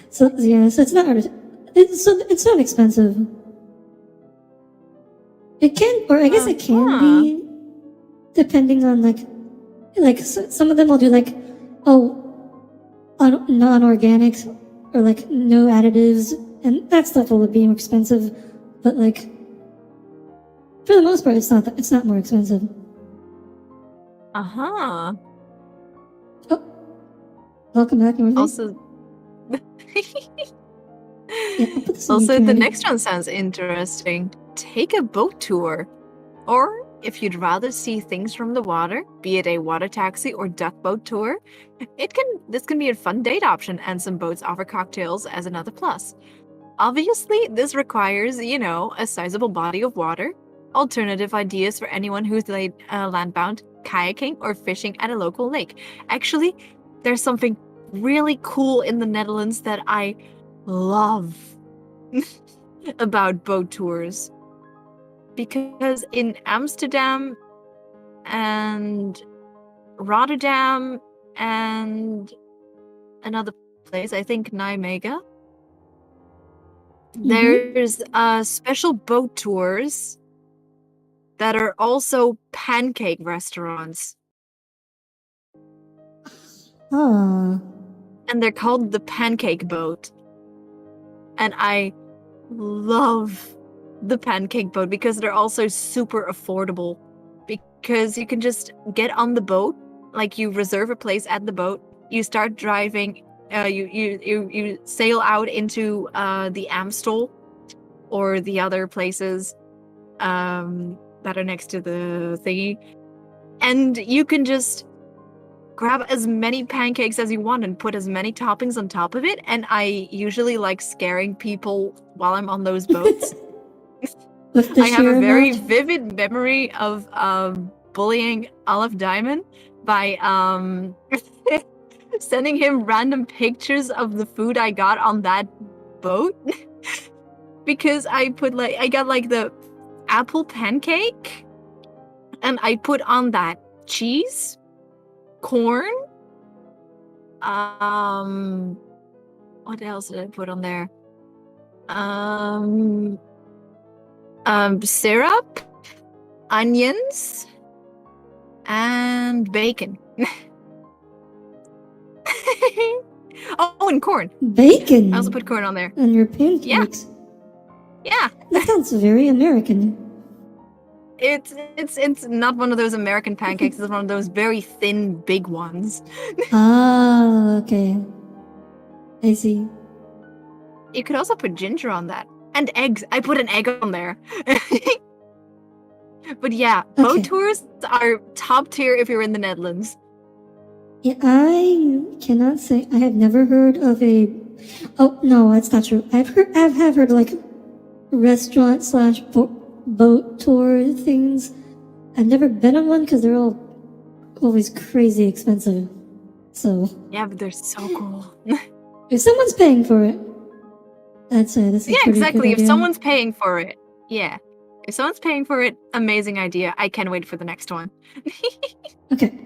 S1: So yeah, so it's not artisan. It's not expensive. It can, or I guess it can be, depending on like some of them will do like, non-organic or like no additives, and that stuff will be more expensive. But like, for the most part, it's not more expensive.
S2: Uh-huh.
S1: Oh, welcome back, Northern.
S2: Also,
S1: Yeah, I'll put this in
S2: also
S1: the
S2: the
S1: community.
S2: next one sounds interesting. Take a boat tour. Or if you'd rather see things from the water, be it a water taxi or duck boat tour, this can be a fun date option, and some boats offer cocktails as another plus. Obviously, this requires, a sizable body of water. Alternative ideas for anyone who's landbound, kayaking, or fishing at a local lake. Actually, there's something really cool in the Netherlands that I love about boat tours. Because in Amsterdam and Rotterdam and another place, I think Nijmegen, there's special boat tours that are also pancake restaurants.
S1: Ah,
S2: And they're called the Pancake Boat. And I love the Pancake Boat because they're also super affordable. Because you can just get on the boat, like you reserve a place at the boat, you start driving, you sail out into the Amstel or the other places that are next to the thingy, and you can just grab as many pancakes as you want and put as many toppings on top of it. And I usually like scaring people while I'm on those boats.
S1: with the
S2: I have
S1: sheer
S2: a very
S1: amount.
S2: vivid memory of bullying Olive Diamond by sending him random pictures of the food I got on that boat. Because I got like the apple pancake, and I put on that cheese, corn, what else did I put on there? Syrup, onions, and bacon. Oh, and corn.
S1: Bacon.
S2: I also put corn on there.
S1: on your pancakes.
S2: Yeah.
S1: That sounds very American.
S2: It's not one of those American pancakes. It's one of those very thin, big ones.
S1: Ah, okay. I see.
S2: You could also put ginger on that. And eggs. I put an egg on there. But yeah, boat
S1: Okay.
S2: tours are top tier if you're in the Netherlands.
S1: Yeah, I cannot say I have never heard of a. Oh no, that's not true. I have heard like restaurant slash boat tour things. I've never been on one because they're all always crazy expensive. So
S2: Yeah, but they're so cool.
S1: if someone's paying for it, I'd say this is
S2: Yeah,
S1: a pretty
S2: exactly.
S1: good
S2: If
S1: idea.
S2: someone's paying for it. Yeah. If someone's paying for it, amazing idea. I can't wait for the next one.
S1: Okay.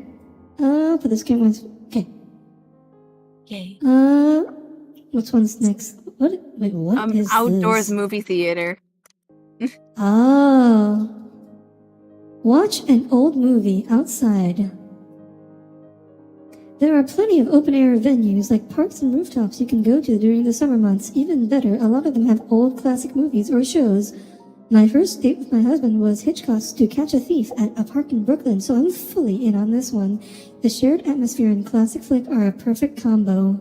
S1: Put this game once. Okay.
S2: Yay.
S1: Which one's next? What? Wait, what is
S2: Outdoors
S1: this?
S2: movie theater.
S1: Oh. Watch an old movie outside. There are plenty of open-air venues like parks and rooftops you can go to during the summer months. Even better, a lot of them have old classic movies or shows My first date with my husband was Hitchcock's To Catch a Thief at a park in Brooklyn, so I'm fully in on this one. The shared atmosphere and classic flick are a perfect combo.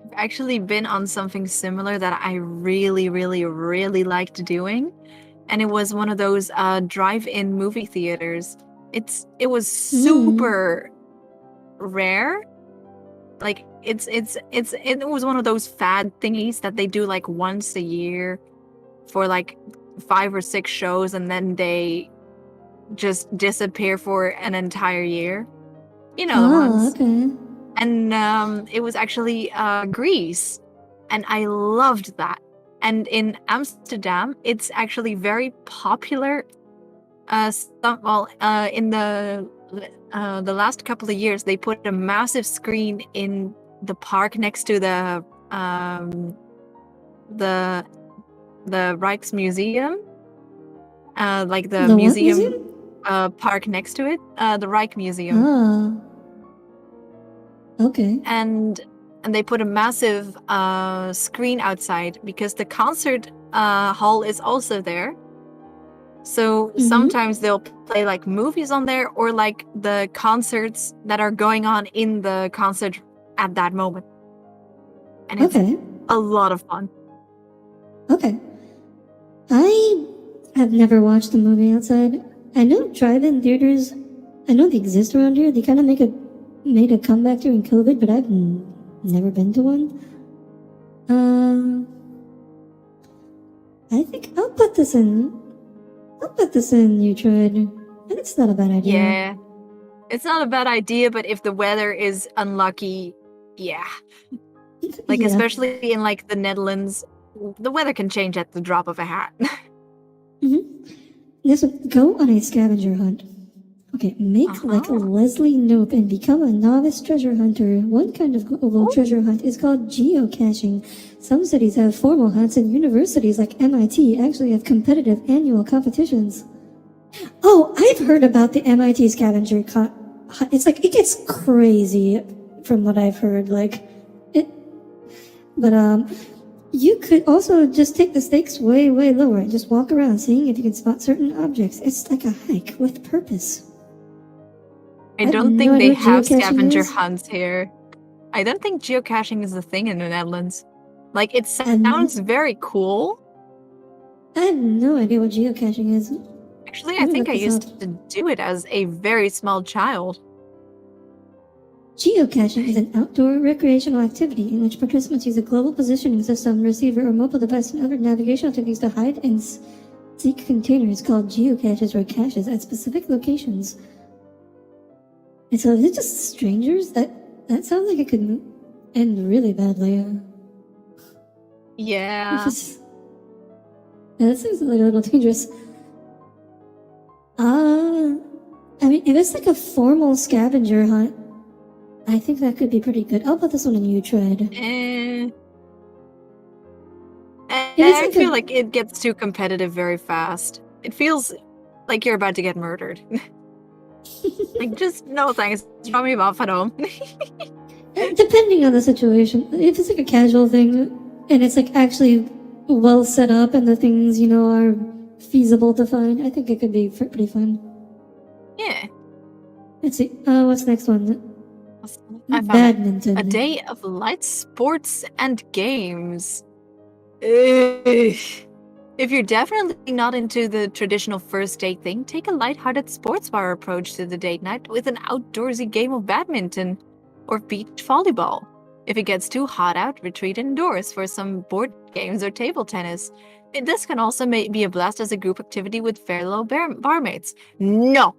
S2: I've actually been on something similar that I really, really, really liked doing, and it was one of those drive-in movie theaters. It was super rare. Like it was one of those fad thingies that they do like once a year for like 5 or 6 shows, and then they just disappear for an entire year. You know the ones.
S1: Okay.
S2: And it was actually Greece, and I loved that. And in Amsterdam, it's actually very popular. In the last couple of years, they put a massive screen in the park next to the Rijksmuseum, like the
S1: The what
S2: museum
S1: museum?
S2: park next to it, the Rijksmuseum.
S1: Ah. Okay.
S2: And they put a massive screen outside because the concert hall is also there. So sometimes they'll play like movies on there, or like the concerts that are going on in the concert at that moment. And it's a lot of fun.
S1: Okay. I have never watched a movie outside. I know drive-in theaters, I know they exist around here. They kind of made a comeback during COVID, but I've never been to one. I think I'll put this in. You tried. I think it's not a bad idea.
S2: Yeah. It's not a bad idea, but if the weather is unlucky, yeah. Like, especially in like the Netherlands, the weather can change at the drop of a hat.
S1: This one, go on a scavenger hunt. Okay, make like Leslie Knope and become a novice treasure hunter. One kind of global treasure hunt is called geocaching. Some cities have formal hunts, and universities like MIT actually have competitive annual competitions. Oh, I've heard about the MIT scavenger hunt. It's like, it gets crazy from what I've heard. You could also just take the stakes way, way lower and just walk around seeing if you can spot certain objects. It's like a hike with purpose.
S2: I don't think they have scavenger hunts here. I don't think geocaching is a thing in the Netherlands. Like, it sounds very cool.
S1: I have no idea what geocaching is.
S2: Actually, I think I used to do it as a very small child.
S1: Geocaching is an outdoor recreational activity in which participants use a global positioning system, receiver, or mobile device and other navigational techniques to hide and seek containers called geocaches or caches at specific locations. And so is it just strangers? That sounds like it could end really badly.
S2: Yeah.
S1: That seems like a little dangerous. I mean, if it's like a formal scavenger hunt, I think that could be pretty good. I'll put this one in you, Tread.
S2: I feel like it gets too competitive very fast. It feels like you're about to get murdered. Like, just no thanks. Drop me off at home.
S1: Depending on the situation. If it's like a casual thing and it's like actually well set up and the things, are feasible to find, I think it could be pretty fun.
S2: Yeah.
S1: Let's see. What's the next one?
S2: I found
S1: Badminton.
S2: A day of light sports and games. Ugh. If you're definitely not into the traditional first date thing, take a lighthearted sports bar approach to the date night with an outdoorsy game of badminton or beach volleyball. If it gets too hot out, retreat indoors for some board games or table tennis. This can also be a blast as a group activity with fellow barmaids. No.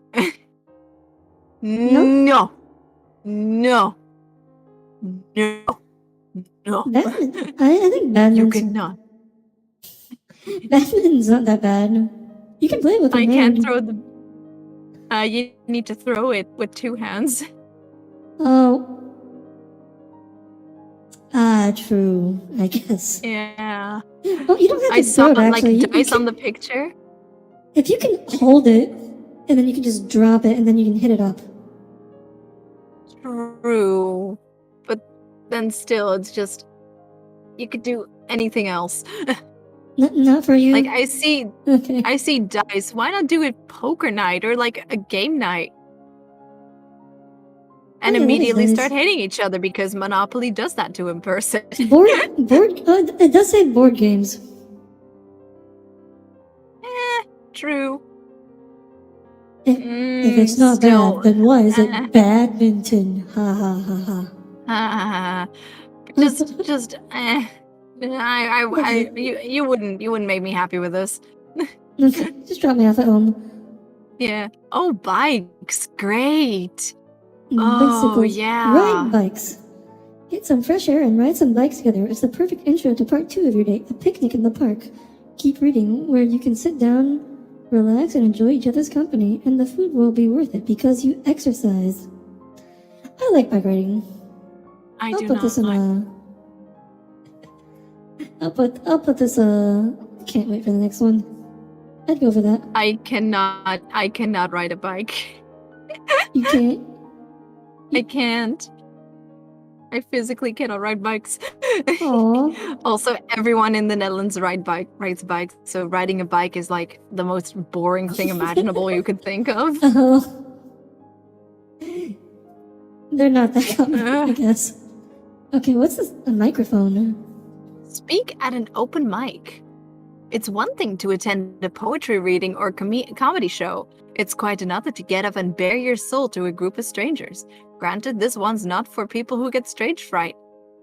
S2: No. No. No. No.
S1: I think badminton.
S2: You cannot.
S1: Badminton's not that bad. You can play it with one hand.
S2: I can't throw the... you need to throw it with 2 hands.
S1: Oh. True, I guess.
S2: Yeah.
S1: Well, you don't have to throw it, actually.
S2: Like, dice on the picture.
S1: If you can hold it, and then you can just drop it, and then you can hit it up.
S2: True. But then still, it's just... You could do anything else.
S1: Not for you.
S2: Like I see
S1: Okay.
S2: dice. Why not do it poker night or like a game night? And
S1: Oh, yeah, that is
S2: immediately
S1: nice.
S2: start hating each other because Monopoly does that to in person.
S1: Board. It does say board games.
S2: True.
S1: If it's not
S2: Still,
S1: bad, then why is it badminton? Ha ha ha ha.
S2: just you wouldn't make me happy with this.
S1: Okay, just drop me off at home.
S2: Yeah. Oh, bikes, great.
S1: Bicycles.
S2: Oh yeah.
S1: Ride bikes. Get some fresh air and ride some bikes together. It's the perfect intro to part 2 of your day, a picnic in the park. Keep reading, where you can sit down, relax, and enjoy each other's company, and the food will be worth it because you exercise. I like bike riding.
S2: I
S1: I'll
S2: do
S1: put
S2: not
S1: this in
S2: like.
S1: I'll put this can't wait for the next one. I'd go for that.
S2: I cannot ride a bike.
S1: You can't.
S2: I can't. I physically cannot ride bikes.
S1: Aw.
S2: Also, everyone in the Netherlands rides bikes, so riding a bike is like the most boring thing imaginable you could think of.
S1: Oh. They're not that common, I guess. Okay, what's this? A microphone.
S2: Speak at an open mic. It's one thing to attend a poetry reading or comedy show. It's quite another to get up and bare your soul to a group of strangers. Granted, this one's not for people who get stage fright.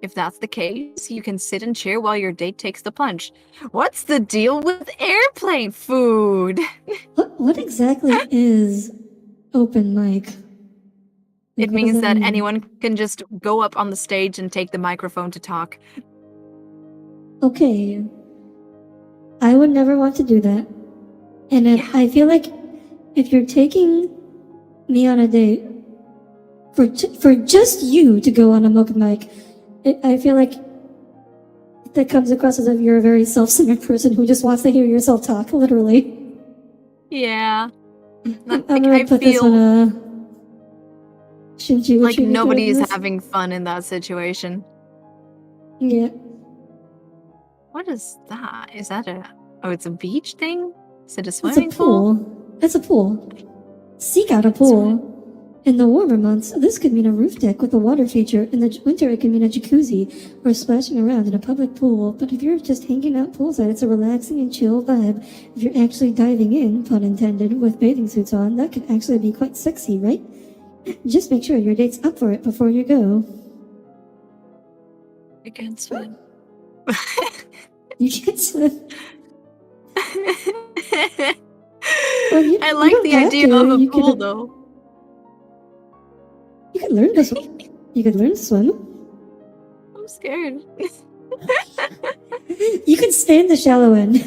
S2: If that's the case, you can sit and cheer while your date takes the plunge. What's the deal with airplane food?
S1: What exactly is open mic?
S2: It
S1: What does
S2: means that
S1: mean?
S2: anyone can just go up on the stage and take the microphone to talk.
S1: Okay. I would never want to do that. And I feel like if you're taking me on a date for just you to go on a open mic, I feel like that comes across as if you're a very self-centered person who just wants to hear yourself talk, literally.
S2: Yeah.
S1: I'm gonna put this on shouldn't you?
S2: Like nobody is having fun in that situation.
S1: Yeah.
S2: What is that? Is that oh, it's a beach thing? Is it a
S1: It's
S2: swimming
S1: a pool. It's a pool. Seek out a pool. In the warmer months, this could mean a roof deck with a water feature. In the winter, it could mean a jacuzzi or splashing around in a public pool. But if you're just hanging out poolside, it's a relaxing and chill vibe. If you're actually diving in, pun intended, with bathing suits on, that could actually be quite sexy, right? Just make sure your date's up for it before you go.
S2: I can't swim.
S1: You can't swim.
S2: Well, I like the idea of a pool, though.
S1: You could learn to swim. You could learn to swim.
S2: I'm scared.
S1: You could stay in the shallow end.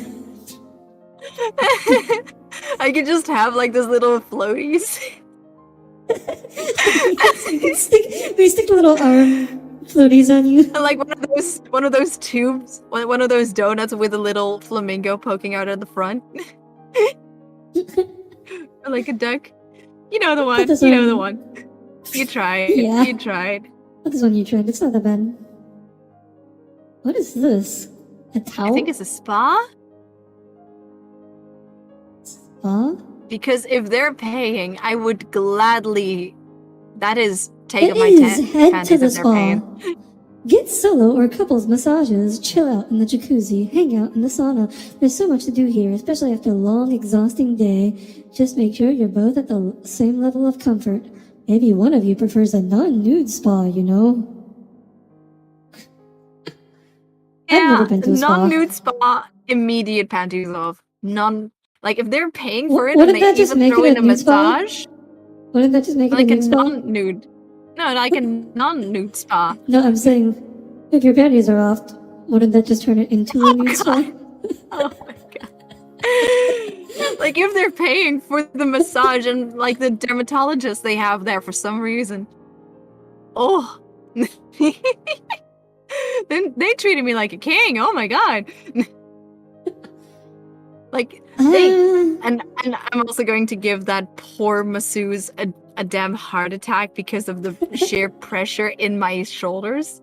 S2: I could just have like this little floaties.
S1: we stick little arm floaties on you.
S2: And like one of those tubes, one of those donuts with a little flamingo poking out at the front. Or like a duck. You know the one. You know the one. You tried.
S1: Yeah.
S2: You tried.
S1: What is one you tried? It's not that bad. What is this? A towel?
S2: I think it's a spa.
S1: Spa?
S2: Because if they're paying, I would gladly. That is take up my
S1: Head to the
S2: if they're paying.
S1: spa. Get solo or couples massages, chill out in the jacuzzi, hang out in the sauna. There's so much to do here, especially after a long, exhausting day. Just make sure you're both at the same level of comfort. Maybe one of you prefers a non-nude spa, you know?
S2: Yeah,
S1: I've never been to a spa.
S2: Non-nude spa, immediate panties off. Like if they're paying for it,
S1: Wouldn't
S2: and
S1: that
S2: they
S1: just
S2: even
S1: make
S2: throw
S1: it
S2: in
S1: a
S2: a
S1: nude spa?
S2: massage,
S1: Wouldn't that just make it
S2: like
S1: a
S2: a
S1: nude spa?
S2: non-nude. No, like a non-nude spa.
S1: No, I'm saying, if your panties are off, wouldn't that just turn it into a nude spa?
S2: Oh my god. Like if they're paying for the massage and like the dermatologist they have there for some reason. Oh. Then they treated me like a king. Oh my god. Like and I'm also going to give that poor masseuse a damn heart attack because of the sheer pressure in my shoulders.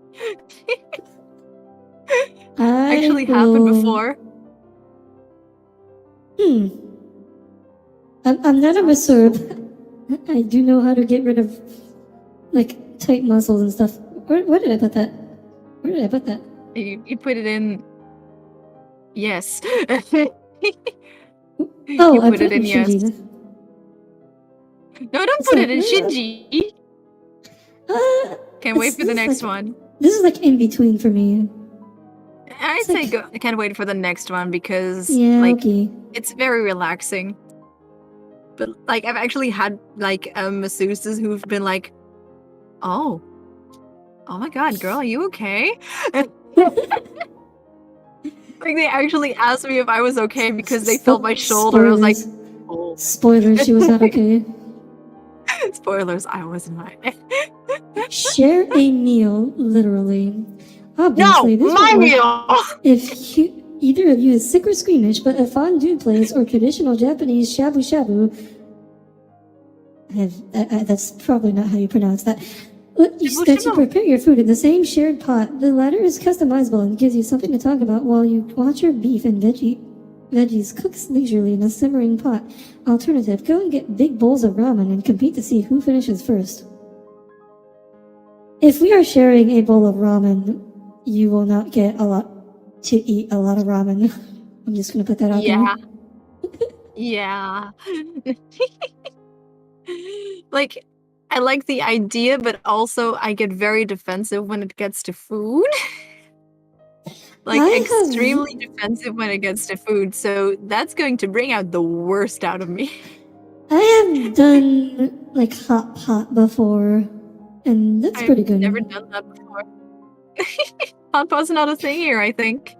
S2: Actually happened before.
S1: Hmm. I'm not a masseur, but I do know how to get rid of like tight muscles and stuff. Where did I put that? Where did I put that?
S2: You put it in. Yes.
S1: Oh,
S2: You
S1: I
S2: put
S1: put
S2: it
S1: it in
S2: in yes.
S1: Shinji.
S2: No, don't
S1: It's
S2: put
S1: like,
S2: it in Shinji. Can't wait for the next one.
S1: This is like in between for me.
S2: I'd
S1: It's
S2: say
S1: like,
S2: go. I can't wait for the next one because
S1: yeah,
S2: like
S1: okay.
S2: it's very relaxing. But like I've actually had like masseuses who've been like, oh my god, girl, are you okay? Like they actually asked me if I was okay because they felt my shoulder. I was like, oh.
S1: Spoilers, she was not okay.
S2: Spoilers, I was not.
S1: Share a meal, literally.
S2: No,
S1: Obviously, this
S2: my
S1: won't work
S2: meal.
S1: if either of you is sick or squeamish, but a fondue place or traditional Japanese shabu shabu. That's probably not how you pronounce that. That you prepare your food in the same shared pot. The latter is customizable and gives you something to talk about while you watch your beef and veggies cook leisurely in a simmering pot. Alternative, go and get big bowls of ramen and compete to see who finishes first. If we are sharing a bowl of ramen, you will not get to eat a lot of ramen. I'm just gonna put that out there.
S2: Yeah. Like, I like the idea, but also I get very defensive when it gets to food. Like, extremely defensive when it gets to food, so that's going to bring out the worst out of me.
S1: I have done like hot pot before, and that's pretty good.
S2: I've never done that before. Hot pot's not a thing here, I think.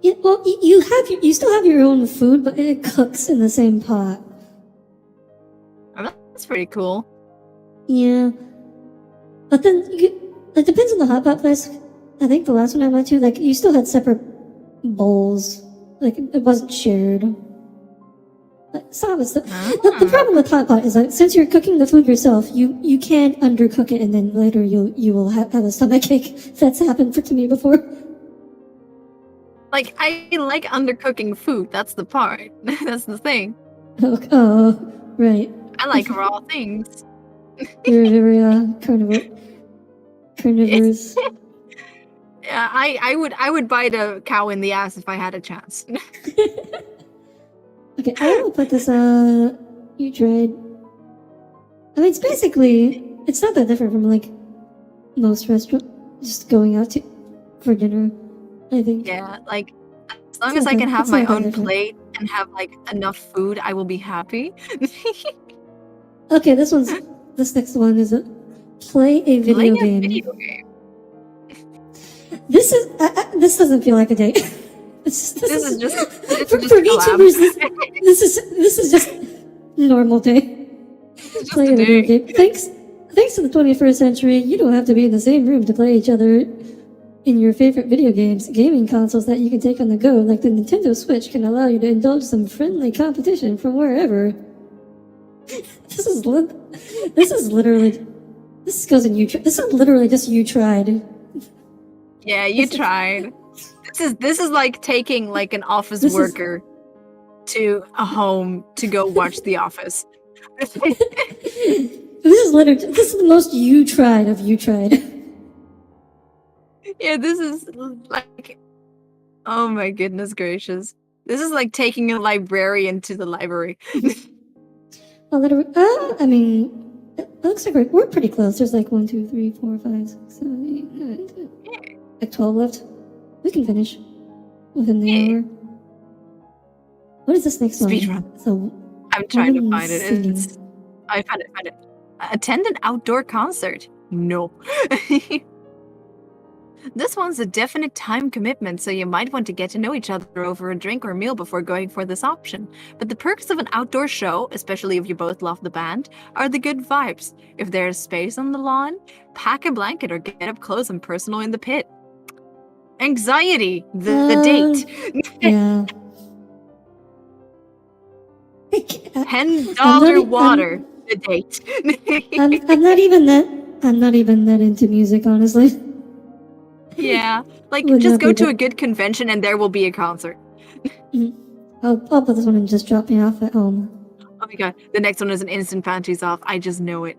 S1: Yeah, well, you still have your own food, but it cooks in the same pot.
S2: Oh, that's pretty cool.
S1: Yeah, but then it depends on the hot pot place. I think the last one I went to, like, you still had separate bowls, like it wasn't shared. The problem with hot pot is that since you're cooking the food yourself, you can't undercook it, and then later you will have a stomachache. That's happened to me before.
S2: Like, I like undercooking food. That's the part. That's the thing.
S1: Oh, right.
S2: I like raw things.
S1: You're very carnivorous.
S2: Yeah, I would bite a cow in the ass if I had a chance.
S1: Okay, I will put this. You tried. I mean, it's not that different from like most restaurants. Just going out for dinner. I think.
S2: Yeah, like as long as I can have my own plate and have like enough food, I will be happy.
S1: Okay, this next one is play a video game. This doesn't feel like a date. This is just for VTubers. This is just normal day. Play a video game. Thanks to the 21st century, you don't have to be in the same room to play each other in your favorite video games. Gaming consoles that you can take on the go, like the Nintendo Switch, can allow you to indulge some friendly competition from wherever. This is literally just you tried.
S2: Yeah, you tried. This is like taking like an office worker to a home to go watch The Office.
S1: This is the most you tried of you tried.
S2: Yeah, this is like, oh my goodness gracious. This is like taking a librarian to the library.
S1: I mean, it looks like we're pretty close. There's like 1, 2, 3, 4, 5, 6, 7, 8, 9, 10. Like 12 left. We can finish within the hour. What is this next one?
S2: Speedrun.
S1: So
S2: I'm trying to find it. I found it. Attend an outdoor concert. No. This one's a definite time commitment, so you might want to get to know each other over a drink or meal before going for this option. But the perks of an outdoor show, especially if you both love the band, are the good vibes. If there's space on the lawn, pack a blanket or get up close and personal in the pit. Anxiety, the date.
S1: Yeah.
S2: $10 water, the date.
S1: I'm not even that into music, honestly.
S2: Yeah, like just go to a good convention and there will be a concert.
S1: I'll put this one and just drop me off at home.
S2: Oh my god, the next one is an instant panties off. I just know it.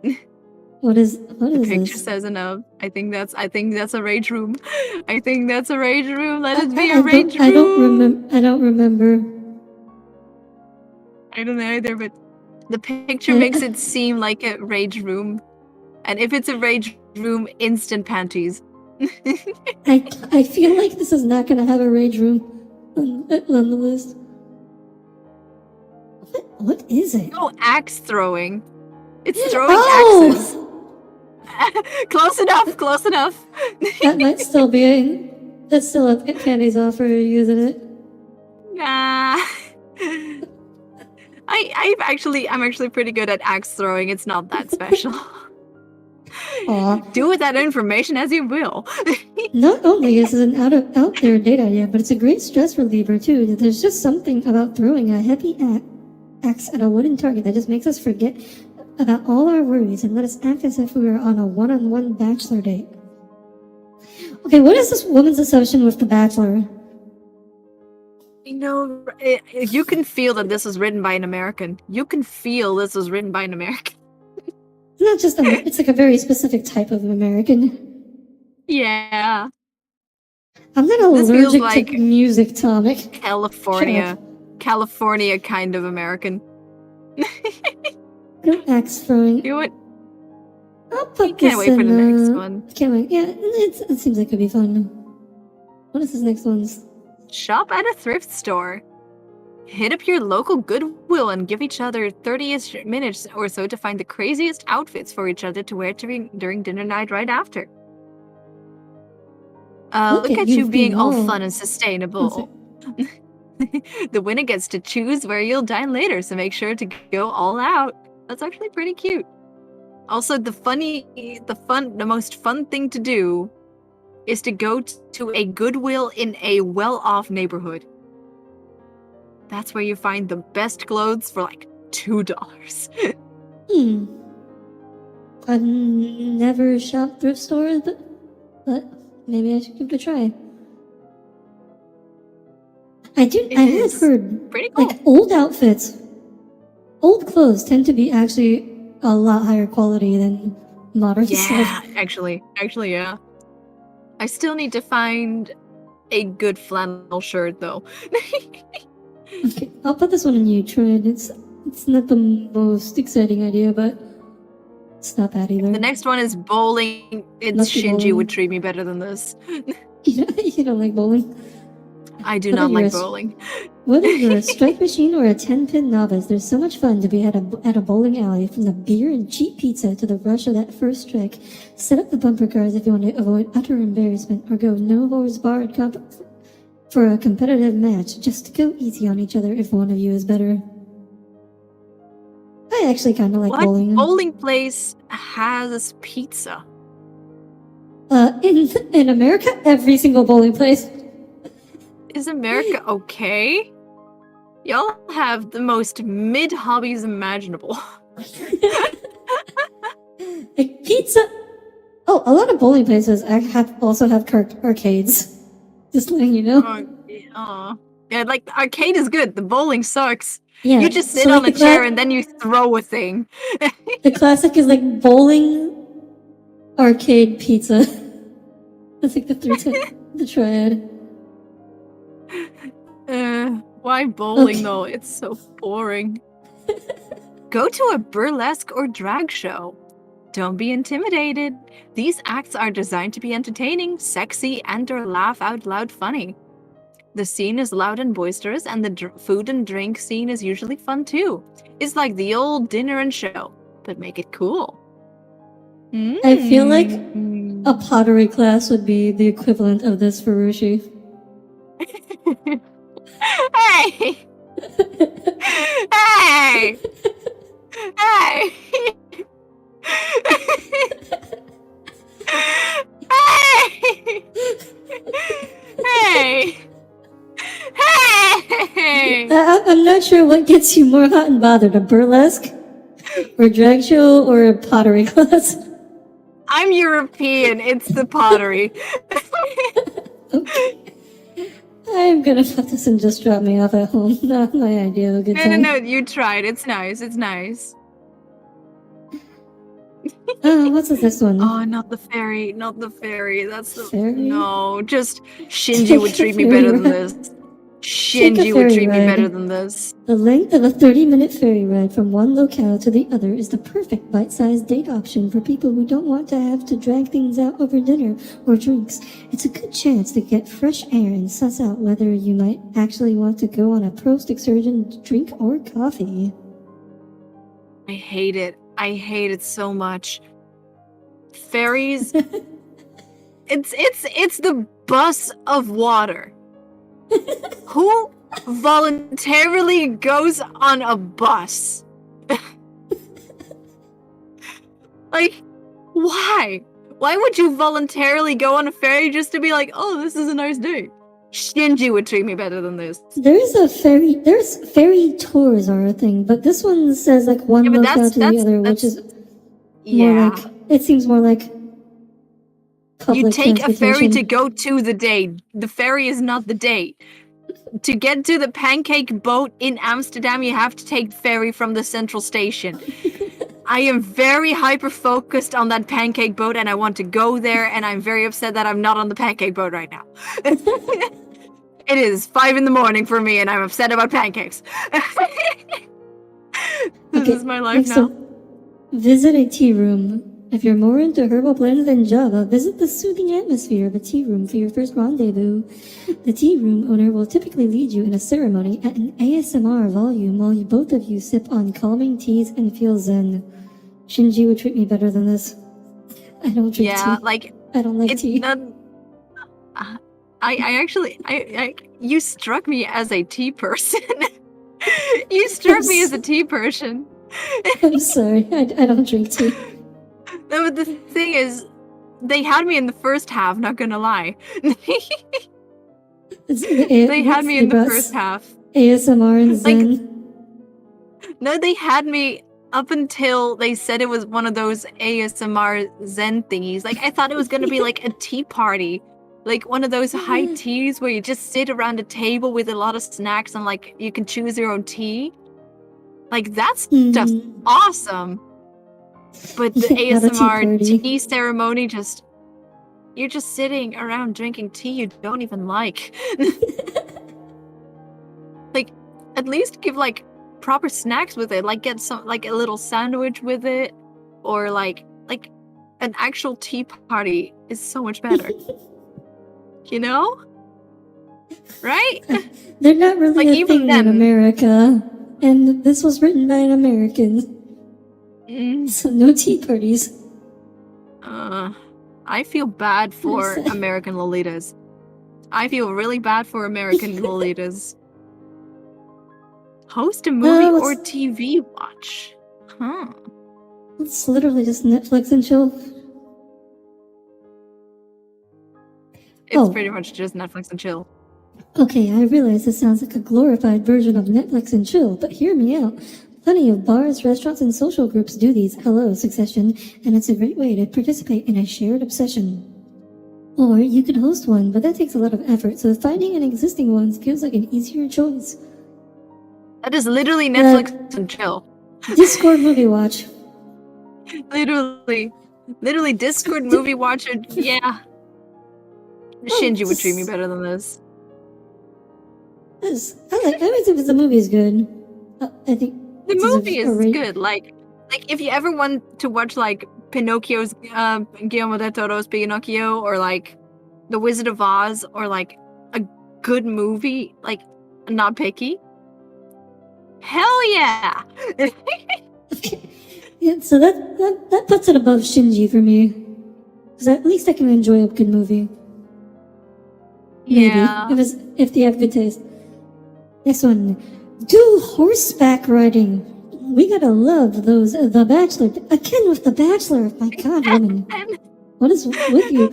S1: What is
S2: The picture
S1: this?
S2: says enough. I think that's a rage room. I think that's a rage room. Let it be a rage room.
S1: I don't remember.
S2: I don't know either, but the picture makes it seem like a rage room. And if it's a rage room, instant panties.
S1: I feel like this is not gonna have a rage room on the list. What is it?
S2: Oh, axe throwing. It's throwing axes. Close enough, close enough.
S1: That might still be that's still a panties off for using it.
S2: Nah. I'm actually pretty good at axe throwing. It's not that special. Do with that information as you will.
S1: Not only is it an out there date idea, but it's a great stress reliever too. There's just something about throwing a heavy axe at a wooden target that just makes us forget about all our worries and let us act as if we were on a one-on-one bachelor date. Okay, what is this woman's assumption with the bachelor?
S2: You know, you can feel that this was written by an American. You can feel this was written by an American.
S1: It's not just it's like a very specific type of American.
S2: Yeah.
S1: I'm not allergic to music, Tomic.
S2: California kind of American.
S1: Good axe throwing.
S2: You would.
S1: I'll put
S2: you can't wait for the next one.
S1: Can't wait. Yeah, it seems like it'd be fun. What is this next one's?
S2: Shop at a thrift store. Hit up your local Goodwill and give each other 30 minutes or so to find the craziest outfits for each other to wear during dinner night right after. Look at you being all fun and sustainable. The winner gets to choose where you'll dine later, so make sure to go all out. That's actually pretty cute. Also, the most fun thing to do is to go to a Goodwill in a well-off neighborhood. That's where you find the best clothes for like $2.
S1: I've never shopped thrift stores, but maybe I should give it a try. I have heard
S2: pretty cool.
S1: Like old outfits, old clothes tend to be actually a lot higher quality than modern stuff.
S2: Yeah, actually, yeah. I still need to find a good flannel shirt though.
S1: Okay, I'll put this one in you, Troy. It's not the most exciting idea, but it's not bad either.
S2: The next one is bowling. Shinji would treat me better than this.
S1: You don't like bowling?
S2: I do not like bowling.
S1: Whether you're a strike machine or a 10-pin novice, there's so much fun to be at a bowling alley. From the beer and cheap pizza to the rush of that first strike. Set up the bumper cars if you want to avoid utter embarrassment, or go no holds barred for a competitive match. Just go easy on each other if one of you is better. I actually kind of like bowling.
S2: What bowling place has pizza?
S1: In America, every single bowling place.
S2: Is America okay? Y'all have the most mid hobbies imaginable.
S1: Like pizza. Oh, a lot of bowling places also have arcades. Just letting you know.
S2: Yeah, like the arcade is good. The bowling sucks.
S1: Yeah,
S2: you just sit on a chair and then you throw a thing.
S1: The classic is like bowling, arcade, pizza. That's like the triad.
S2: Why bowling though? It's so boring. Go to a burlesque or drag show. Don't be intimidated. These acts are designed to be entertaining, sexy, and/or laugh out loud funny. The scene is loud and boisterous, and the food and drink scene is usually fun too. It's like the old dinner and show, but make it cool.
S1: I feel like a pottery class would be the equivalent of this for Rushi.
S2: Hey! Hey! Hey! Hey! Hey!
S1: I'm not sure what gets you more hot and bothered, a burlesque, or a drag show, or a pottery class.
S2: I'm European. It's the pottery.
S1: Okay. I I'm gonna put this and just drop me off at home. Not my idea of a good time.
S2: No, you tried. It's nice. It's nice.
S1: What's this one?
S2: Oh, not the fairy. Not the fairy. That's the
S1: Fairy?
S2: No, just Shinji
S1: Take
S2: would
S1: a
S2: treat me
S1: ferry
S2: better than
S1: ride.
S2: this.
S1: Take a
S2: Shinji would
S1: ferry
S2: treat me
S1: ride.
S2: better than this.
S1: The length of a 30-minute ferry ride from one locale to the other is the perfect bite-sized date option for people who don't want to have to drag things out over dinner or drinks. It's a good chance to get fresh air and suss out whether you might actually want to go on a Prost excursion, drink, or coffee.
S2: I hate it. I hate it so much. Ferries. It's the bus of water. Who voluntarily goes on a bus? Like, why? Why would you voluntarily go on a ferry just to be like, oh, this is a nice day? Shinji would treat me better than this.
S1: There's ferry tours are a thing, but this one says like one
S2: Yeah, but
S1: locale to the other, which is more
S2: yeah.
S1: like, it seems more like public
S2: You take a ferry to
S1: transportation.
S2: go to the date. The ferry is not the date. To get to the pancake boat in Amsterdam, you have to take ferry from the central station. I am very hyper-focused on that pancake boat, and I want to go there, and I'm very upset that I'm not on the pancake boat right now. It is 5 a.m. for me, and I'm upset about pancakes. This is my life
S1: next
S2: now.
S1: up, visit a tea room. If you're more into herbal blends than Java, visit the soothing atmosphere of a tea room for your first rendezvous. The tea room owner will typically lead you in a ceremony at an ASMR volume while both of you sip on calming teas and feel zen. Shinji would treat me better than this. I don't drink tea.
S2: Like,
S1: I don't like
S2: it's
S1: tea.
S2: not... I actually, you struck me as a tea person. You struck me as a tea person.
S1: I'm sorry, I don't drink tea.
S2: No, but the thing is, they had me in the first half, not gonna lie. They had me in the first half.
S1: ASMR and Zen.
S2: No, they had me up until they said it was one of those ASMR Zen thingies. Like, I thought it was gonna be like a tea party. Like one of those high teas where you just sit around a table with a lot of snacks and like you can choose your own tea. Like, that's just awesome. But the ASMR tea ceremony, you're just sitting around drinking tea you don't even like. Like, at least give like proper snacks with it. Like, get some, like a little sandwich with it, or like an actual tea party is so much better. You know? Right?
S1: They're not really
S2: like,
S1: a thing in America, and this was written by an American. So no tea parties.
S2: I feel bad for American Lolitas. I feel really bad for American Lolitas. Host a movie or TV watch. Huh.
S1: It's literally just Netflix and chill.
S2: It's pretty much just Netflix and chill.
S1: Okay, I realize this sounds like a glorified version of Netflix and chill, but hear me out. Plenty of bars, restaurants, and social groups do these hello succession, and it's a great way to participate in a shared obsession. Or you could host one, but that takes a lot of effort, so finding an existing one feels like an easier choice.
S2: That is literally Netflix and chill.
S1: Discord movie watch.
S2: Literally Discord movie watcher. Yeah. Shinji would treat me better than this.
S1: I think the movie's good. I think
S2: the movie is good. Like if you ever want to watch like Pinocchio's Guillermo del Toro's Pinocchio, or like The Wizard of Oz, or like a good movie, like not picky. Hell yeah!
S1: Yeah, so that puts it above Shinji for me. Because at least I can enjoy a good movie. Maybe.
S2: Yeah.
S1: If they have good taste. Next one. Do horseback riding. We gotta love those The Bachelor. Again with The Bachelor. My god, woman. What is with you?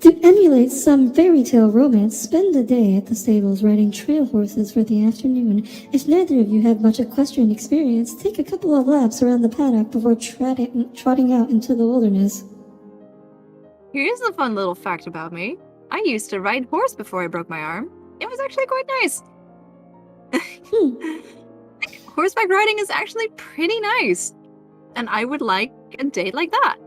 S1: To emulate some fairy tale romance, spend a day at the stables riding trail horses for the afternoon. If neither of you have much equestrian experience, take a couple of laps around the paddock before trotting out into the wilderness.
S2: Here's a fun little fact about me. I used to ride horse before I broke my arm. it was actually quite nice.
S1: Hmm.
S2: Horseback riding is actually pretty nice. And I would like a date like that.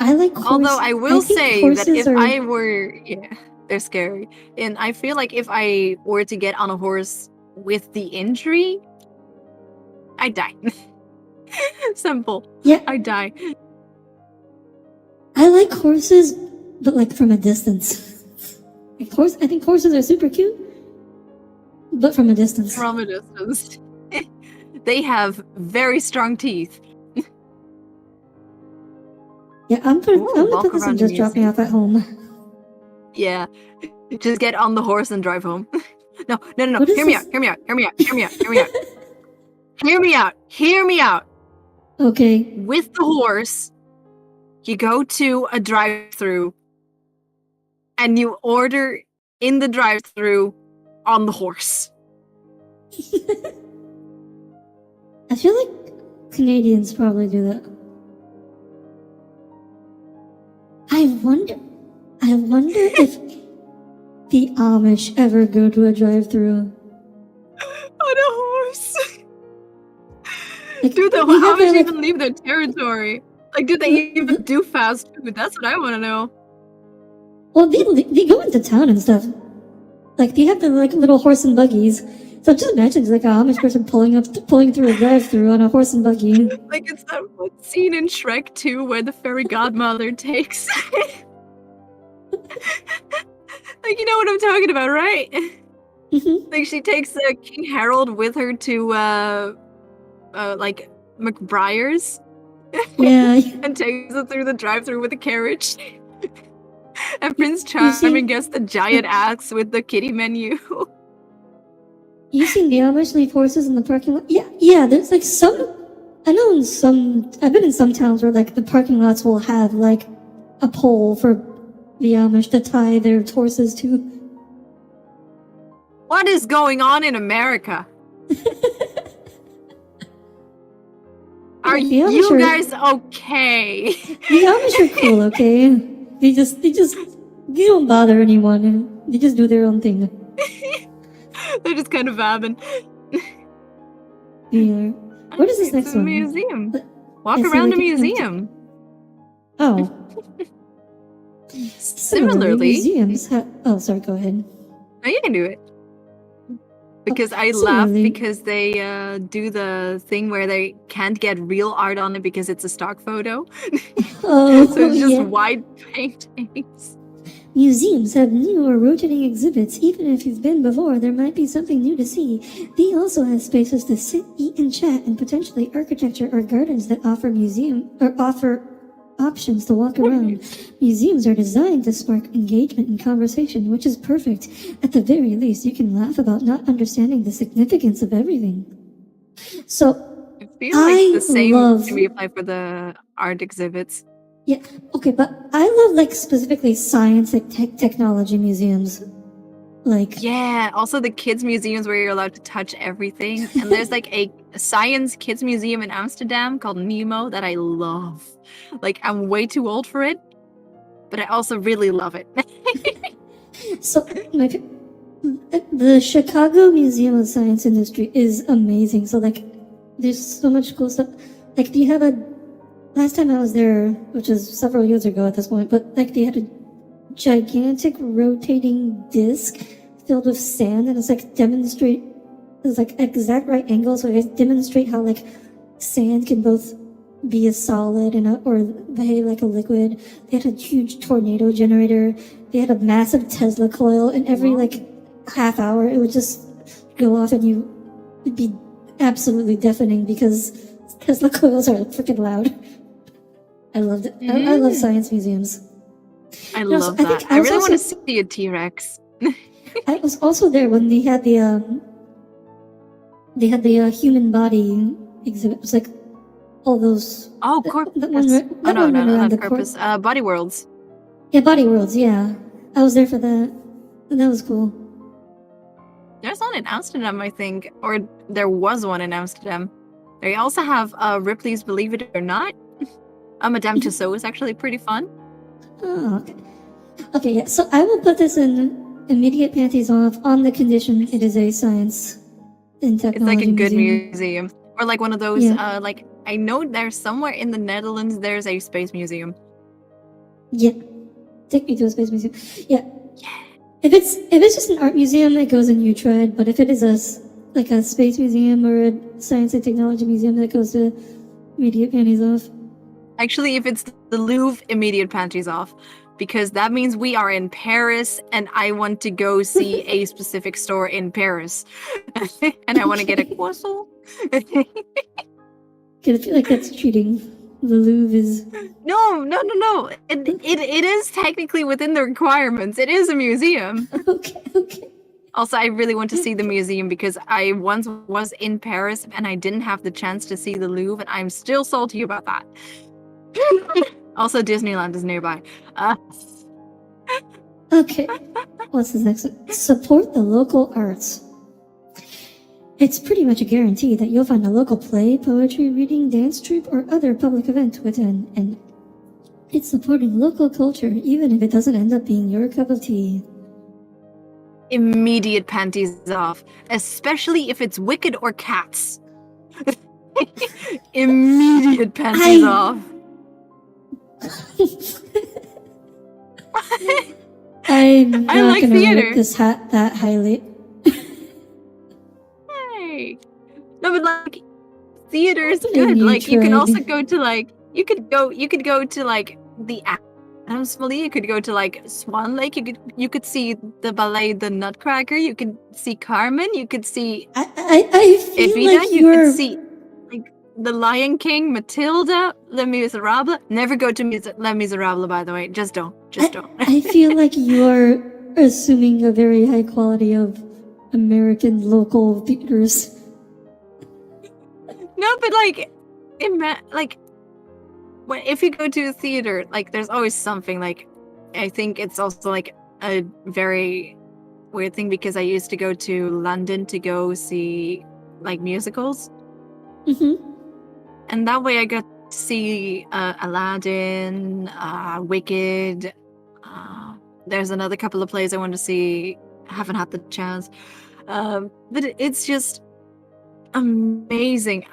S1: I like horses.
S2: Although I will
S1: think
S2: say that
S1: horses
S2: if
S1: are.
S2: I were, yeah, they're scary. And I feel like if I were to get on a horse with the injury, I'd die. Simple.
S1: Yeah,
S2: I'd die.
S1: I like horses, but like from a distance. I think horses are super cute, but from a distance.
S2: From a distance. They have very strong teeth.
S1: Yeah, I'm gonna
S2: walk
S1: put this
S2: around
S1: and
S2: the
S1: just drop me off at home.
S2: Yeah. Just get on the horse and drive home. No.
S1: What is
S2: Hear me
S1: this?
S2: out. Hear me out. Hear me out. Hear me out. Hear me out. Hear me out. Hear me out.
S1: Okay.
S2: With the horse, you go to a drive-through and you order in the drive-through on the horse.
S1: I feel like Canadians probably do that. I wonder if the Amish ever go to a drive-through.
S2: On a horse.
S1: Like,
S2: Do the
S1: they have
S2: Amish
S1: their, like-
S2: even leave their territory? Like, do they even do fast food? That's what I want to know.
S1: Well, they go into town and stuff. Like, they have the like little horse and buggies. So just imagine it's like an Amish person pulling through a drive-through on a horse and buggy.
S2: Like, it's that one scene in Shrek 2 where the fairy godmother takes... Like, you know what I'm talking about, right?
S1: Mhm.
S2: Like, she takes King Harold with her to, like, McBriar's.
S1: Yeah.
S2: And takes it through the drive-through with a carriage. And Prince
S1: You see-
S2: Charming gets the giant axe with the kitty menu.
S1: You seen the Amish leave horses in the parking lot? Yeah. There's like some. I know in some. I've been in some towns where like the parking lots will have like a pole for the Amish to tie their horses to.
S2: What is going on in America? Are
S1: The Amish
S2: you
S1: are-
S2: guys okay?
S1: The Amish are cool, okay? They don't bother anyone. They just do their own thing.
S2: They're just kind of vabbing.
S1: Yeah. What is this
S2: It's
S1: next
S2: a
S1: one?
S2: museum. Walk
S1: I see,
S2: around
S1: like,
S2: a museum.
S1: Oh.
S2: Similarly,
S1: museums have. Oh, sorry. Go ahead.
S2: no, you can do it. Because I laugh
S1: similarly-
S2: because they do the thing where they can't get real art on it because it's a stock photo.
S1: Oh,
S2: So it's just
S1: yeah.
S2: white paintings.
S1: Museums have new or rotating exhibits. Even if you've been before, there might be something new to see. They also have spaces to sit, eat, and chat, and potentially architecture or gardens that offer options to walk around. Museums are designed to spark engagement and conversation, which is perfect. At the very least, you can laugh about not understanding the significance of everything. So,
S2: I feel like the
S1: I
S2: same
S1: love-
S2: can be applied for the art exhibits.
S1: yeah, okay, but I love like specifically science and technology museums. Like,
S2: Yeah, also the kids museums where you're allowed to touch everything. And there's like a science kids museum in Amsterdam called Nemo that I love. Like, I'm way too old for it, but I also really love it.
S1: so the Chicago Museum of Science Industry is amazing. So like, there's so much cool stuff. Like, do you have a? Last time I was there, which is several years ago at this point, but like they had a gigantic rotating disc filled with sand, and it's like exact right angle, so it demonstrate how like sand can both be a solid and or behave like a liquid. They had a huge tornado generator. They had a massive Tesla coil, and every like half hour it would just go off, and it'd be absolutely deafening because Tesla coils are freaking loud. I loved it. I love science museums.
S2: I
S1: No,
S2: love
S1: I
S2: that.
S1: think
S2: I
S1: I was
S2: really want to
S1: also-
S2: see a T-Rex.
S1: I was also there when they had the human body exhibit. It was like all those.
S2: Oh,
S1: that
S2: Corpus.
S1: one right-
S2: Oh,
S1: that
S2: no,
S1: one
S2: no,
S1: right
S2: no,
S1: around
S2: not
S1: the
S2: Corpus. Body Worlds.
S1: Yeah, Body Worlds. Yeah, I was there for that. And that was cool.
S2: There's one in Amsterdam, I think. Or there was one in Amsterdam. They also have Ripley's Believe It or Not. Madame Tussauds is actually pretty fun.
S1: Oh, okay. Okay, yeah. So I will put this in immediate panties off on the condition it is a science and
S2: It's like a
S1: technology
S2: good
S1: museum.
S2: museum. Or like one of those,
S1: Yeah.
S2: like, I know there's somewhere in the Netherlands, there's a space museum.
S1: Yeah. Take me to a space museum. Yeah. If it's just an art museum, it goes in Utrecht. But if it is like a space museum or a science and technology museum, that goes to immediate panties off.
S2: Actually, if it's the Louvre, immediate panties off. Because that means we are in Paris and I want to go see a specific store in Paris. And I want to get a croissant.
S1: I feel like that's cheating. The Louvre is.
S2: No. It is technically within the requirements. It is a museum.
S1: Okay.
S2: Also, I really want to see the museum because I once was in Paris and I didn't have the chance to see the Louvre, and I'm still salty about that. Also, Disneyland is nearby.
S1: Okay. What's this next one? Support the local arts. It's pretty much a guarantee that you'll find a local play, poetry, reading, dance troupe, or other public event within, and it's supporting local culture, even if it doesn't end up being your cup of tea.
S2: Immediate panties off, especially if it's Wicked or Cats. Immediate panties off.
S1: I'm not
S2: like
S1: gonna
S2: theater.
S1: rate this hat that highly.
S2: Hey. No, but like theater is
S1: What a
S2: good. Like you can
S1: Utrecht.
S2: also go to like you could go to like the Adams Family. You could go to like Swan Lake. You could see the ballet The Nutcracker. You could see Carmen. You could see
S1: I feel
S2: Evita.
S1: like
S2: You
S1: you're.
S2: could see like The Lion King, Matilda, Les Miserables. Never go to Les Miserables, by the way. Just don't.
S1: I feel like you're assuming a very high quality of American local theaters.
S2: No, but like, if you go to a theater, like there's always something. Like, I think it's also like a very weird thing because I used to go to London to go see like musicals, and that way I got to see Aladdin, Wicked. There's another couple of plays I want to see. I haven't had the chance, but it's just amazing.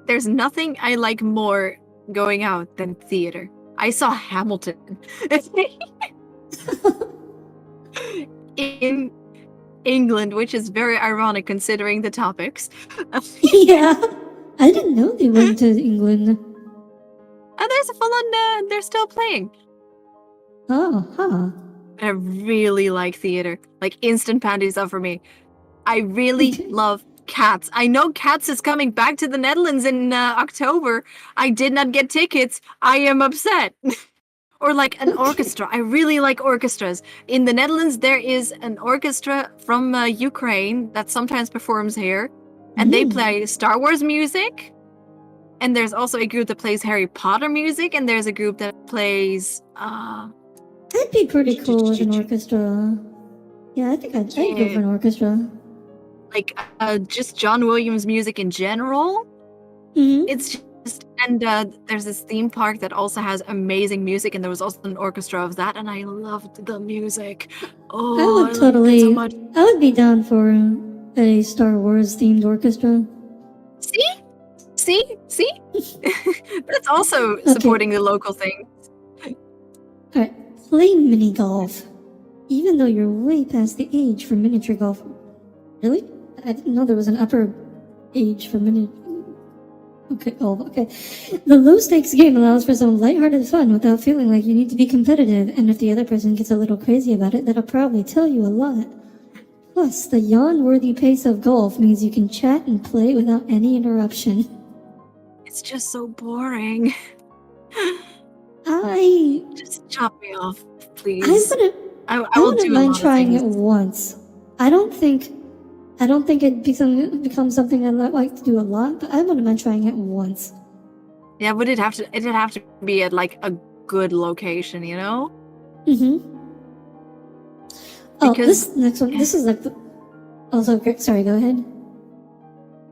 S2: There's nothing I like more going out than theater. I saw Hamilton in England, which is very ironic considering the topics.
S1: Yeah, I didn't know they went to England.
S2: And there's a full-on, they're still playing.
S1: Oh, huh.
S2: I really like theater. Like instant panties up for me. I really love Cats. I know Cats is coming back to the Netherlands in October. I did not get tickets. I am upset. Or like an orchestra. I really like orchestras. In the Netherlands, there is an orchestra from Ukraine that sometimes performs here. And they play Star Wars music. And there's also a group that plays Harry Potter music. And there's a group that plays...
S1: That'd be pretty cool with an orchestra. Yeah, I think I'd go for an orchestra.
S2: Like just John Williams music in general. It's just, and there's this theme park that also has amazing music, and there was also an orchestra of that, and I loved the music. Oh,
S1: I would totally. So much. I would be down for a Star Wars themed orchestra.
S2: See? That's also supporting the local thing.
S1: Alright, play mini golf. Even though you're way past the age for miniature golf. Really? I didn't know there was an upper age for miniature. Okay. The low-stakes game allows for some lighthearted fun without feeling like you need to be competitive, and if the other person gets a little crazy about it, that'll probably tell you a lot. Plus, the yawn-worthy pace of golf means you can chat and play without any interruption.
S2: It's just so boring. Just chop me off, please.
S1: I wouldn't mind trying it once. I don't think it becomes something I'd like to do a lot, but I wouldn't mind trying it once.
S2: Yeah, but it'd have to be at like a good location, you know?
S1: Oh, this next one, this is like the... Also, sorry, go ahead.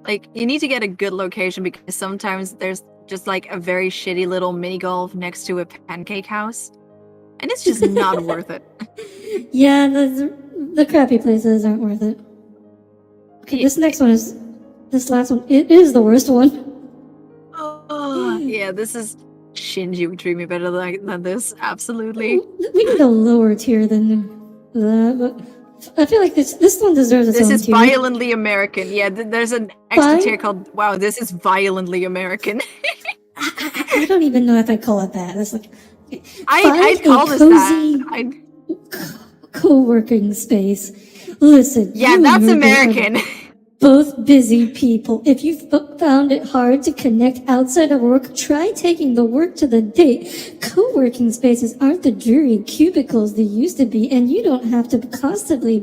S2: Like, you need to get a good location because sometimes there's just like a very shitty little mini golf next to a pancake house. and it's just not worth it.
S1: Yeah, the crappy places aren't worth it. Okay, this last one, it is the worst one.
S2: Oh, yeah, this is Shinji would treat me better than this. Absolutely.
S1: We need a lower tier than that, but I feel like this one deserves its
S2: This
S1: own
S2: is
S1: tier.
S2: violently American. Yeah, there's an extra tier called wow. This is violently American.
S1: I don't even know if I call it that. It's like
S2: I'd call this that.
S1: Co-working space. Listen.
S2: Yeah, that's American.
S1: Both busy people. If you found it hard to connect outside of work, try taking the work to the date. Co-working spaces aren't the dreary cubicles they used to be, and you don't have to constantly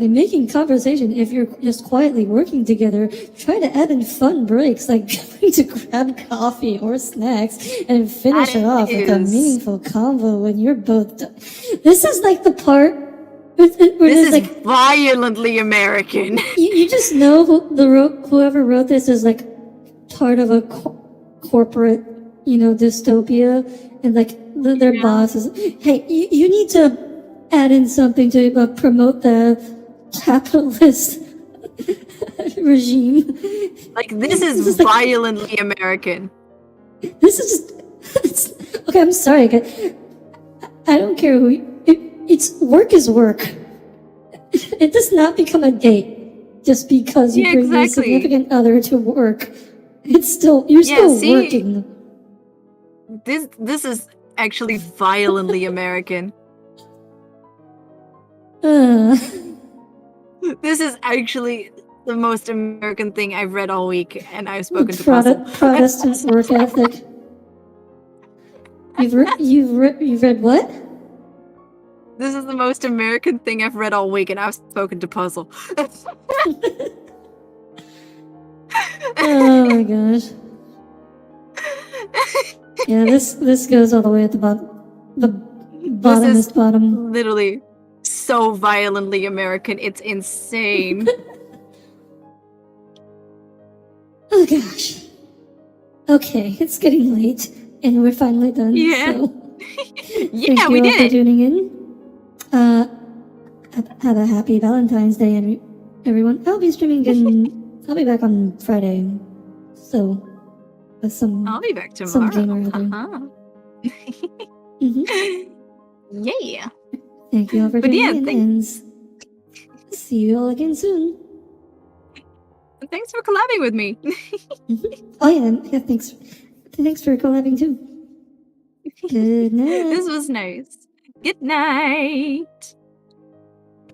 S1: making conversation if you're just quietly working together. Try to add in fun breaks like going to grab coffee or snacks and finish it off with a meaningful convo when you're both done. This is like the part where
S2: this is
S1: like
S2: violently American.
S1: You just know whoever wrote this is like part of a corporate, dystopia, and like their boss is, hey, you need to add in something to promote the capitalist regime.
S2: Like this is violently American.
S1: This is just okay. I'm sorry. I don't care who. It's work is work. It does not become a date just because you bring your significant other to work. You're still working.
S2: This is actually violently American. This is actually the most American thing I've read all week, and I've spoken to
S1: Protestant work ethic. You've read what?
S2: This is the most American thing I've read all week, and I've spoken to Puzzle.
S1: Oh my gosh. Yeah, this goes all the way at the bottom. The bottomest bottom.
S2: Literally so violently American. It's insane.
S1: Oh gosh. Okay, it's getting late, and we're finally done.
S2: Yeah.
S1: So.
S2: Yeah,
S1: we did
S2: it.
S1: For tuning in. Have a happy Valentine's Day, everyone. I'll be streaming again. I'll be back on Friday. So, with some.
S2: I'll be back tomorrow.
S1: Some game or other.
S2: Yeah.
S1: Thank you all for tuning in, and see you all again soon.
S2: Thanks for collabing with me.
S1: Oh yeah, thanks. Thanks for collabing too. Good night.
S2: This was nice. Good night.